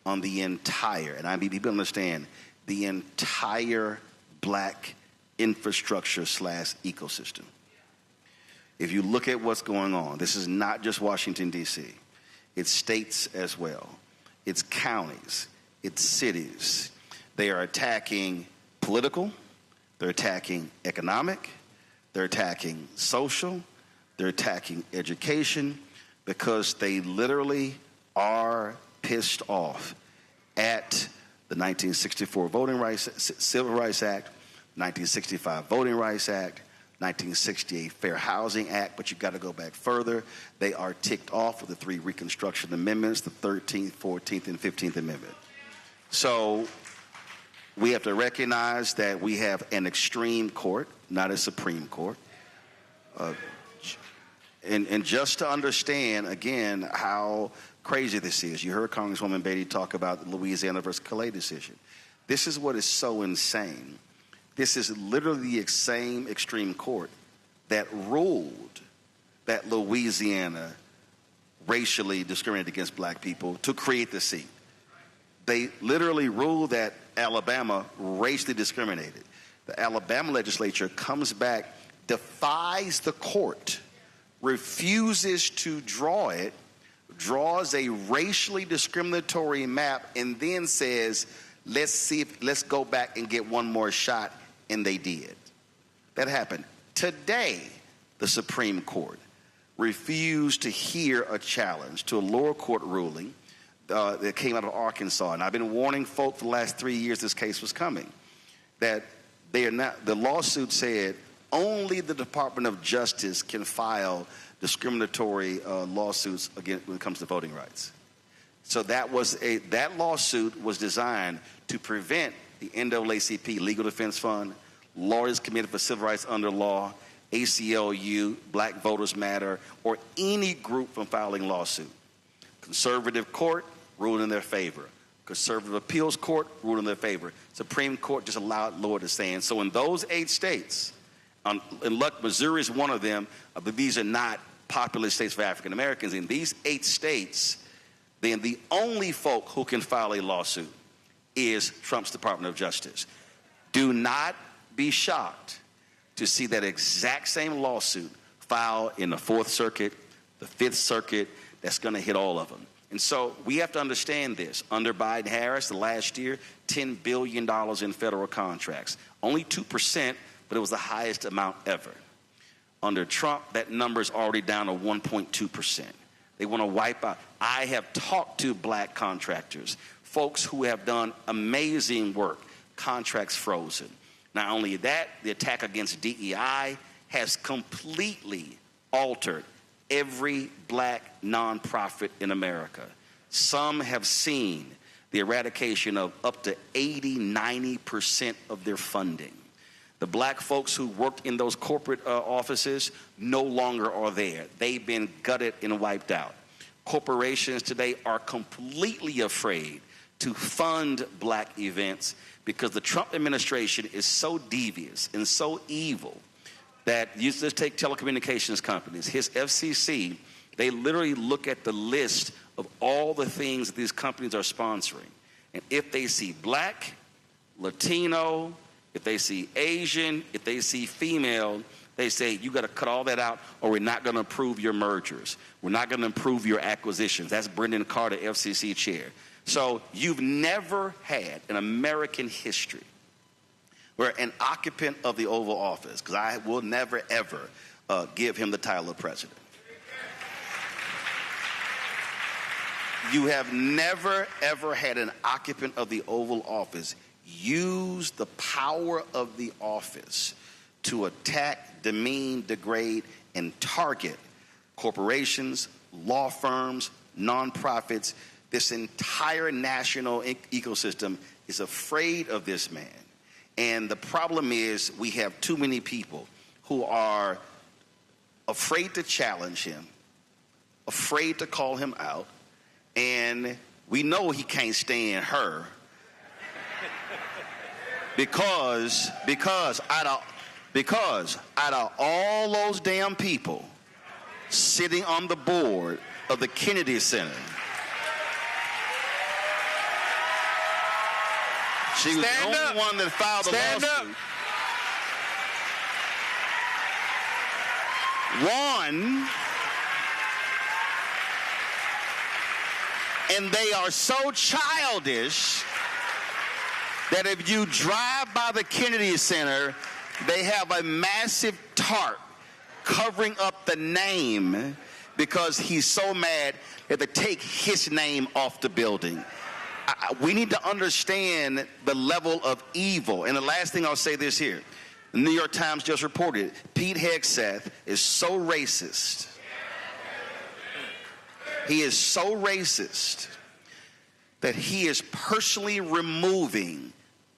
on the entire, and I mean, people understand, the entire black infrastructure / ecosystem. If you look at what's going on, this is not just Washington, D.C. It's states as well. It's counties. It's cities. They are attacking political. They're attacking economic. They're attacking social. They're attacking education because they literally are pissed off at the 1964 Civil Rights Act, 1965 Voting Rights Act, 1968 Fair Housing Act, but you've got to go back further. They are ticked off with the 3 Reconstruction Amendments, the 13th, 14th, and 15th Amendment. So we have to recognize that we have an extreme court, not a Supreme Court. And just to understand, again, how crazy this is. You heard Congresswoman Beatty talk about the Louisiana versus Calais decision. This is what is so insane. This is literally the same extreme court that ruled that Louisiana racially discriminated against black people to create the seat. They literally ruled that Alabama racially discriminated. The Alabama legislature comes back, defies the court, refuses to draw it, draws a racially discriminatory map, and then says, let's go back and get one more shot, and they did. That happened. Today, the Supreme Court refused to hear a challenge to a lower court ruling that came out of Arkansas, and I've been warning folk for the last 3 years this case was coming, that they are not. The lawsuit said only the Department of Justice can file discriminatory lawsuits again when it comes to voting rights. So that lawsuit was designed to prevent the NAACP Legal Defense Fund, Lawyers Committed for Civil Rights Under Law, ACLU, Black Voters Matter, or any group from filing lawsuit. Conservative court ruled in their favor. Conservative appeals court ruled in their favor. Supreme Court just allowed law to stand. So in those 8 states, and look, Missouri is one of them, but these are not populous states for African Americans. In these 8 states, then the only folk who can file a lawsuit is Trump's Department of Justice. Do not be shocked to see that exact same lawsuit filed in the 4th Circuit, the 5th Circuit. That's going to hit all of them. And so we have to understand this. Under Biden-Harris, the last year, $10 billion in federal contracts. Only 2%, but it was the highest amount ever. Under Trump, that number is already down to 1.2%. They want to wipe out. I have talked to black contractors, folks who have done amazing work, contracts frozen. Not only that, the attack against DEI has completely altered every black nonprofit in America. Some have seen the eradication of up to 80-90% of their funding. The black folks who worked in those corporate offices no longer are there. They've been gutted and wiped out. Corporations today are completely afraid to fund black events because the Trump administration is so devious and so evil that you just take telecommunications companies, his FCC, they literally look at the list of all the things that these companies are sponsoring. And if they see black, Latino, if they see Asian, if they see female, they say, you got to cut all that out or we're not going to approve your mergers. We're not going to approve your acquisitions. That's Brendan Carter, FCC chair. So you've never had in American history where an occupant of the Oval Office, because I will never, ever give him the title of president. You have never, ever had an occupant of the Oval Office use the power of the office to attack, demean, degrade, and target corporations, law firms, nonprofits. This entire national ecosystem is afraid of this man. And the problem is we have too many people who are afraid to challenge him, afraid to call him out, and we know he can't stand her because out of all those damn people sitting on the board of the Kennedy Center, she was the only one that filed the lawsuit. One, and they are so childish that if you drive by the Kennedy Center, they have a massive tarp covering up the name because he's so mad that they take his name off the building. We need to understand the level of evil. And the last thing I'll say this here. The New York Times just reported Pete Hegseth is so racist. He is so racist that he is personally removing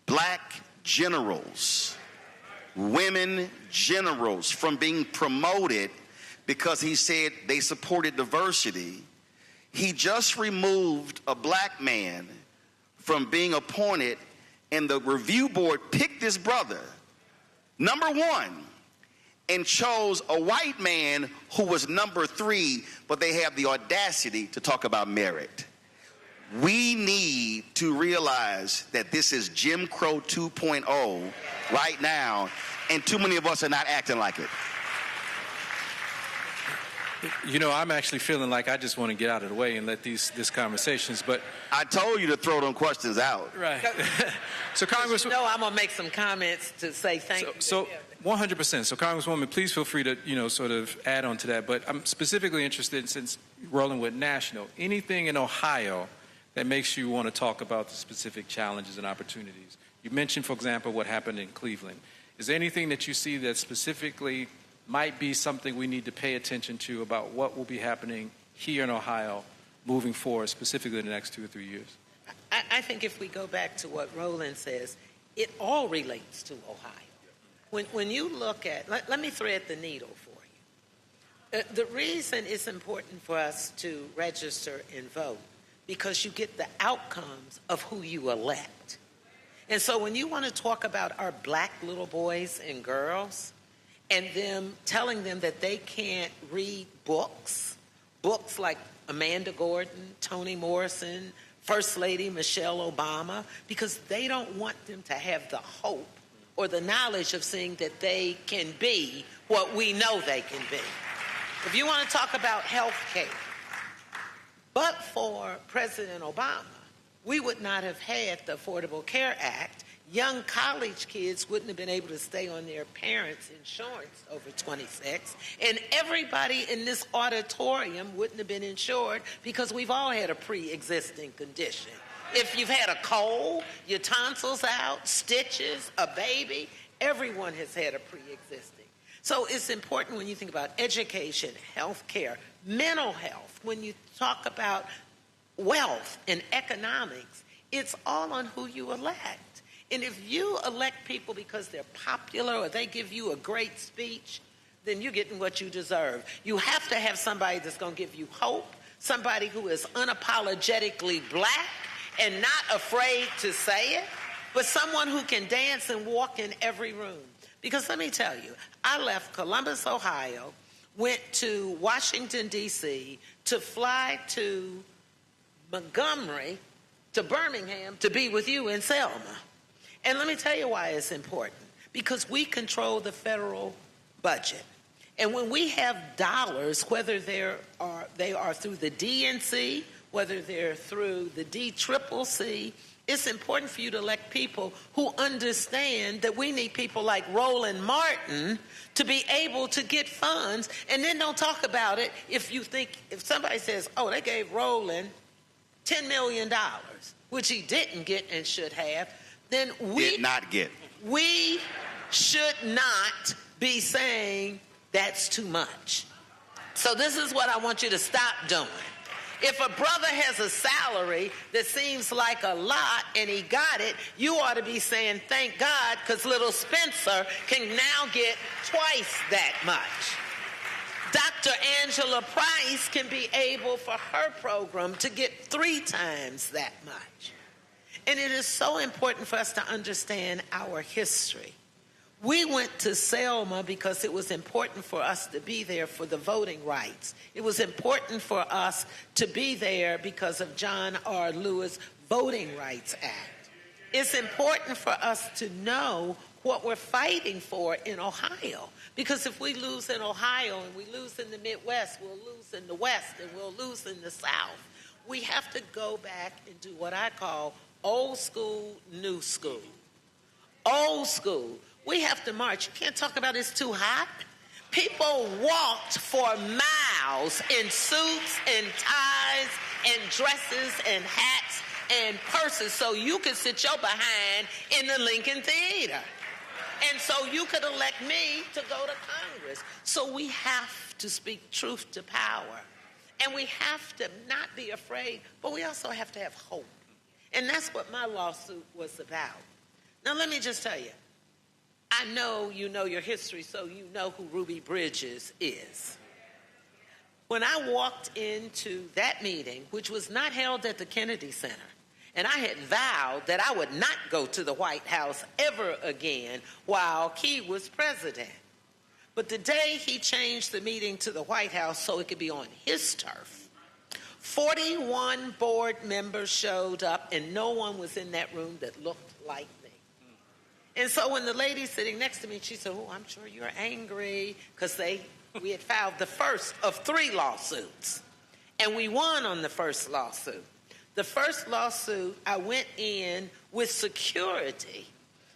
black generals, women generals from being promoted because he said they supported diversity. He just removed a black man from being appointed, and the review board picked his brother, number 1, and chose a white man who was number 3, but they have the audacity to talk about merit. We need to realize that this is Jim Crow 2.0 right now, and too many of us are not acting like it. You know, I'm actually feeling like I just want to get out of the way and let these conversations, but... I told you to throw them questions out. Right. So, Congresswoman... No, I'm going to make some comments to say thank you. So 100%. So, Congresswoman, please feel free to, sort of add on to that. But I'm specifically interested, since rolling with national, anything in Ohio that makes you want to talk about the specific challenges and opportunities. You mentioned, for example, what happened in Cleveland. Is there anything that you see that specifically might be something we need to pay attention to about what will be happening here in Ohio moving forward, specifically in the next 2 or 3 years? I think if we go back to what Roland says, it all relates to Ohio. When you look at, let me thread the needle for you. The reason it's important for us to register and vote, because you get the outcomes of who you elect. And so when you want to talk about our black little boys and girls and them telling them that they can't read books like Amanda Gordon, Toni Morrison, First Lady Michelle Obama, because they don't want them to have the hope or the knowledge of seeing that they can be what we know they can be. If you want to talk about health care, but for President Obama, we would not have had the Affordable Care Act. Young college kids wouldn't have been able to stay on their parents' insurance over 26, and everybody in this auditorium wouldn't have been insured because we've all had a pre-existing condition. If you've had a cold, your tonsils out, stitches, a baby, everyone has had a pre-existing. So it's important when you think about education, health care, mental health, when you talk about wealth and economics, it's all on who you elect. And if you elect people because they're popular or they give you a great speech, then you're getting what you deserve. You have to have somebody that's going to give you hope, somebody who is unapologetically black and not afraid to say it, but someone who can dance and walk in every room. Because let me tell you, I left Columbus, Ohio, went to Washington, D.C., to fly to Montgomery, to Birmingham, to be with you in Selma. And let me tell you why it's important. Because we control the federal budget. And when we have dollars, whether they are through the DNC, whether they're through the DCCC, it's important for you to elect people who understand that we need people like Roland Martin to be able to get funds, and then don't talk about it if somebody says, oh, they gave Roland $10 million, which he didn't get and should have, then we should not be saying that's too much. So this is what I want you to stop doing. If a brother has a salary that seems like a lot and he got it, you ought to be saying, thank God, because little Spencer can now get twice that much. Dr. Angela Price can be able for her program to get 3 times that much. And it is so important for us to understand our history. We went to Selma because it was important for us to be there for the voting rights. It was important for us to be there because of John R. Lewis' Voting Rights Act. It's important for us to know what we're fighting for in Ohio. Because if we lose in Ohio and we lose in the Midwest, we'll lose in the West and we'll lose in the South. We have to go back and do what I call old school, new school. Old school. We have to march. You can't talk about it's too hot. People walked for miles in suits and ties and dresses and hats and purses so you could sit your behind in the Lincoln Theater. And so you could elect me to go to Congress. So we have to speak truth to power. And we have to not be afraid, but we also have to have hope. And that's what my lawsuit was about. Now, let me just tell you, I know you know your history, so you know who Ruby Bridges is. When I walked into that meeting, which was not held at the Kennedy Center, and I had vowed that I would not go to the White House ever again while Key was president. But the day he changed the meeting to the White House so it could be on his turf, 41 board members showed up, and no one was in that room that looked like me. And so when the lady sitting next to me, she said, oh, I'm sure you're angry, because we had filed the first of 3 lawsuits, and we won on the first lawsuit. The first lawsuit, I went in with security,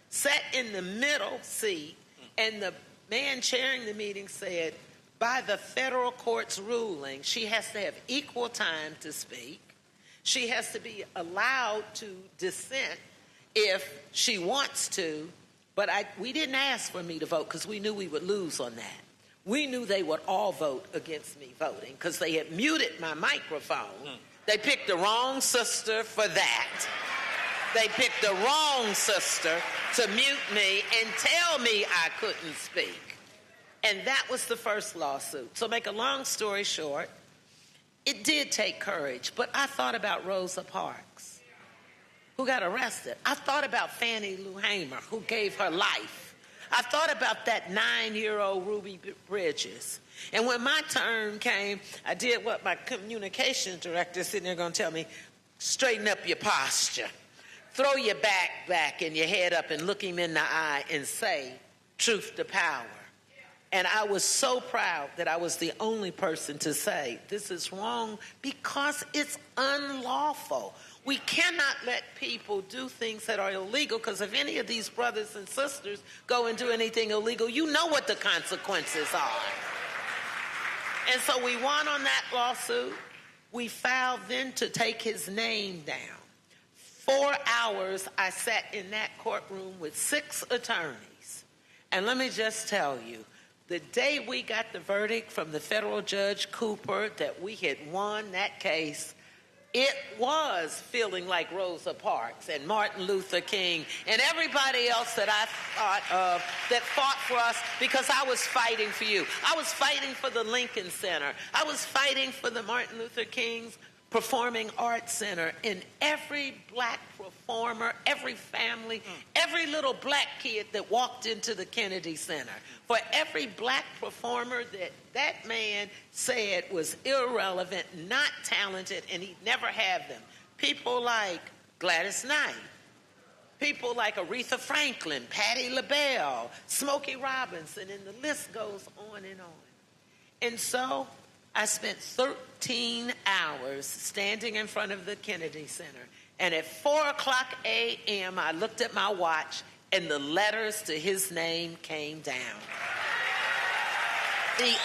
sat in the middle seat, and the man chairing the meeting said, by the federal court's ruling, she has to have equal time to speak. She has to be allowed to dissent if she wants to, but we didn't ask for me to vote because we knew we would lose on that. We knew they would all vote against me voting because they had muted my microphone. They picked the wrong sister for that. They picked the wrong sister to mute me and tell me I couldn't speak. And that was the first lawsuit. So make a long story short, It did take courage, but I thought about Rosa Parks, who got arrested. I thought about Fannie Lou Hamer, who gave her life. I thought about that 9-year-old Ruby Bridges. And when my turn came, I did what my communications director sitting there going to tell me, straighten up your posture. Throw your back and your head up and look him in the eye and say, truth to power. And I was so proud that I was the only person to say, this is wrong because it's unlawful. We cannot let people do things that are illegal, because if any of these brothers and sisters go and do anything illegal, you know what the consequences are. And so we won on that lawsuit. We filed then to take his name down. 4 hours I sat in that courtroom with 6 attorneys. And let me just tell you, the day we got the verdict from the federal judge Cooper that we had won that case, it was feeling like Rosa Parks and Martin Luther King and everybody else that I thought of that fought for us, because I was fighting for you. I was fighting for the Lincoln Center. I was fighting for the Martin Luther King's Performing Arts Center, and every black performer, every family, every little black kid that walked into the Kennedy Center, for every black performer that man said was irrelevant, not talented, and he'd never have them. People like Gladys Knight, people like Aretha Franklin, Patti LaBelle, Smokey Robinson, and the list goes on and on. And so I spent 13 hours standing in front of the Kennedy Center. And at 4:00 a.m., I looked at my watch, and the letters to his name came down. The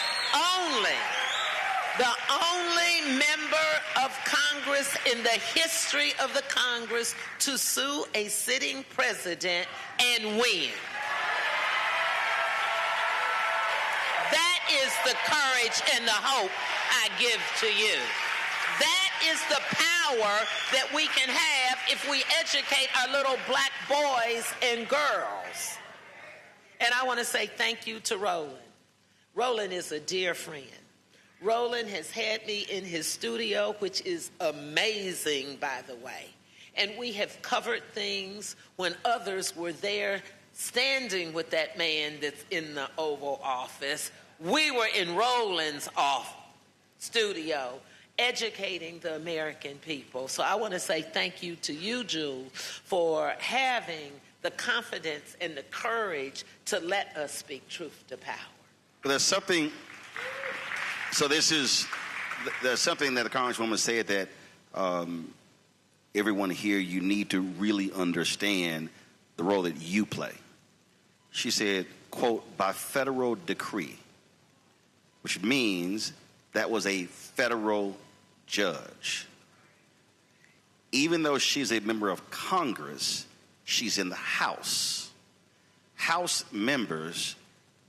only member of Congress in the history of the Congress to sue a sitting president and win. That is the courage and the hope I give to you. That is the power that we can have if we educate our little black boys and girls. And I want to say thank you to Roland. Roland is a dear friend. Roland has had me in his studio, which is amazing, by the way. And we have covered things when others were there standing with that man that's in the Oval Office. We were in Roland's studio educating the American people. So I want to say thank you to you, Jules, for having the confidence and the courage to let us speak truth to power. There's something, there's something that the Congresswoman said that everyone here, you need to really understand the role that you play. She said, quote, by federal decree, which means that was a federal judge. Even though she's a member of Congress, she's in the House. House members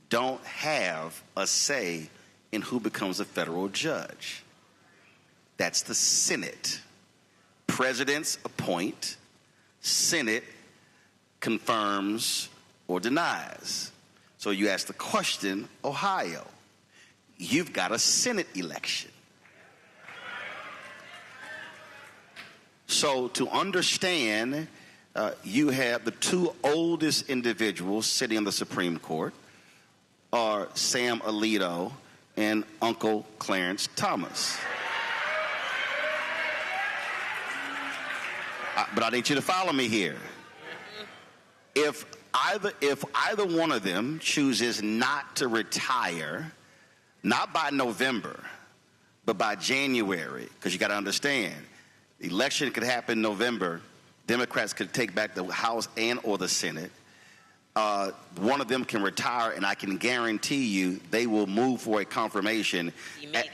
don't have a say in who becomes a federal judge. That's the Senate. Presidents appoint, Senate confirms or denies. So you ask the question, Ohio, you've got a Senate election. So to understand, you have the 2 oldest individuals sitting on the Supreme Court are Sam Alito and Uncle Clarence Thomas. But I need you to follow me here. If either one of them chooses not to retire, not by November, but by January, because you got to understand, the election could happen in November. Democrats could take back the House and or the Senate. One of them can retire, and I can guarantee you they will move for a confirmation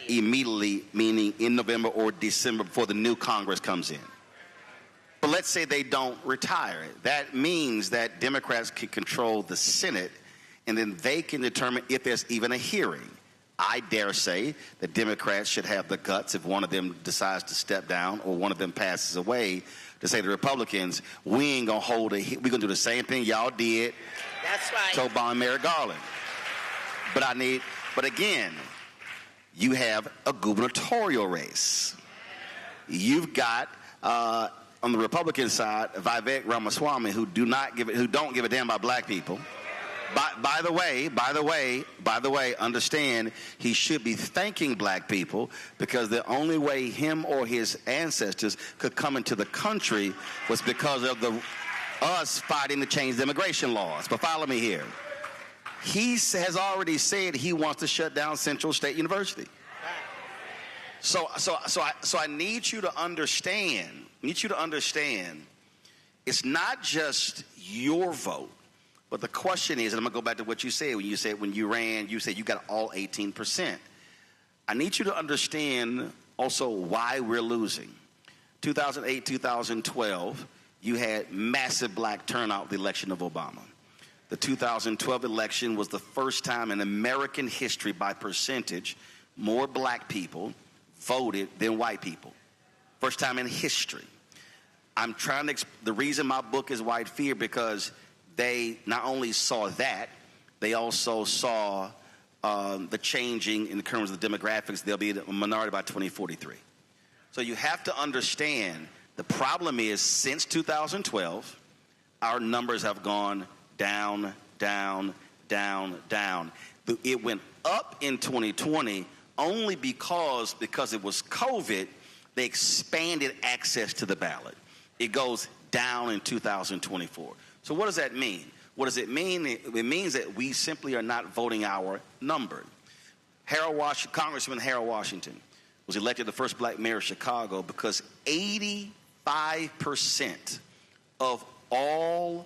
immediately, meaning in November or December before the new Congress comes in. But let's say they don't retire. That means that Democrats can control the Senate, and then they can determine if there's even a hearing. I dare say that Democrats should have the guts, if one of them decides to step down or one of them passes away, to say to Republicans, we ain't going to hold we're going to do the same thing y'all did. That's right. To Obama and Merrick Garland. But again, you have a gubernatorial race. You've got on the Republican side, Vivek Ramaswamy, who don't give a damn about black people. By the way, understand he should be thanking black people, because the only way him or his ancestors could come into the country was because of us fighting to change the immigration laws. But follow me here. He has already said he wants to shut down Central State University. So I need you to understand. It's not just your vote. But the question is, and I'm going to go back to what you said when you ran, you said you got all 18%. I need you to understand also why we're losing. 2008, 2012, you had massive black turnout with the election of Obama. The 2012 election was the first time in American history by percentage more black people voted than white people. First time in history. The reason my book is White Fear, because they not only saw that, they also saw the changing in terms of the demographics. They'll be a minority by 2043. So you have to understand the problem is since 2012, our numbers have gone down, down, down, down. It went up in 2020 only because it was COVID, they expanded access to the ballot. It goes down in 2024. So what does that mean? What does it mean? It means that we simply are not voting our number. Congressman Harold Washington was elected the first black mayor of Chicago because 85% of all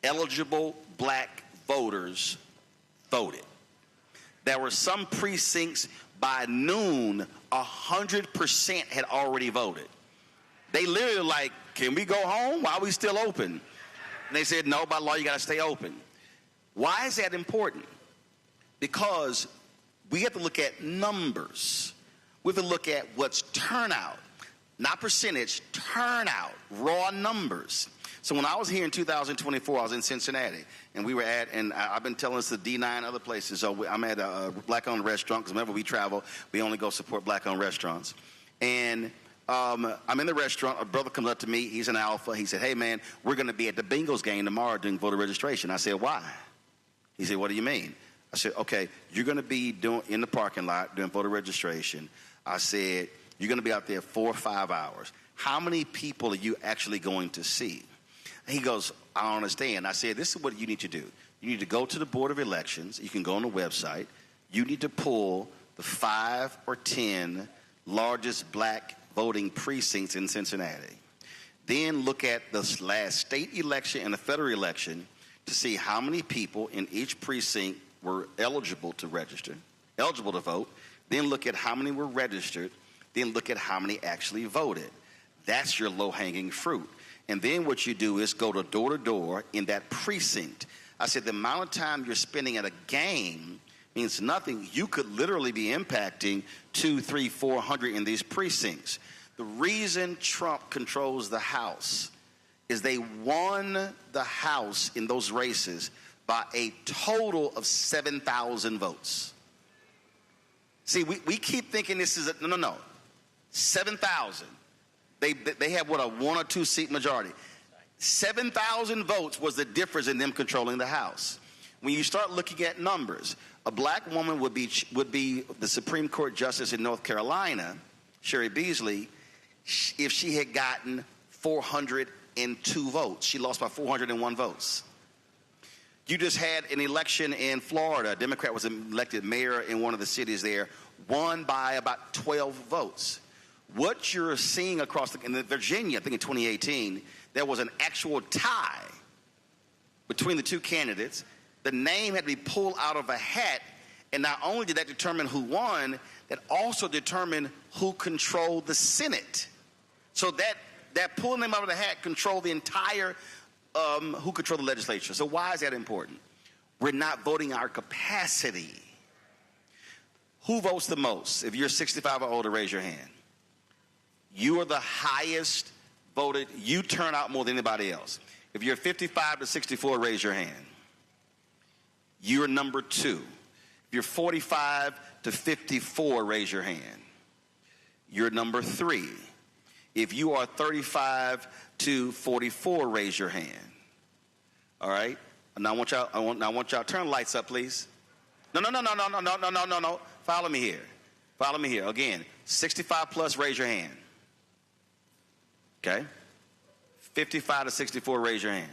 eligible black voters voted. There were some precincts by noon, 100% had already voted. They literally were like, can we go home? Why are we still open? And they said, no, by law, you got to stay open. Why is that important? Because we have to look at numbers. We have to look at what's turnout, not percentage, turnout, raw numbers. So when I was here in 2024, I was in Cincinnati, and we were and I've been telling this to D9 and other places. So I'm at a black-owned restaurant, because whenever we travel, we only go support black-owned restaurants. And I'm in the restaurant. A brother comes up to me. He's an alpha. He said, hey, man, we're going to be at the Bengals game tomorrow doing voter registration. I said, why? He said, what do you mean? I said, okay, you're going to be in the parking lot doing voter registration. I said, you're going to be out there 4 or 5 hours. How many people are you actually going to see? He goes, I don't understand. I said, this is what you need to do. You need to go to the Board of Elections. You can go on the website. You need to pull the 5 or 10 largest black voting precincts in Cincinnati. Then look at the last state election and the federal election to see how many people in each precinct were eligible to register, eligible to vote. Then look at how many were registered. Then look at how many actually voted. That's your low-hanging fruit. And then what you do is go door to door in that precinct. I said the amount of time you're spending at a game means nothing. You could literally be impacting 200, 300, 400 in these precincts. The reason Trump controls the House is they won the House in those races by a total of 7,000 votes. See, we keep thinking this is no. 7,000. They have what, a 1 or 2 seat majority. 7,000 votes was the difference in them controlling the House. When you start looking at numbers, a black woman would be the Supreme Court Justice in North Carolina, Sherry Beasley, if she had gotten 402 votes. She lost by 401 votes. You just had an election in Florida. A Democrat was elected mayor in one of the cities there, won by about 12 votes. What you're seeing in Virginia, I think in 2018, there was an actual tie between the two candidates. The name had to be pulled out of a hat, and not only did that determine who won, that also determined who controlled the Senate. So that pulling them out of the hat controlled the entire, who controlled the legislature. So why is that important? We're not voting our capacity. Who votes the most? If you're 65 or older, raise your hand. You are the highest voted. You turn out more than anybody else. If you're 55 to 64, raise your hand. You're number 2. If you're 45 to 54, raise your hand. You're number 3. If you are 35 to 44, raise your hand. All right? Now I want y'all turn the lights up, please. No. Follow me here. Follow me here. Again, 65 plus, raise your hand. Okay? 55 to 64, raise your hand.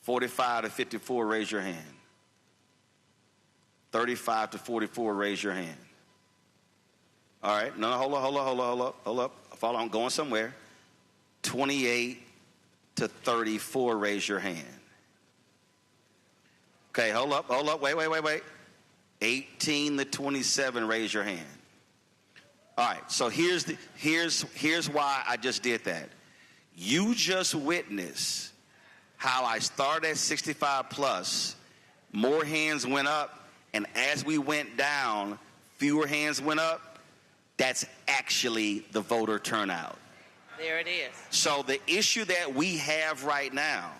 45 to 54, raise your hand. 35 to 44, raise your hand. All right. No, hold up. Follow, I'm going somewhere. 28 to 34, raise your hand. Okay, hold up. Wait. 18 to 27, raise your hand. All right, so here's why I just did that. You just witnessed how I started at 65 plus, more hands went up, and as we went down, fewer hands went up. That's actually the voter turnout. There it is. So the issue that we have right now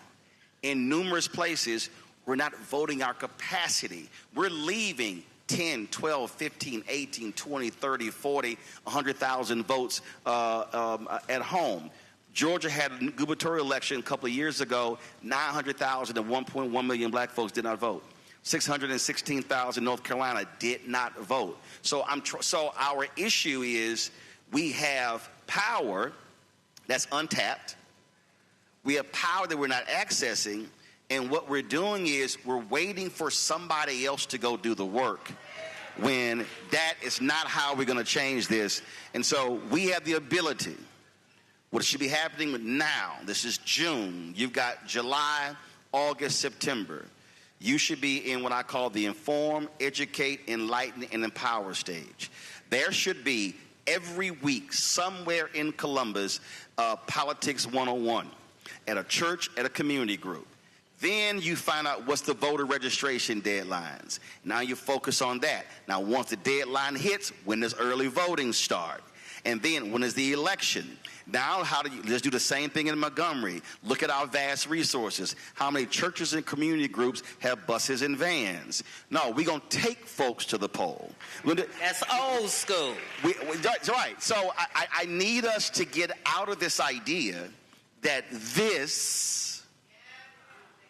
in numerous places, we're not voting our capacity. We're leaving 10, 12, 15, 18, 20, 30, 40, 100,000 votes at home. Georgia had a gubernatorial election a couple of years ago. 900,000 and 1.1 million black folks did not vote. 616,000 North Carolina did not vote. So our issue is we have power that's untapped. We have power that we're not accessing. And what we're doing is we're waiting for somebody else to go do the work, when that is not how we're going to change this. And so we have the ability. What should be happening now, this is June. You've got July, August, September. You should be in what I call the inform, educate, enlighten, and empower stage. There should be every week somewhere in Columbus, Politics 101 at a church, at a community group. Then you find out what's the voter registration deadlines. Now you focus on that. Now once the deadline hits, when does early voting start? And then when is the election? Now let's do the same thing in Montgomery. Look at our vast resources. How many churches and community groups have buses and vans? No, we're going to take folks to the poll. That's old school. That's right. So I need us to get out of this idea that this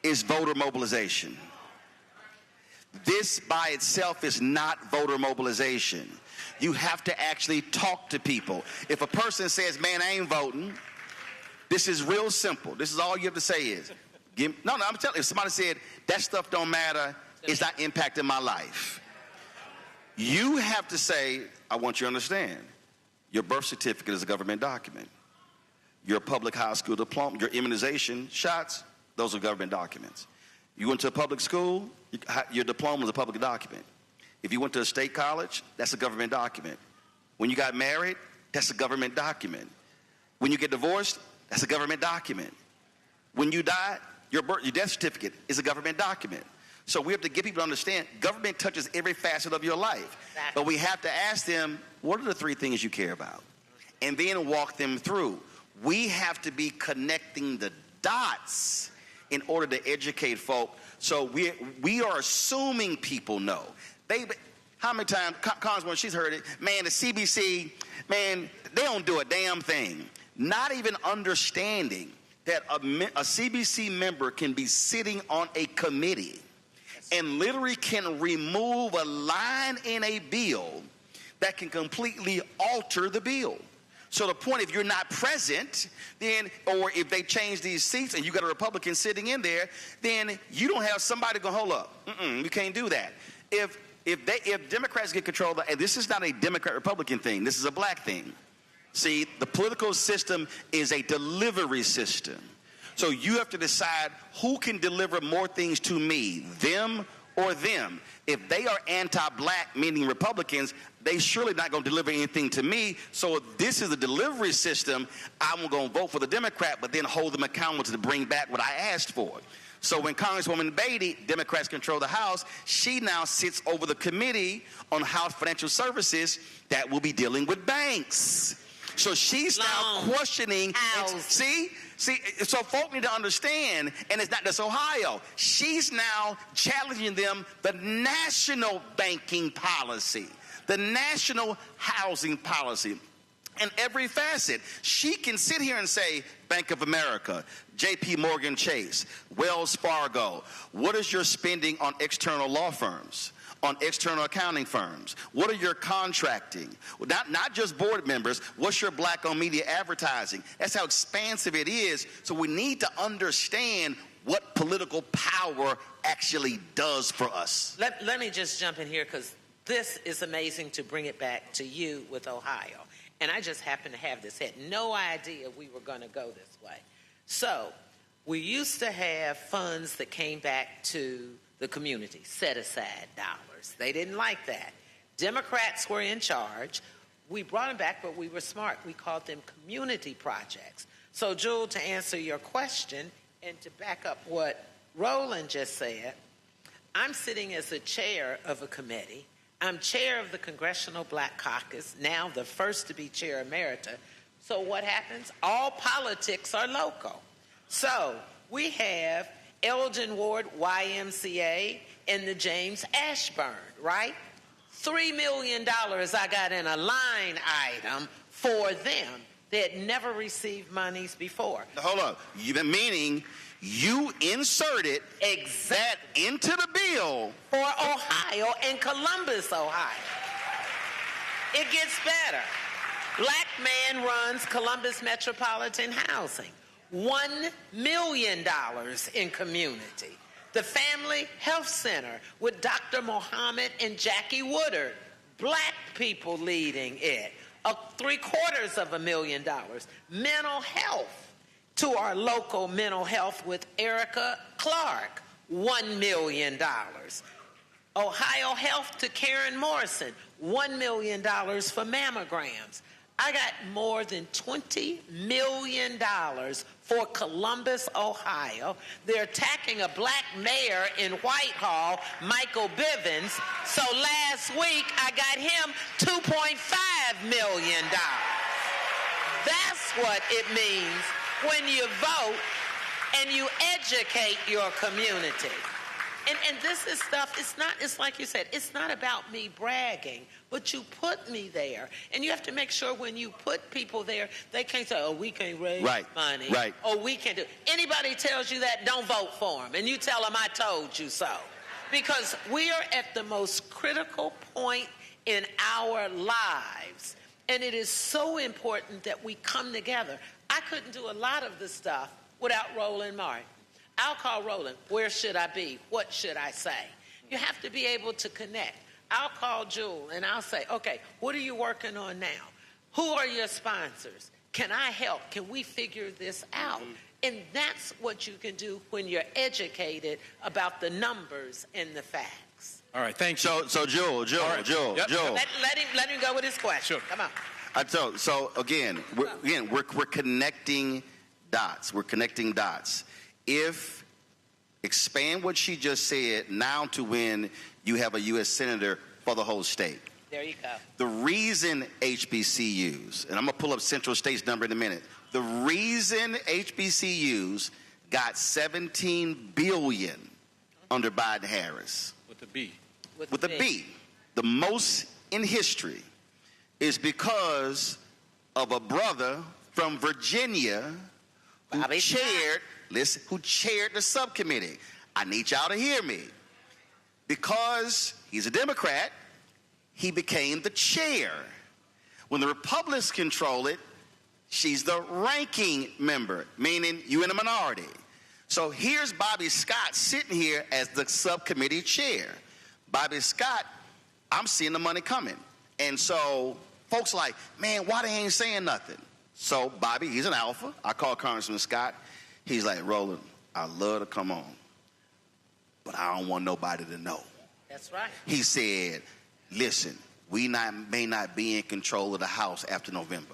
is voter mobilization. This by itself is not voter mobilization. You have to actually talk to people. If a person says, man, I ain't voting, this is real simple. This is all you have to say is, I'm telling you, if somebody said, that stuff don't matter, it's not impacting my life. You have to say, I want you to understand, your birth certificate is a government document. Your public high school diploma, your immunization shots, those are government documents. You went to a public school, your diploma is a public document. If you went to a state college, that's a government document. When you got married, that's a government document. When you get divorced, that's a government document. When you die, your death certificate is a government document. So we have to get people to understand government touches every facet of your life. Exactly. But we have to ask them, what are the 3 things you care about? And then walk them through. We have to be connecting the dots in order to educate folk. So we are assuming people know. How many times, Congresswoman, she's heard it, man, the CBC, man, they don't do a damn thing. Not even understanding that a CBC member can be sitting on a committee and literally can remove a line in a bill that can completely alter the bill. So the point, if you're not present, then, or if they change these seats and you got a Republican sitting in there, then you don't have somebody go, hold up, you can't do that. If Democrats get control, and this is not a Democrat-Republican thing, this is a black thing. See, the political system is a delivery system. So you have to decide who can deliver more things to me, them or them. If they are anti-black, meaning Republicans, they surely not going to deliver anything to me. So if this is a delivery system, I'm going to vote for the Democrat, but then hold them accountable to bring back what I asked for. So when Congresswoman Beatty, Democrats control the House, she now sits over the committee on House Financial Services that will be dealing with banks. So she's now questioning. See, so folk need to understand, and it's not just Ohio. She's now challenging them, the national banking policy, the national housing policy. In every facet, she can sit here and say, Bank of America, JP Morgan Chase, Wells Fargo, what is your spending on external law firms, on external accounting firms? What are your contracting? Not just board members, what's your black-owned media advertising? That's how expansive it is. So we need to understand what political power actually does for us. Let me just jump in here, because this is amazing to bring it back to you with Ohio. And I just happened to have this. Had no idea we were going to go this way. So we used to have funds that came back to the community, set-aside dollars. They didn't like that. Democrats were in charge. We brought them back, but we were smart. We called them community projects. So, Jewel, to answer your question and to back up what Roland just said, I'm sitting as the chair of a committee. I'm chair of the Congressional Black Caucus, now the first to be chair emerita. So what happens? All politics are local. So we have Elgin Ward YMCA and the James Ashburn, right? $3 million I got in a line item for them. They had never received monies before. Hold on. Meaning you inserted that into the bill for Ohio and Columbus, Ohio. It gets better. Black man runs Columbus Metropolitan Housing. $1 million in community. The Family Health Center with Dr. Mohammed and Jackie Woodard. Black people leading it. $750,000. Mental health. To our local mental health with Erica Clark, $1 million. Ohio Health to Karen Morrison, $1 million for mammograms. I got more than $20 million for Columbus, Ohio. They're attacking a black mayor in Whitehall, Michael Bivens. So last week, I got him $2.5 million. That's what it means when you vote and you educate your community. And this is stuff, it's like you said, it's not about me bragging, but you put me there. And you have to make sure when you put people there, they can't say, oh, we can't raise money. Right. Oh, we can't do it. Anybody tells you that, don't vote for them. And you tell them, I told you so. Because we are at the most critical point in our lives. And it is so important that we come together. I couldn't do a lot of the stuff without Roland Martin. I'll call Roland, where should I be? What should I say? You have to be able to connect. I'll call Jewel and I'll say, okay, what are you working on now? Who are your sponsors? Can I help? Can we figure this out? And that's what you can do when you're educated about the numbers and the facts. All right, thank you. So Jewel. Let him go with his question. Sure. Come on. So again, we're connecting dots. We're connecting dots. If expand what she just said now to when you have a U.S. Senator for the whole state. There you go. The reason HBCUs, and I'm going to pull up Central State's number in a minute. The reason HBCUs got $17 billion under Biden-Harris. With the B. With the B. The most in history is because of a brother from Virginia who chaired the subcommittee. I need y'all to hear me. Because he's a Democrat, he became the chair. When the Republicans control it, she's the ranking member, meaning you in a minority. So here's Bobby Scott sitting here as the subcommittee chair. Bobby Scott, I'm seeing the money coming. And so folks like, man, why they ain't saying nothing? So Bobby, he's an alpha. I call Congressman Scott. He's like, Roland, I love to come on, but I don't want nobody to know. That's right. He said, listen, we may not be in control of the House after November.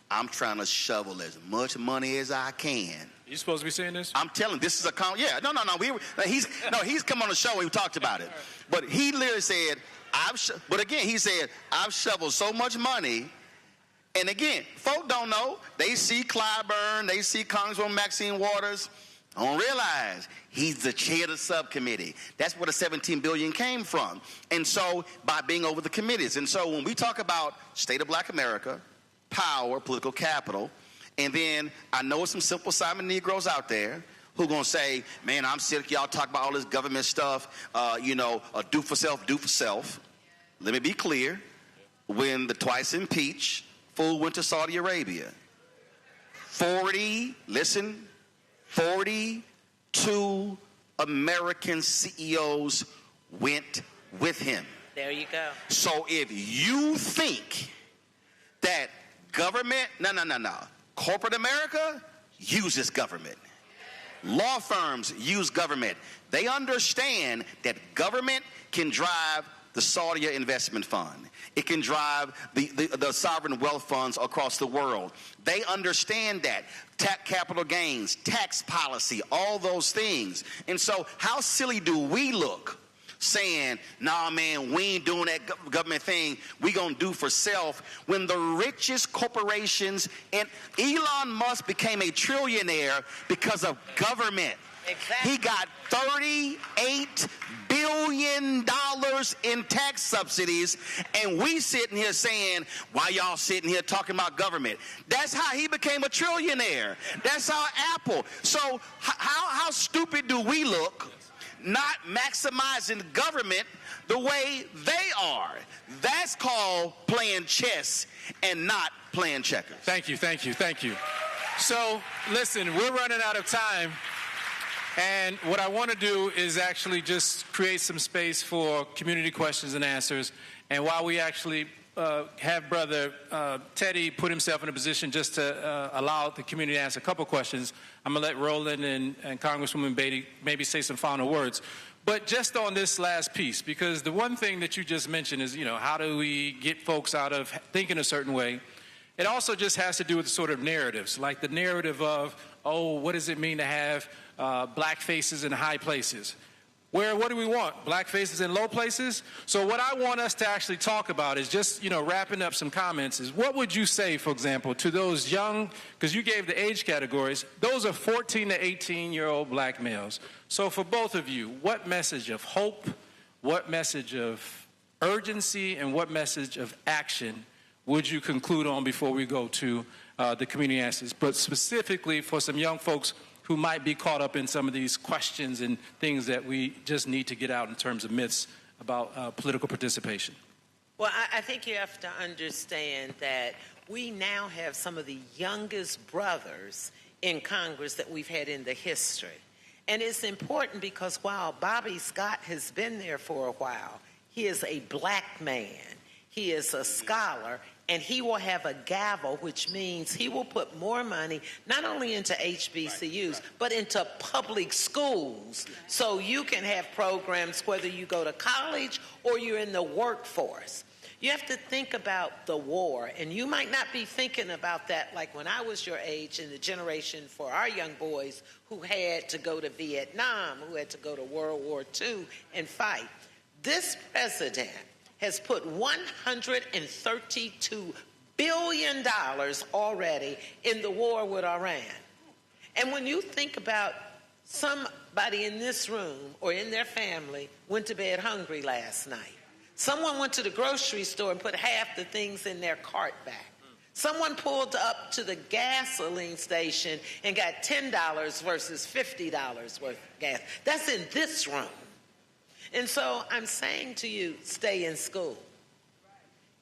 I'm trying to shovel as much money as I can. You supposed to be saying this? I'm telling this is a he's come on the show and we talked about it. But he literally said, he said, I've shoveled so much money And again, folk don't know. They see Clyburn, they see Congresswoman Maxine Waters. Don't realize he's the chair of the subcommittee. That's where the $17 billion came from. And so by being over the committees. And so when we talk about state of black America, power, political capital, and then I know some simple Simon Negroes out there who going to say, man, I'm sick, y'all talk about all this government stuff, do for self. Let me be clear. When the twice impeached fool went to Saudi Arabia, 42 American CEOs went with him. There you go. So if you think that government, no. Corporate America uses government. Law firms use government. They understand that government can drive the Saudi Investment Fund. It can drive the sovereign wealth funds across the world. They understand that. Capital gains, tax policy, all those things. And so how silly do we look saying, nah, man, we ain't doing that government thing. We gonna do for self, when the richest corporations, and Elon Musk became a trillionaire because of government. Exactly. He got $38 billion in tax subsidies, and we sitting here saying, why y'all sitting here talking about government? That's how he became a trillionaire. That's how Apple. So how stupid do we look not maximizing government the way they are? That's called playing chess and not playing checkers. Thank you. So, listen, we're running out of time. And what I want to do is actually just create some space for community questions and answers. And while we actually have Brother Teddy put himself in a position just to allow the community to ask a couple questions, I'm going to let Roland and Congresswoman Beatty maybe say some final words. But just on this last piece, because the one thing that you just mentioned is, how do we get folks out of thinking a certain way? It also just has to do with sort of narratives, like the narrative of, what does it mean to have black faces in high places? What do we want? Black faces in low places? So what I want us to actually talk about is just, wrapping up some comments, is what would you say, for example, to those young, because you gave the age categories, those are 14 to 18-year-old black males. So for both of you, what message of hope, what message of urgency, and what message of action would you conclude on before we go to the community answers? But specifically for some young folks who might be caught up in some of these questions and things that we just need to get out in terms of myths about political participation. Well, I think you have to understand that we now have some of the youngest brothers in Congress that we've had in the history. And it's important because while Bobby Scott has been there for a while, he is a black man. He is a scholar, and he will have a gavel, which means he will put more money not only into HBCUs, but into public schools, so you can have programs whether you go to college or you're in the workforce. You have to think about the war, and you might not be thinking about that like when I was your age in the generation for our young boys who had to go to Vietnam, who had to go to World War II and fight. This president has put $132 billion already in the war with Iran. And when you think about somebody in this room or in their family went to bed hungry last night. Someone went to the grocery store and put half the things in their cart back. Someone pulled up to the gasoline station and got $10 versus $50 worth of gas. That's in this room. And so I'm saying to you, stay in school.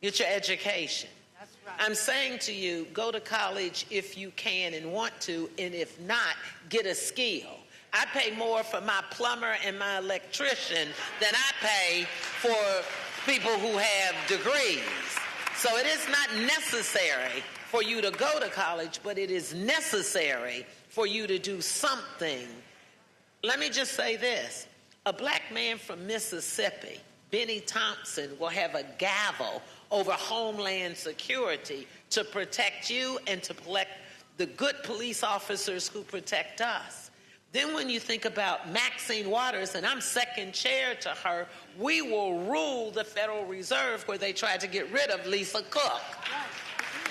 Get your education. That's right. I'm saying to you, go to college if you can and want to, and if not, get a skill. I pay more for my plumber and my electrician than I pay for people who have degrees. So it is not necessary for you to go to college, but it is necessary for you to do something. Let me just say this. A black man from Mississippi, Benny Thompson, will have a gavel over Homeland Security to protect you and to protect the good police officers who protect us. Then when you think about Maxine Waters, and I'm second chair to her, we will rule the Federal Reserve where they tried to get rid of Lisa Cook.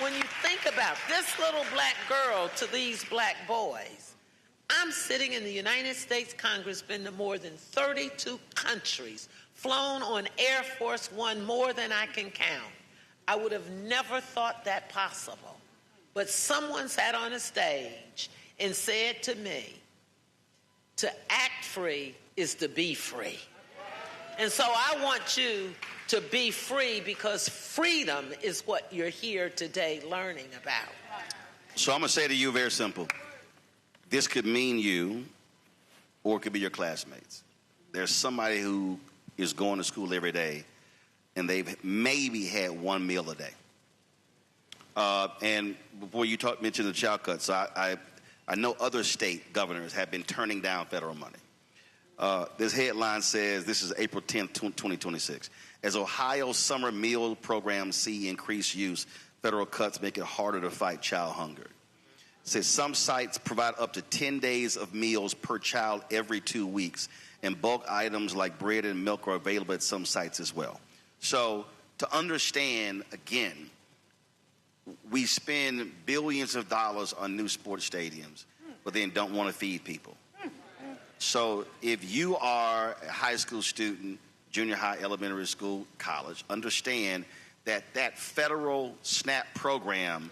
when you think about this little black girl to these black boys, I'm sitting in the United States Congress, been to more than 32 countries, flown on Air Force One more than I can count. I would have never thought that possible. But someone sat on a stage and said to me, to act free is to be free. And so I want you to be free, because freedom is what you're here today learning about. So I'm going to say to you very simple. This could mean you, or it could be your classmates. There's somebody who is going to school every day, and they've maybe had one meal a day. And before you mentioned the child cuts, I know other state governors have been turning down federal money. This headline says, this is April 10th, 2026. As Ohio's summer meal programs see increased use, federal cuts make it harder to fight child hunger. It says some sites provide up to 10 days of meals per child every 2 weeks, and bulk items like bread and milk are available at some sites as well. So to understand, again, we spend billions of dollars on new sports stadiums, but then don't want to feed people. So if you are a high school student, junior high, elementary school, college, understand that that federal SNAP program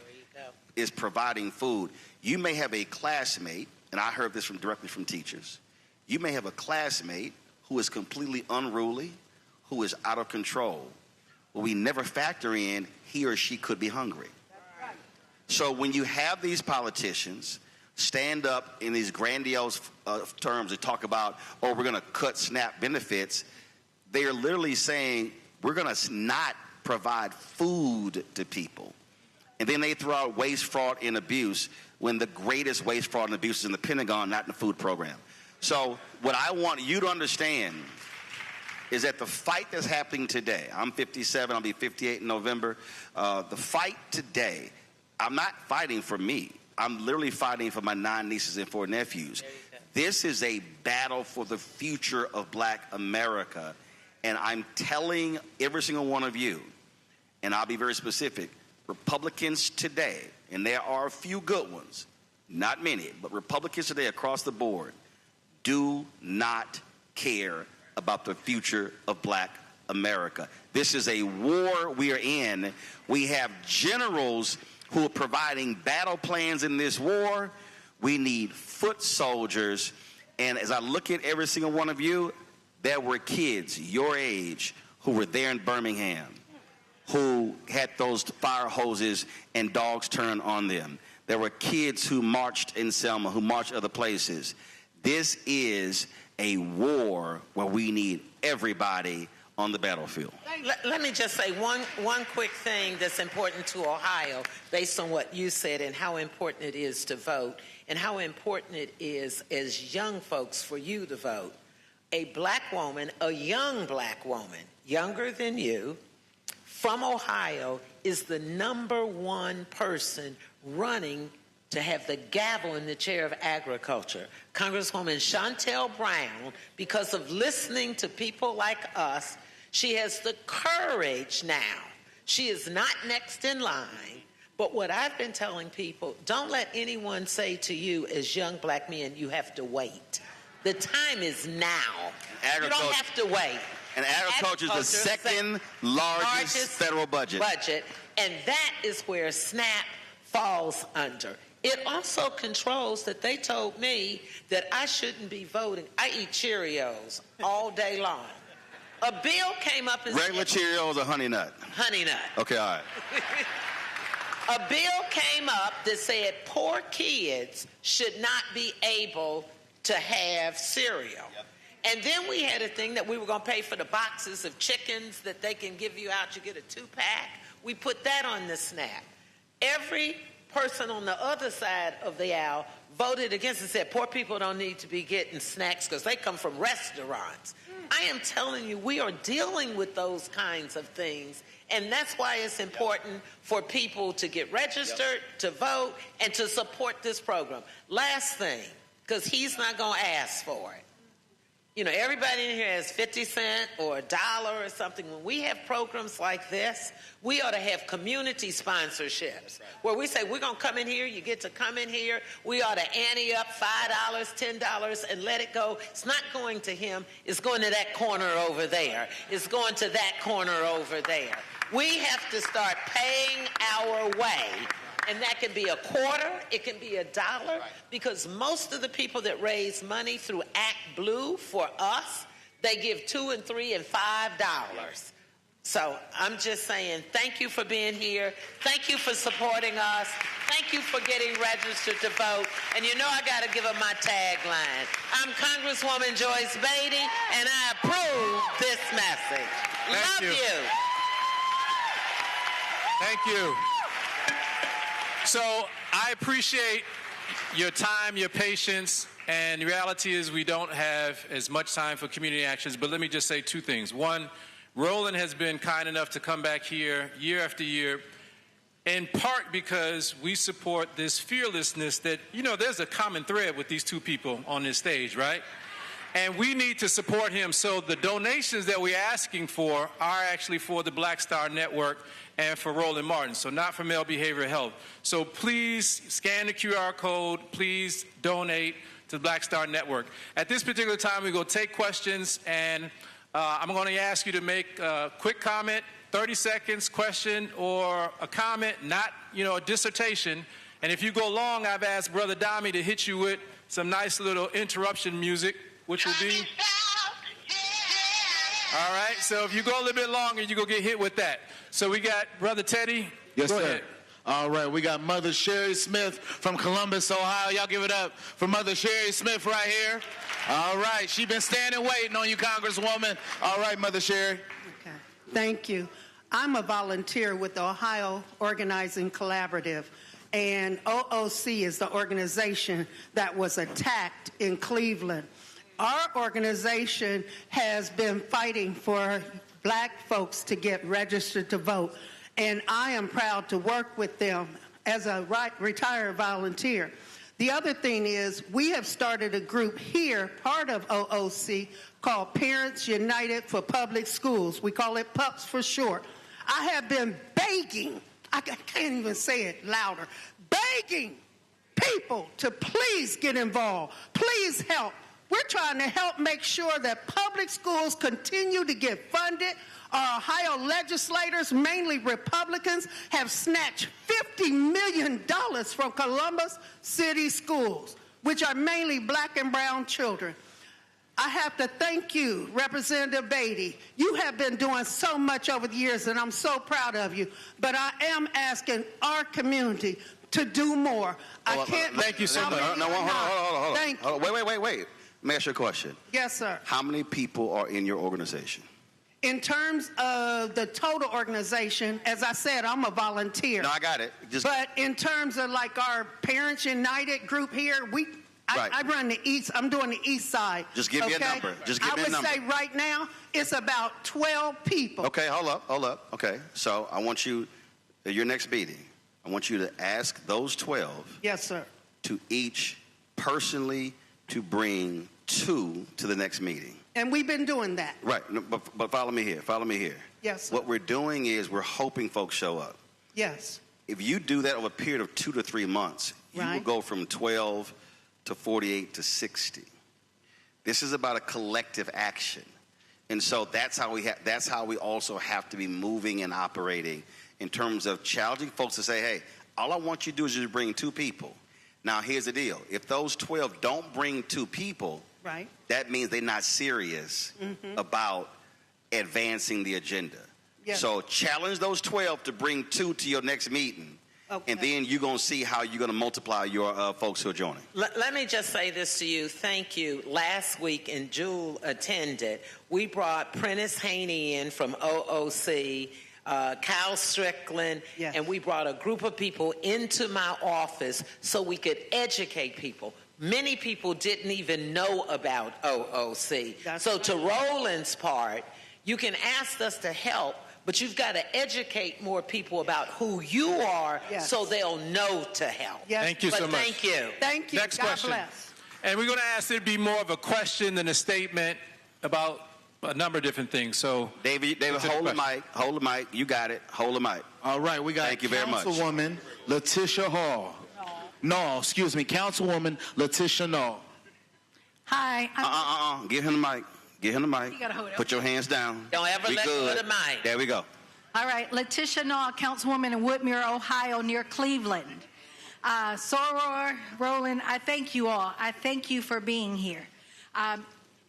is providing food. You may have a classmate, and I heard this directly from teachers, you may have a classmate who is completely unruly, who is out of control, but we never factor in he or she could be hungry. So when you have these politicians stand up in these grandiose terms and talk about, oh, we're going to cut SNAP benefits, they are literally saying we're going to not provide food to people. And then they throw out waste, fraud, and abuse, when the greatest waste, fraud, and abuse is in the Pentagon, not in the food program. So what I want you to understand is that the fight that's happening today, I'm 57, I'll be 58 in November, the fight today, I'm not fighting for me. I'm literally fighting for my 9 nieces and 4 nephews. This is a battle for the future of black America. And I'm telling every single one of you, and I'll be very specific, Republicans today, and there are a few good ones, not many, but Republicans today across the board do not care about the future of black America. This is a war we are in. We have generals who are providing battle plans in this war. We need foot soldiers. And as I look at every single one of you, there were kids your age who were there in Birmingham, who had those fire hoses and dogs turn on them. There were kids who marched in Selma, who marched other places. This is a war where we need everybody on the battlefield. Let me just say one quick thing that's important to Ohio, based on what you said and how important it is to vote, and how important it is as young folks for you to vote. A black woman, a young black woman, younger than you, from Ohio, is the #1 person running to have the gavel in the chair of agriculture. Congresswoman Shontel Brown, because of listening to people like us, she has the courage now. She is not next in line. But what I've been telling people, don't let anyone say to you as young black men, you have to wait. The time is now. You don't have to wait. And agriculture is the second largest federal budget. And that is where SNAP falls under. It also controls that they told me that I shouldn't be voting. I eat Cheerios all day long. A bill came up and regular Cheerios or Honey Nut? Honey Nut. Okay, all right. A bill came up that said poor kids should not be able to have cereal. Yep. And then we had a thing that we were going to pay for the boxes of chickens that they can give you out. You get a 2-pack. We put that on the SNAP. Every person on the other side of the aisle voted against it, said poor people don't need to be getting snacks because they come from restaurants. I am telling you, we are dealing with those kinds of things, and that's why it's important for people to get registered, to vote, and to support this program. Last thing, because he's not going to ask for it. You know, everybody in here has 50 cents or $1 or something. When we have programs like this, we ought to have community sponsorships where we say, we're going to come in here, you get to come in here. We ought to ante up $5, $10 and let it go. It's not going to him. It's going to that corner over there. It's going to that corner over there. We have to start paying our way. And that can be a quarter, it can be $1, because most of the people that raise money through Act Blue for us, they give $2 and $3 and $5. So I'm just saying, thank you for being here. Thank you for supporting us. Thank you for getting registered to vote. And you know I got to give them my tagline. I'm Congresswoman Joyce Beatty, and I approve this message. Love you. Thank you. So I appreciate your time, your patience, and the reality is we don't have as much time for community actions, but let me just say two things. One, Roland has been kind enough to come back here year after year, in part because we support this fearlessness that, you know, there's a common thread with these two people on this stage, right? And we need to support him. So the donations that we're asking for are actually for the Black Star Network and for Roland Martin, so not for Male Behavioral Health. So please scan the QR code. Please donate to the Black Star Network. At this particular time, we're going to take questions, and I'm going to ask you to make a quick comment, 30 seconds, question or a comment, not, you know, a dissertation. And if you go long, I've asked Brother Dami to hit you with some nice little interruption music, which will be... All right, so if you go a little bit longer, you're going to get hit with that. So we got Brother Teddy. Yes, go sir. ahead. All right, we got Mother Sherry Smith from Columbus, Ohio. Y'all give it up for Mother Sherry Smith right here. All right, she's been standing waiting on you, Congresswoman. All right, Mother Sherry. Okay, thank you. I'm a volunteer with the Ohio Organizing Collaborative, and OOC is the organization that was attacked in Cleveland. Our organization has been fighting for black folks to get registered to vote, and I am proud to work with them as a retired volunteer. The other thing is we have started a group here, part of OOC, called Parents United for Public Schools. We call it PUPS for short. I have been begging, I can't even say it louder, begging people to please get involved, please help. We're trying to help make sure that public schools continue to get funded. Our Ohio legislators, mainly Republicans, have snatched $50 million from Columbus City schools, which are mainly black and brown children. I have to thank you, Representative Beatty. You have been doing so much over the years, and I'm so proud of you. But I am asking our community to do more. I can't. Thank you so much. No, hold on. Thank you. Wait. Let me ask you a question. Yes, sir. How many people are in your organization? In terms of the total organization, as I said, I'm a volunteer. No, I got it. But in terms of like our Parents United group here, I run the east. I'm doing the east side. Just give me a number. I would say right now it's about 12 people. Okay, hold up. Okay, so I want you, at your next meeting, I want you to ask those 12. Yes, sir. To each personally to bring 2 to the next meeting. And we've been doing that. Right, but follow me here. Yes, sir. What we're doing is we're hoping folks show up. Yes. If you do that over a period of 2 to 3 months, you will go from 12 to 48 to 60. This is about a collective action. And so that's how we also have to be moving and operating in terms of challenging folks to say, hey, all I want you to do is just bring 2 people. Now, here's the deal. If those 12 don't bring 2 people, right, that means they're not serious about advancing the agenda. Yes. So challenge those 12 to bring 2 to your next meeting. Okay. And then you're going to see how you're going to multiply your folks who are joining. Let me just say this to you. Thank you. Last week, and Jewel attended, we brought Prentice Haney in from OOC, Kyle Strickland, yes, and we brought a group of people into my office so we could educate people. Many people didn't even know about OOC. So to Roland's part, you can ask us to help, but you've got to educate more people about who you are, yes, so they'll know to help. Yes. Thank you so much. Thank you. Thank you. Next God question. Bless. And we're going to ask it to be more of a question than a statement about a number of different things. So, David, hold the mic. Hold the mic. You got it. Hold the mic. All right, we got Thank you very much. Councilwoman Letitia Hall. No, excuse me, Councilwoman Letitia Null. Hi. Give him the mic. Give him the mic. You gotta hold it. Put your hands down. Don't ever We let go good. of the mic. There we go. All right, Letitia Null, Councilwoman in Woodmere, Ohio, near Cleveland. Soror, Roland, I thank you all. I thank you for being here.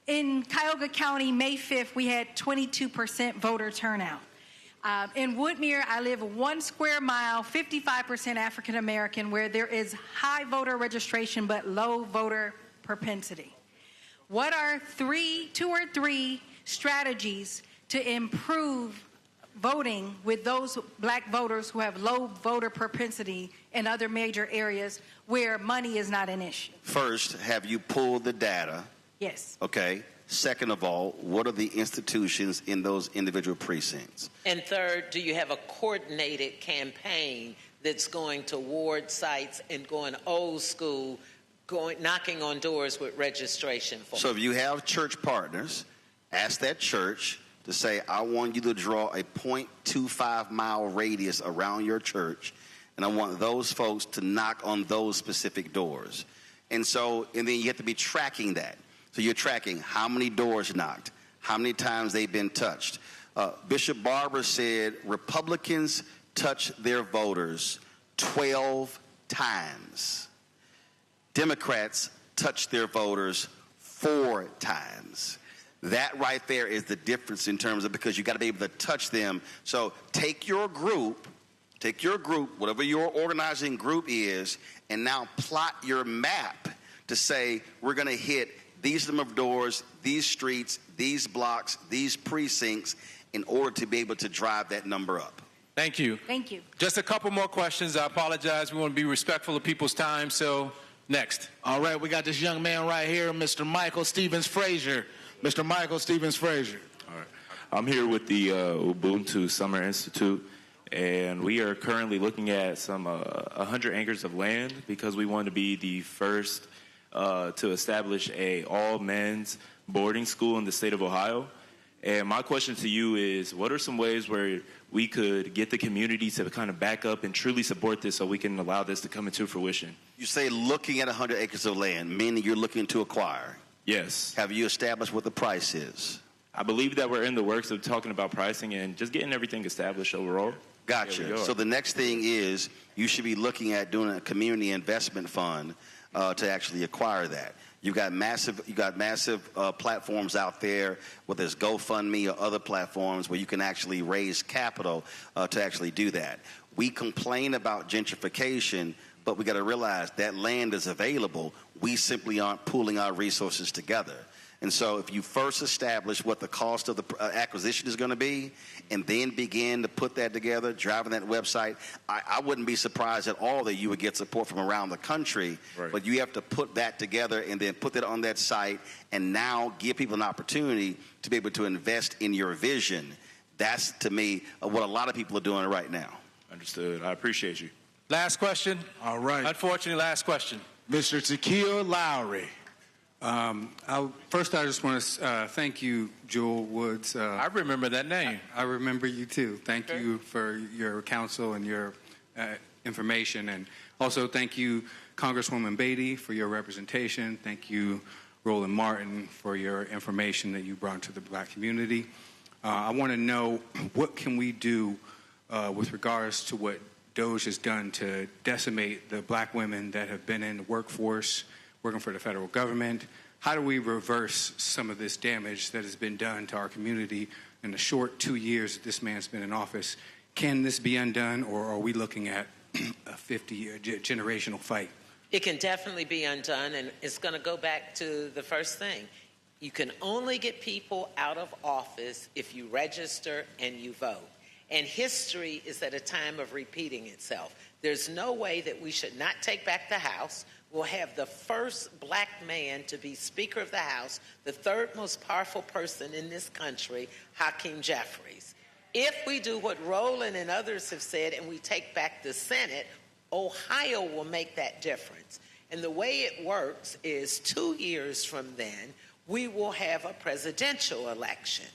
In Cuyahoga County, May 5th, we had 22% voter turnout. In Woodmere, I live 1 square mile, 55% African American, where there is high voter registration but low voter propensity. What are 2 or 3 strategies to improve voting with those black voters who have low voter propensity in other major areas where money is not an issue? First, have you pulled the data? Yes. Okay. Second of all, what are the institutions in those individual precincts? And third, do you have a coordinated campaign that's going to ward sites and going old school, knocking on doors with registration forms? So if you have church partners, ask that church to say, I want you to draw a 0.25 mile radius around your church, and I want those folks to knock on those specific doors. And then you have to be tracking that. So you're tracking how many doors knocked, how many times they've been touched. Bishop Barber said Republicans touch their voters 12 times. Democrats touch their voters 4 times. That right there is the difference in terms of, because you got to be able to touch them. So take your group, whatever your organizing group is, and now plot your map to say we're going to hit these number of doors, these streets, these blocks, these precincts, in order to be able to drive that number up. Thank you. Thank you. Just a couple more questions. I apologize. We want to be respectful of people's time. So, next. All right, we got this young man right here, Mr. Michael Stevens Frazier. Mr. Michael Stevens Frazier. All right. I'm here with the Ubuntu Summer Institute, and we are currently looking at some 100 acres of land because we want to be the first to establish a all-men's boarding school in the state of Ohio. And my question to you is, what are some ways where we could get the community to kind of back up and truly support this so we can allow this to come into fruition? You say looking at 100 acres of land, meaning you're looking to acquire. Yes. Have you established what the price is? I believe that we're in the works of talking about pricing and just getting everything established overall. Gotcha. So the next thing is you should be looking at doing a community investment fund to actually acquire that. You got massive platforms out there, whether it's GoFundMe or other platforms where you can actually raise capital to actually do that. We complain about gentrification, but we got to realize that land is available. We simply aren't pooling our resources together. And so if you first establish what the cost of the acquisition is going to be and then begin to put that together, driving that website, I wouldn't be surprised at all that you would get support from around the country. Right. But you have to put that together and then put that on that site and now give people an opportunity to be able to invest in your vision. That's, to me, what a lot of people are doing right now. Understood. I appreciate you. Last question. All right. Unfortunately, last question. Mr. Tequila Lowry. First, I just want to thank you, Joel Woods. I remember that name. I remember you, too. Thank you for your counsel and your information. And also thank you, Congresswoman Beatty, for your representation. Thank you, Roland Martin, for your information that you brought to the black community. I want to know, what can we do with regards to what DOJ has done to decimate the black women that have been in the workforce, working for the federal government? How do we reverse some of this damage that has been done to our community in the short 2 years that this man's been in office? Can this be undone, or are we looking at a 50-year generational fight? It can definitely be undone, and it's going to go back to the first thing. You can only get people out of office if you register and you vote. And history is at a time of repeating itself. There's no way that we should not take back the House. We'll have the first black man to be Speaker of the House, the third most powerful person in this country, Hakeem Jeffries. If we do what Roland and others have said and we take back the Senate, Ohio will make that difference. And the way it works is 2 years from then, we will have a presidential election.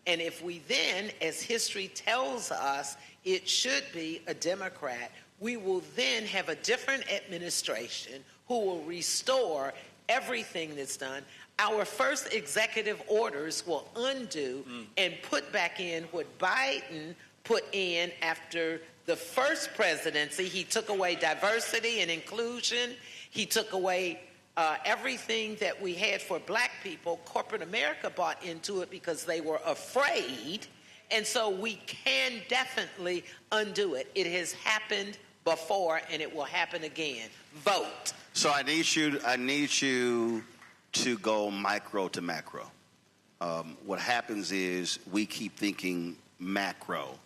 And if we then, as history tells us, it should be a Democrat, we will then have a different administration who will restore everything that's done. Our first executive orders will undo and put back in what Biden put in after the first presidency. He took away diversity and inclusion. He took away everything that we had for black people. Corporate America bought into it because they were afraid. And so we can definitely undo it. It has happened before, and it will happen again. Vote. So I need you to go micro to macro. What happens is we keep thinking macro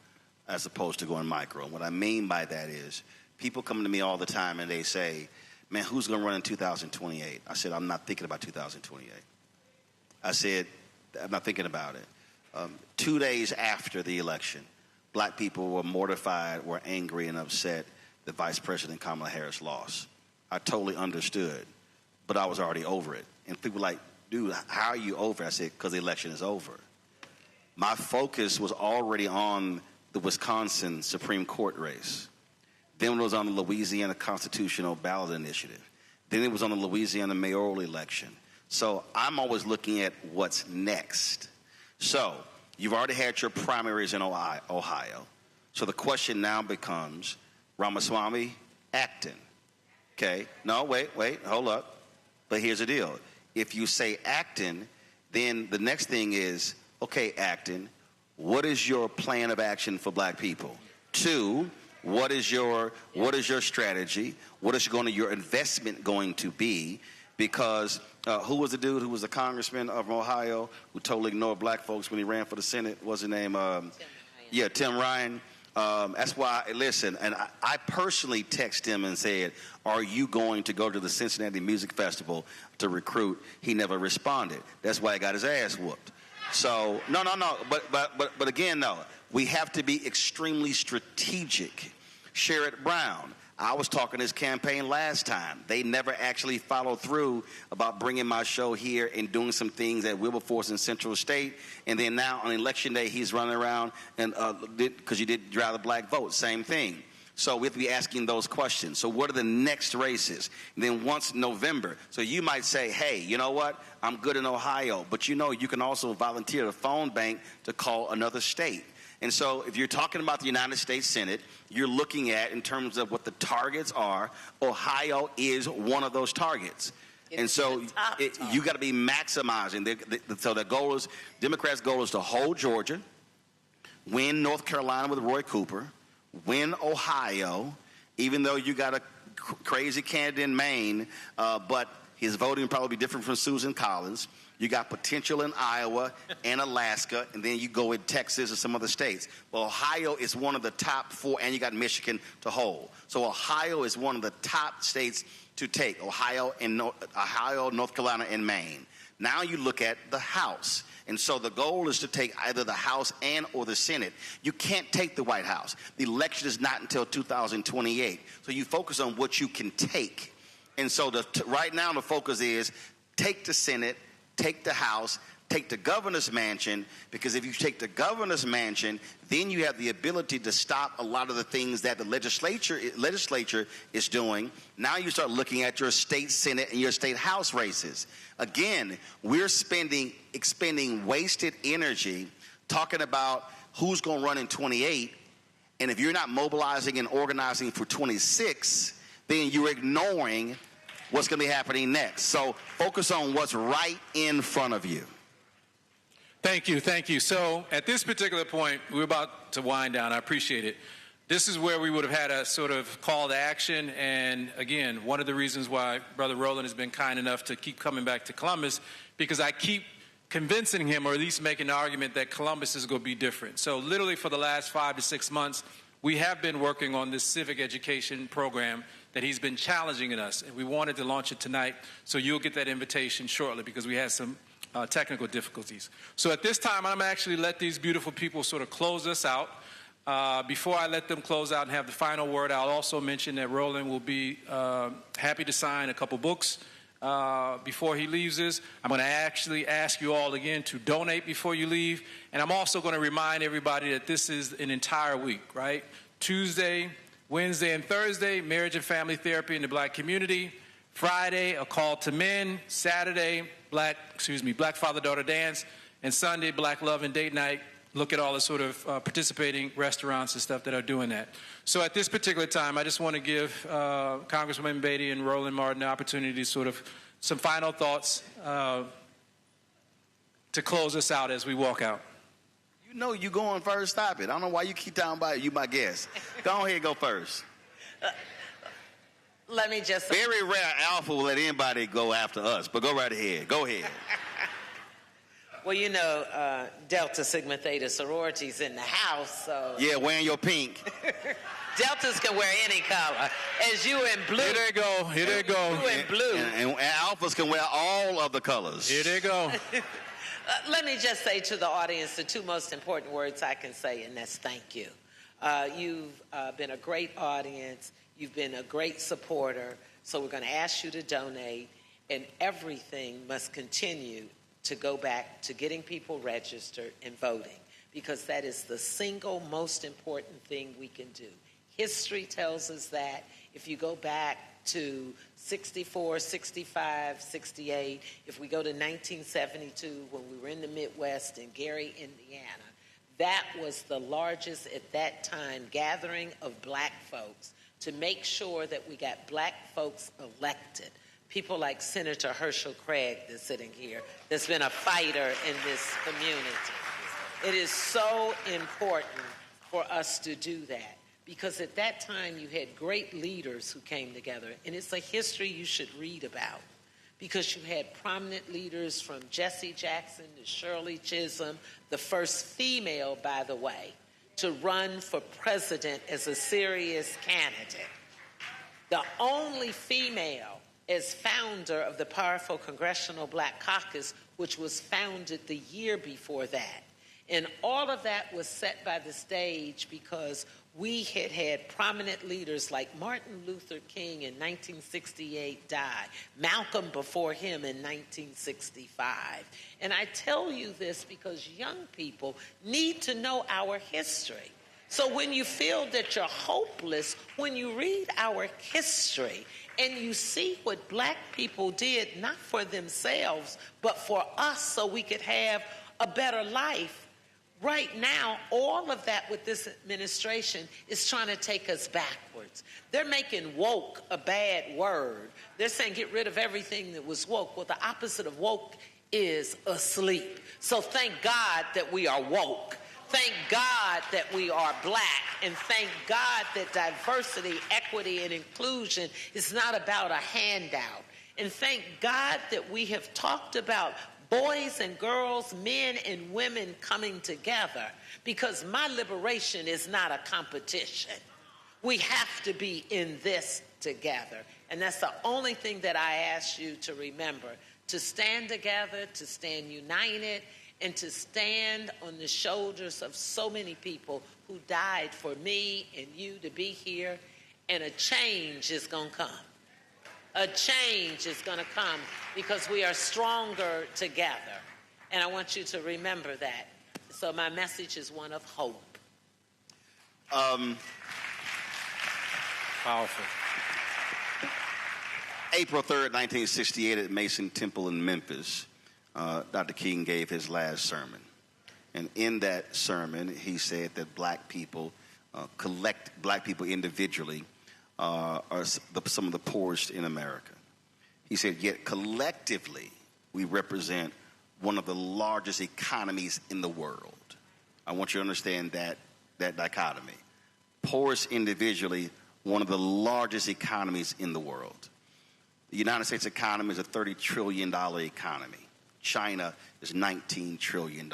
as opposed to going micro. And what I mean by that is people come to me all the time and they say, man, who's going to run in 2028? I said, I'm not thinking about 2028. I said, I'm not thinking about it. 2 days after the election, black people were mortified, were angry and upset that Vice President Kamala Harris lost. I totally understood, but I was already over it. And people were like, dude, how are you over? I said, because the election is over. My focus was already on the Wisconsin Supreme Court race. Then it was on the Louisiana Constitutional Ballot Initiative. Then it was on the Louisiana mayoral election. So I'm always looking at what's next. So you've already had your primaries in Ohio. So the question now becomes, Ramaswamy, Acton. Okay, no, wait, hold up. But here's the deal. If you say Acton, then the next thing is, okay, Acton, what is your plan of action for black people? 2, what is your strategy? What is your investment going to be? Because who was the dude who was the congressman of Ohio who totally ignored black folks when he ran for the Senate? What's his name? Tim Ryan. That's why, listen, and I personally texted him and said, are you going to go to the Cincinnati Music Festival to recruit? He never responded. That's why he got his ass whooped. So, no. But again, no, we have to be extremely strategic. Sherrod Brown, I was talking his campaign last time. They never actually followed through about bringing my show here and doing some things at Wilberforce and Central State. And then now on election day, he's running around and because you did drive the black vote, same thing. So we have to be asking those questions. So what are the next races? And then once November, so you might say, hey, you know what? I'm good in Ohio. But you can also volunteer the phone bank to call another state. And so if you're talking about the United States Senate, you're looking at, in terms of what the targets are, Ohio is one of those targets. And so you got to be maximizing. So the goal is, Democrats' goal is to hold Georgia, win North Carolina with Roy Cooper, win Ohio, even though you got a crazy candidate in Maine, but his voting will probably be different from Susan Collins. You got potential in Iowa and Alaska, and then you go in Texas and some other states. Well, Ohio is one of the top 4, and you got Michigan to hold. So Ohio is one of the top states to take, Ohio, North Carolina, and Maine. Now you look at the House. And so the goal is to take either the House or the Senate. You can't take the White House. The election is not until 2028. So you focus on what you can take. And so right now the focus is take the Senate, take the House, take the governor's mansion, because if you take the governor's mansion, then you have the ability to stop a lot of the things that the legislature is doing. Now you start looking at your state Senate and your state House races. Again, we're expending wasted energy talking about who's going to run in 28, and if you're not mobilizing and organizing for 26, then you're ignoring what's going to be happening next. So focus on what's right in front of you. Thank you. So at this particular point, we're about to wind down. I appreciate it. This is where we would have had a sort of call to action. And again, one of the reasons why Brother Roland has been kind enough to keep coming back to Columbus, because I keep convincing him, or at least making the argument, that Columbus is going to be different. So literally for the last 5 to 6 months, we have been working on this civic education program that he's been challenging in us. And we wanted to launch it tonight, so you'll get that invitation shortly, because we had some technical difficulties. So at this time, I'm actually let these beautiful people sort of close us out. Before I let them close out and have the final word, I'll also mention that Roland will be happy to sign a couple books before he leaves us. I'm going to actually ask you all again to donate before you leave. And I'm also going to remind everybody that this is an entire week, right? Tuesday, Wednesday, and Thursday, marriage and family therapy in the black community. Friday, a call to men. Saturday, black father-daughter dance. And Sunday, black love and date night. Look at all the sort of participating restaurants and stuff that are doing that. So at this particular time, I just want to give Congresswoman Beatty and Roland Martin the opportunity to sort of some final thoughts to close us out as we walk out. You know you going first. Stop it. I don't know why you keep talking about it. You my guest. Go ahead and go first. Let me just say. Very rare Alpha will let anybody go after us, but go right ahead. Go ahead. Well, you know, Delta Sigma Theta sororities in the house, so... Yeah, wearing your pink. Deltas can wear any color. As you in blue... Here they go. Here they go. You in blue. And Alphas can wear all of the colors. Here they go. Let me just say to the audience the two most important words I can say, and that's thank you. You've been a great audience. You've been a great supporter. So we're going to ask you to donate, and everything must continue to go back to getting people registered and voting, because that is the single most important thing we can do. History tells us that. If you go back to 64, 65, 68, if we go to 1972 when we were in the Midwest in Gary, Indiana, that was the largest at that time gathering of black folks to make sure that we got black folks elected. People like Senator Herschel Craig that's sitting here, that's been a fighter in this community. It is so important for us to do that, because at that time you had great leaders who came together, and it's a history you should read about, because you had prominent leaders from Jesse Jackson to Shirley Chisholm, the first female, by the way, to run for president as a serious candidate. The only female as founder of the powerful Congressional Black Caucus, which was founded the year before that. And all of that was set by the stage because we had had prominent leaders like Martin Luther King in 1968 died, Malcolm before him in 1965. And I tell you this because young people need to know our history. So when you feel that you're hopeless, when you read our history and you see what black people did, not for themselves, but for us so we could have a better life, right now, all of that with this administration is trying to take us backwards. They're making woke a bad word. They're saying get rid of everything that was woke. Well, the opposite of woke is asleep. So thank God that we are woke. Thank God that we are black, and thank God that diversity, equity, and inclusion is not about a handout. And thank God that we have talked about boys and girls, men and women coming together, because my liberation is not a competition. We have to be in this together. And that's the only thing that I ask you to remember, to stand together, to stand united, and to stand on the shoulders of so many people who died for me and you to be here. And a change is going to come. A change is going to come because we are stronger together. And I want you to remember that. So my message is one of hope. Powerful. April 3rd, 1968 at Mason Temple in Memphis, Dr. King gave his last sermon. And in that sermon, he said that black people, black people individually, are some of the poorest in America. He said, yet collectively, we represent one of the largest economies in the world. I want you to understand that dichotomy. Poorest individually, one of the largest economies in the world. The United States economy is a $30 trillion economy. China is $19 trillion.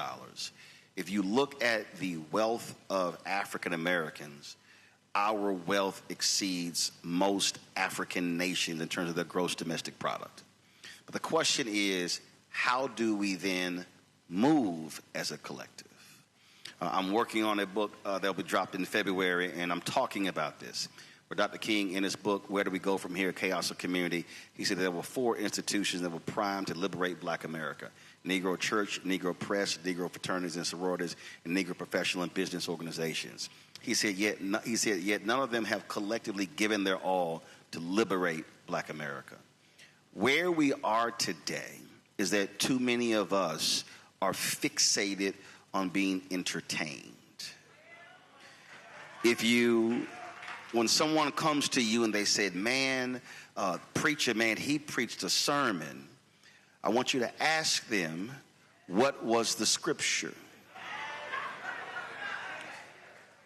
If you look at the wealth of African Americans, our wealth exceeds most African nations in terms of their gross domestic product. But the question is, how do we then move as a collective? I'm working on a book that'll be dropped in February, and I'm talking about this. Where Dr. King, in his book, Where Do We Go From Here, Chaos or Community, he said there were 4 institutions that were primed to liberate Black America: Negro Church, Negro Press, Negro fraternities and sororities, and Negro professional and business organizations. He said, yet none of them have collectively given their all to liberate Black America. Where we are today is that too many of us are fixated on being entertained. When someone comes to you and they said, man, preacher, man, he preached a sermon, I want you to ask them, what was the scripture?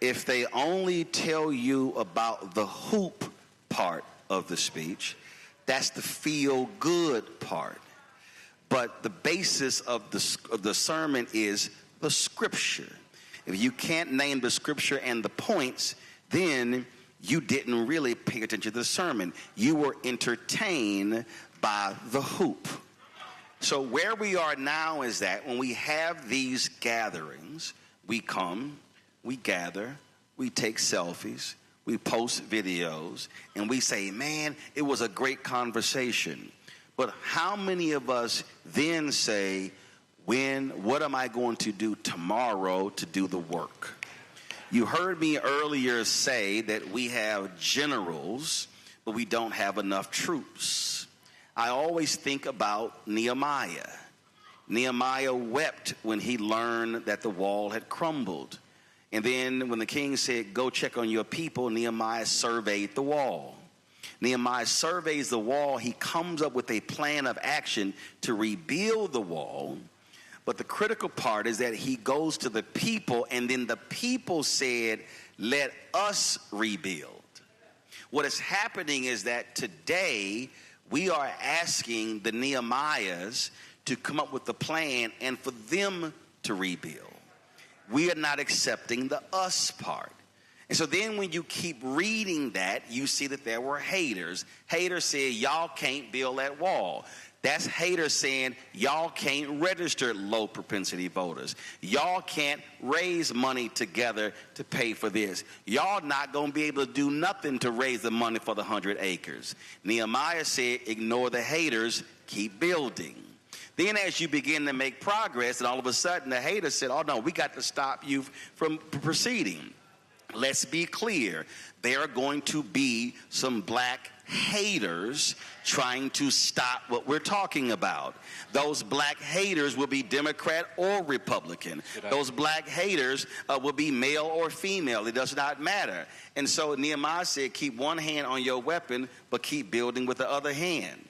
If they only tell you about the hoop part of the speech, that's the feel-good part. But the basis of the sermon is the scripture. If you can't name the scripture and the points, then you didn't really pay attention to the sermon. You were entertained by the hoop. So where we are now is that when we have these gatherings, we come, we gather, we take selfies, we post videos, and we say, man, it was a great conversation. But how many of us then say, what am I going to do tomorrow to do the work? You heard me earlier say that we have generals, but we don't have enough troops. I always think about Nehemiah. Nehemiah wept when he learned that the wall had crumbled. And then when the king said, go check on your people, Nehemiah surveyed the wall. Nehemiah surveys the wall. He comes up with a plan of action to rebuild the wall. But the critical part is that he goes to the people, and then the people said, let us rebuild. What is happening is that today we are asking the Nehemiahs to come up with a plan and for them to rebuild. We are not accepting the us part. And so then when you keep reading that, you see that there were haters. Haters said, y'all can't build that wall. That's haters saying, y'all can't register low propensity voters. Y'all can't raise money together to pay for this. Y'all not going to be able to do nothing to raise the money for the 100 acres. Nehemiah said, ignore the haters, keep building. Then as you begin to make progress, and all of a sudden the haters said, oh no, we got to stop you from proceeding. Let's be clear. There are going to be some black haters trying to stop what we're talking about. Those black haters will be Democrat or Republican. Those black haters will be male or female. It does not matter. And so Nehemiah said, keep one hand on your weapon, but keep building with the other hand.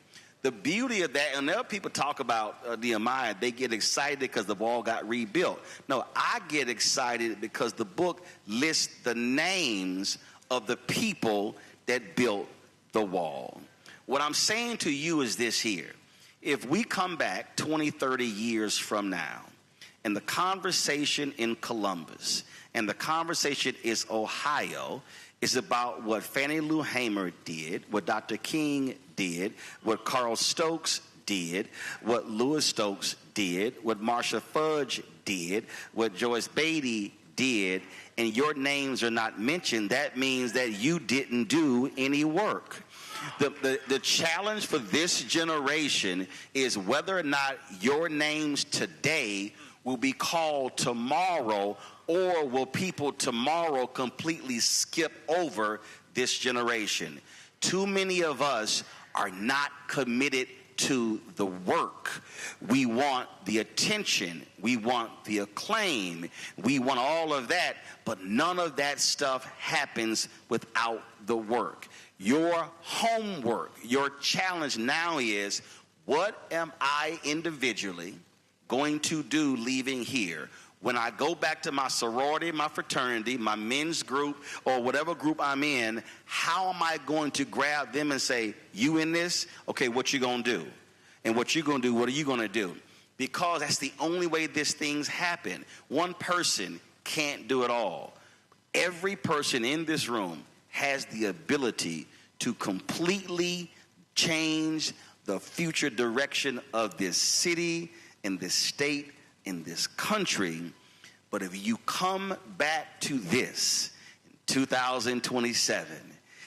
The beauty of that, and there are people talk about Nehemiah, they get excited because the wall got rebuilt. No, I get excited because the book lists the names of the people that built the wall. What I'm saying to you is this here. If we come back 20, 30 years from now, and the conversation in Columbus, and the conversation is Ohio, is about what Fannie Lou Hamer did, what Dr. King did, what Carl Stokes did, what Louis Stokes did, what Marsha Fudge did, what Joyce Beatty did, and your names are not mentioned, that means that you didn't do any work. The challenge for this generation is whether or not your names today will be called tomorrow, or will people tomorrow completely skip over this generation? Too many of us are not committed to the work. We want the attention. We want the acclaim. We want all of that, but none of that stuff happens without the work. Your homework, your challenge now is, what am I individually going to do leaving here? When I go back to my sorority, my fraternity, my men's group, or whatever group I'm in, how am I going to grab them and say, you in this? Okay, what you going to do? And what you going to do, what are you going to do? Because that's the only way these things happen. One person can't do it all. Every person in this room has the ability to completely change the future direction of this city, in this state, in this country, But if you come back to this in 2027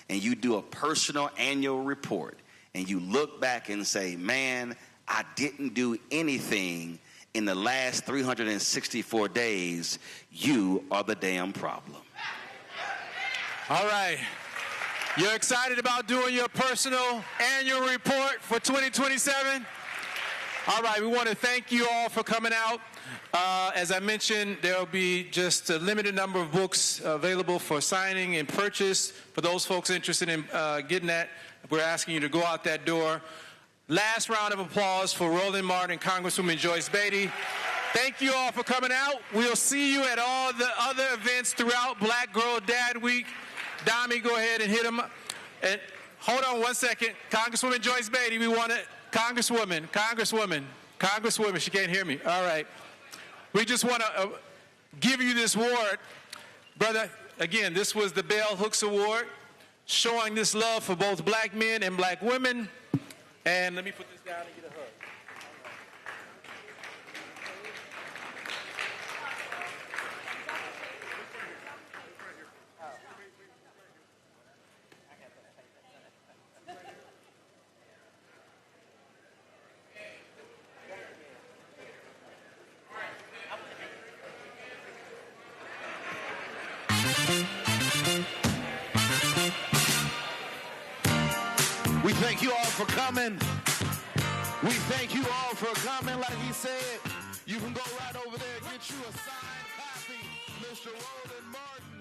and you do a personal annual report and you look back and say, man, I didn't do anything in the last 364 days, you are the damn problem. All right. You're excited about doing your personal annual report for 2027? All right, we want to thank you all for coming out. As I mentioned, there will be just a limited number of books available for signing and purchase. For those folks interested in getting that, we're asking you to go out that door. Last round of applause for Roland Martin and Congresswoman Joyce Beatty. Thank you all for coming out. We'll see you at all the other events throughout Black Girl Dad Week. Dami, go ahead and hit them. And hold on one second. Congresswoman Joyce Beatty, we want to... Congresswoman, she can't hear me. All right. We just want to give you this award. Brother, again, this was the Bell Hooks Award, showing this love for both black men and black women. And let me put this down and get a hug. We thank you all for coming. We thank you all for coming. Like he said, you can go right over there and get you a signed copy, Mr. Roland Martin.